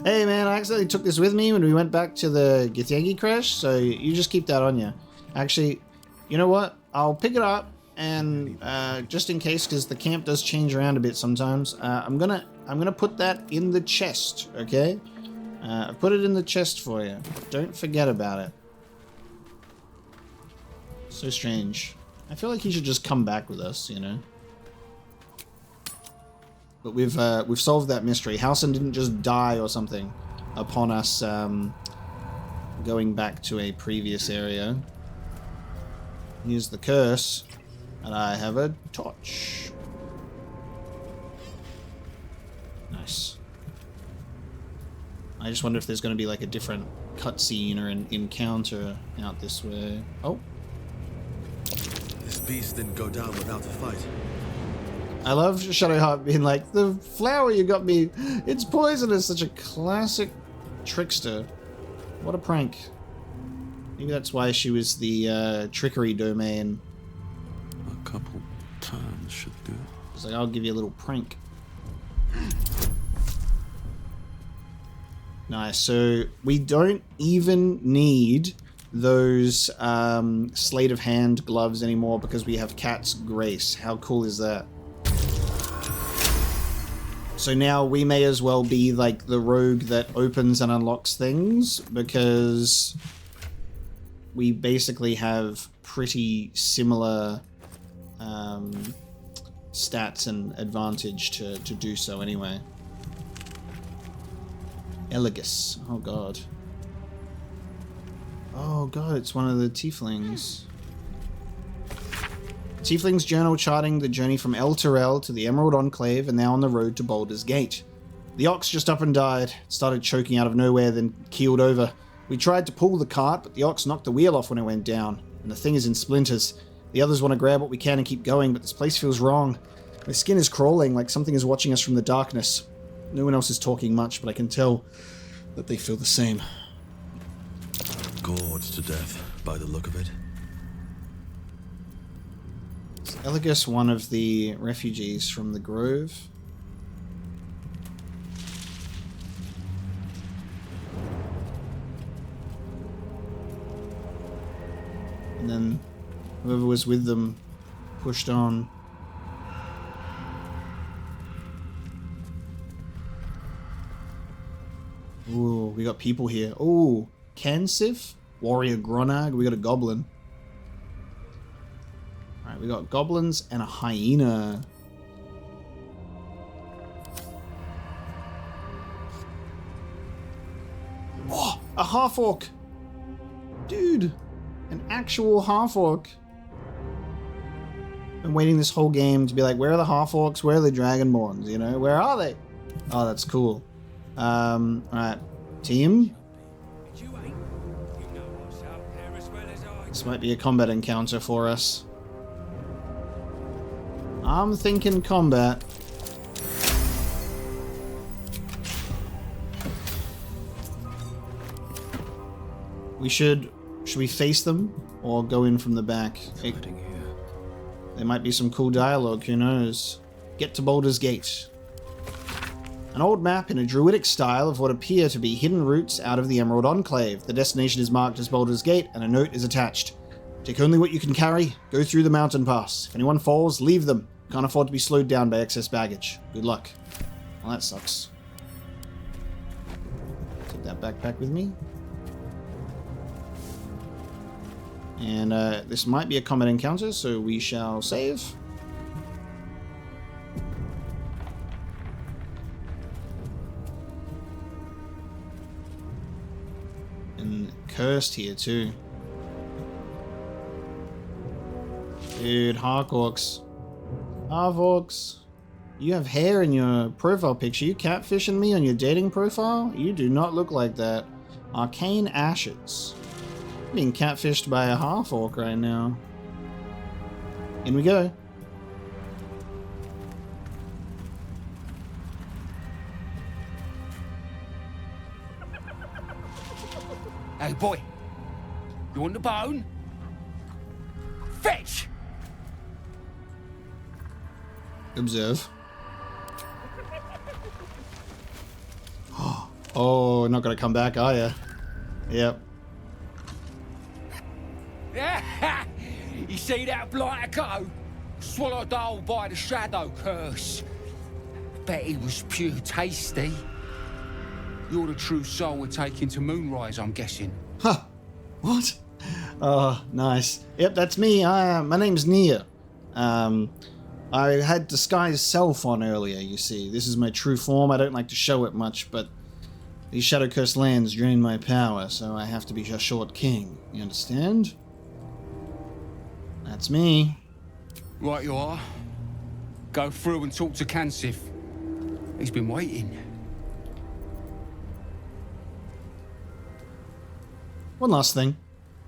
Hey man, I accidentally took this with me when we went back to the Githyanki crash, so you just keep that on you. Actually, you know what? I'll pick it up, and just in case, because the camp does change around a bit sometimes, I'm gonna put that in the chest, okay? Put it in the chest for you. Don't forget about it. So strange. I feel like he should just come back with us, you know? But we've solved that mystery. Halsin didn't just die or something upon us going back to a previous area. Here's the curse, and I have a torch. Nice. I just wonder if there's going to be like a different cutscene or an encounter out this way. Oh. This beast didn't go down without a fight. I love Shadowheart being like, the flower you got me, it's poisonous. Such a classic trickster. What a prank. Maybe that's why she was the trickery domain. A couple turns should do. It's like, I'll give you a little prank. Nice. So we don't even need those sleight of hand gloves anymore because we have Cat's Grace. How cool is that? So now we may as well be like the rogue that opens and unlocks things, because we basically have pretty similar stats and advantage to do so anyway. Elegus. Oh god. Oh god, it's one of the tieflings. Tiefling's journal charting the journey from El Terrell to the Emerald Enclave and now on the road to Baldur's Gate. The ox just up and died. It started choking out of nowhere, then keeled over. We tried to pull the cart, but the ox knocked the wheel off when it went down, and the thing is in splinters. The others want to grab what we can and keep going, but this place feels wrong. My skin is crawling like something is watching us from the darkness. No one else is talking much, but I can tell that they feel the same. Gored to death, by the look of it. Is Elegus one of the refugees from the Grove? And then whoever was with them pushed on. Ooh, we got people here. Ooh, Kansif, Warrior Gronag, we got a goblin. Alright, we got goblins and a hyena. Oh, a half-orc! Dude, an actual half-orc. Been waiting this whole game to be like, where are the half-orcs? Where are the dragonborns? You know, where are they? Oh, that's cool. Alright, team. This might be a combat encounter for us. I'm thinking combat. Should we face them or go in from the back? There might be some cool dialogue, who knows? Get to Baldur's Gate. An old map in a druidic style of what appear to be hidden routes out of the Emerald Enclave. The destination is marked as Baldur's Gate and a note is attached. Take only what you can carry, go through the mountain pass. If anyone falls, leave them. Can't afford to be slowed down by excess baggage. Good luck. Well, that sucks. Take that backpack with me. And this might be a combat encounter, so we shall save. And cursed here too. Dude, Harkorks. Harkorks. You have hair in your profile picture. You catfishing me on your dating profile? You do not look like that. Arcane Ashes. I'm being catfished by a half-orc right now. In we go. Hey, boy. You want the bone? Fetch! Observe. Oh, not gonna come back, are you? Yep. You see that blighter go? Swallowed whole by the shadow curse. Bet he was pure tasty. You're the true soul we're taking to Moonrise, I'm guessing. Huh. What? Oh, nice. Yep, that's me. My name's Nia. I had disguised self on earlier, you see. This is my true form. I don't like to show it much, but these shadow-cursed lands drain my power, so I have to be a short king. You understand? That's me. Right you are. Go through and talk to Kansif. He's been waiting. One last thing.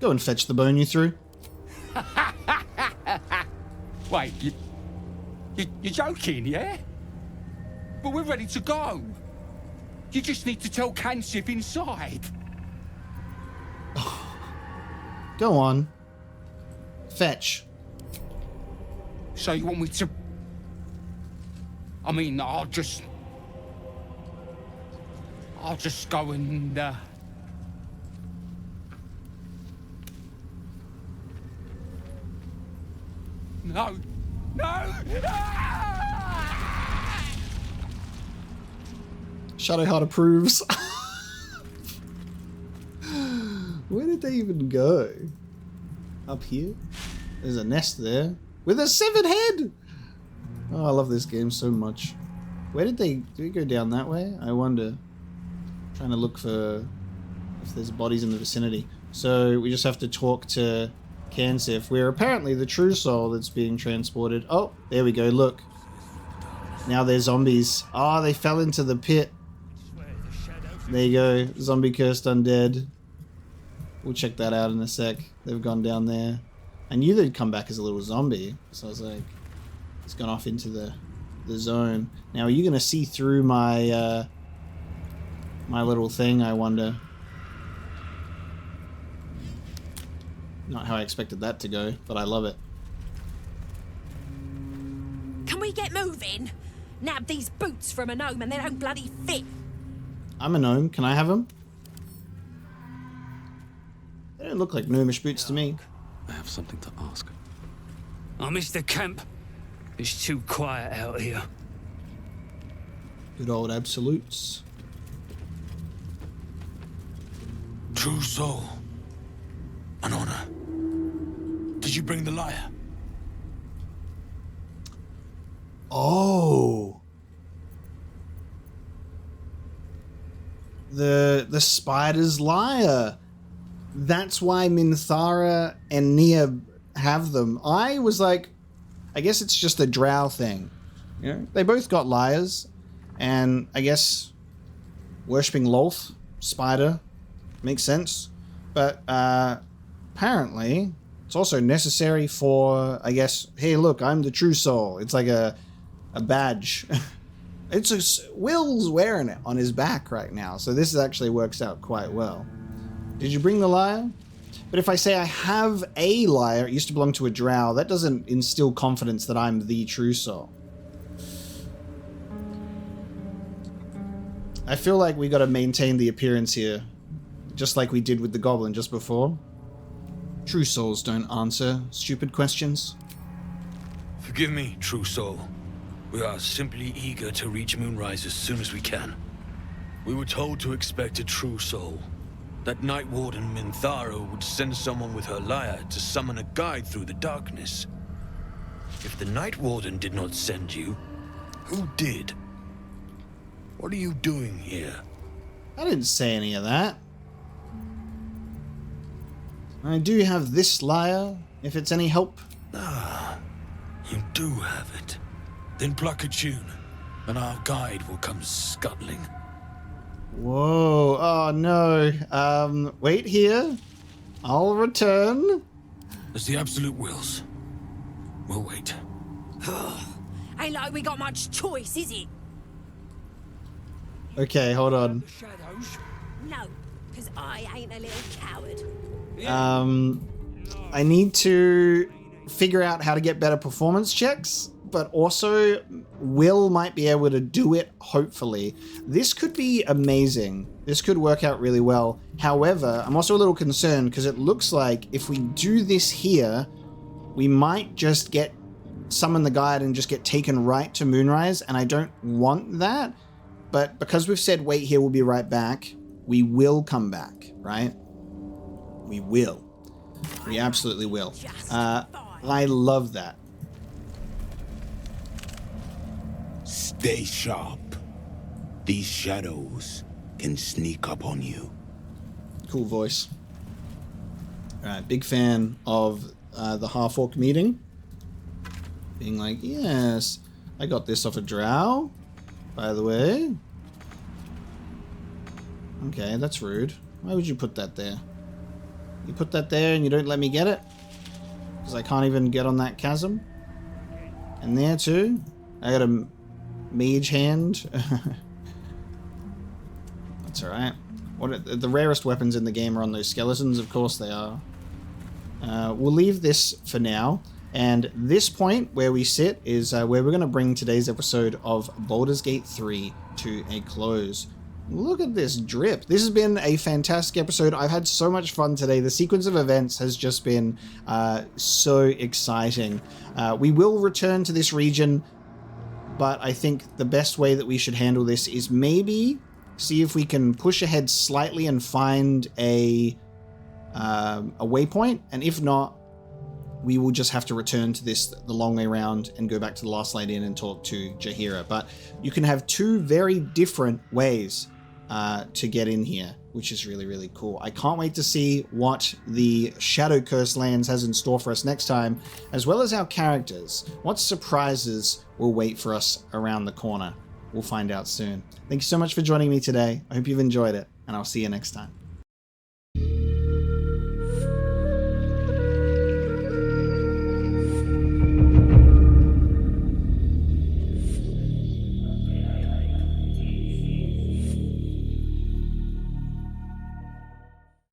Go and fetch the bone you threw. Wait, you're joking, yeah? But we're ready to go. You just need to tell Kansif inside. Go on. Fetch. So you want me to... I mean, I'll just go and, No! No! Shadowheart approves. Where did they even go? Up here? There's a nest there. With a severed head! Oh, I love this game so much. Where did they... Did we go down that way? I wonder. Trying to look for if there's bodies in the vicinity. So we just have to talk to Kansif. We're apparently the true soul that's being transported. Oh, there we go, look. Now they're zombies. Oh, they fell into the pit. There you go, zombie cursed undead. We'll check that out in a sec. They've gone down there. I knew they'd come back as a little zombie, so I was like, it's gone off into the zone. Now, are you going to see through my my little thing, I wonder? Not how I expected that to go, but I love it. Can we get moving? Nab these boots from a gnome and they don't bloody fit. I'm a gnome. Can I have them? They don't look like gnomish boots to me. I have something to ask. Oh, Mr. Kemp, it's too quiet out here. Good old absolutes. True soul. An honor. Did you bring the lyre? Oh. The spider's lyre. That's why Minthara and Nia have them. I was like, I guess it's just a drow thing. You know, they both got lyres, and I guess worshipping Lolth, spider, makes sense. But apparently, it's also necessary for, I guess, hey, look, I'm the true soul. It's like a badge. Will's wearing it on his back right now, so this actually works out quite well. Did you bring the lyre? But if I say I have a lyre, it used to belong to a drow, that doesn't instill confidence that I'm the true soul. I feel like we gotta maintain the appearance here, just like we did with the goblin just before. True souls don't answer stupid questions. Forgive me, true soul. We are simply eager to reach Moonrise as soon as we can. We were told to expect a true soul. That Night Warden Minthara would send someone with her lyre to summon a guide through the darkness. If the Night Warden did not send you, who did? What are you doing here? I didn't say any of that. I do have this lyre, if it's any help. Ah, you do have it. Then pluck a tune. and our guide will come scuttling. Whoa, oh no. Wait here. I'll return. As the Absolute wills. We'll wait. Ain't like we got much choice, is it? Okay, hold on. No, because I ain't a little coward. I need to figure out how to get better performance checks, but also Will might be able to do it, hopefully. This could be amazing. This could work out really well. However, I'm also a little concerned because it looks like if we do this here, we might just get summon the guide and just get taken right to Moonrise, and I don't want that. But because we've said wait here, we'll be right back, we will come back, right? We will. We absolutely will. I love that. Stay sharp. These shadows can sneak up on you. Cool voice. Alright, big fan of the half-orc meeting. Being like, yes, I got this off a drow, by the way. Okay, that's rude. Why would you put that there? You put that there and you don't let me get it? Because I can't even get on that chasm? And there too? I got a mage hand. That's alright. The rarest weapons in the game are on those skeletons, of course they are. We'll leave this for now. And this point where we sit is where we're going to bring today's episode of Baldur's Gate 3 to a close. Look at this drip. This has been a fantastic episode. I've had so much fun today. The sequence of events has just been so exciting. We will return to this region, but I think the best way that we should handle this is maybe see if we can push ahead slightly and find a waypoint, and if not, we will just have to return to this the long way around and go back to the Last Light Inn and talk to Jaheira. But you can have two very different ways to get in here, which is really, really cool. I can't wait to see what the Shadow Curse Lands has in store for us next time, as well as our characters. What surprises will wait for us around the corner? We'll find out soon. Thank you so much for joining me today. I hope you've enjoyed it, and I'll see you next time.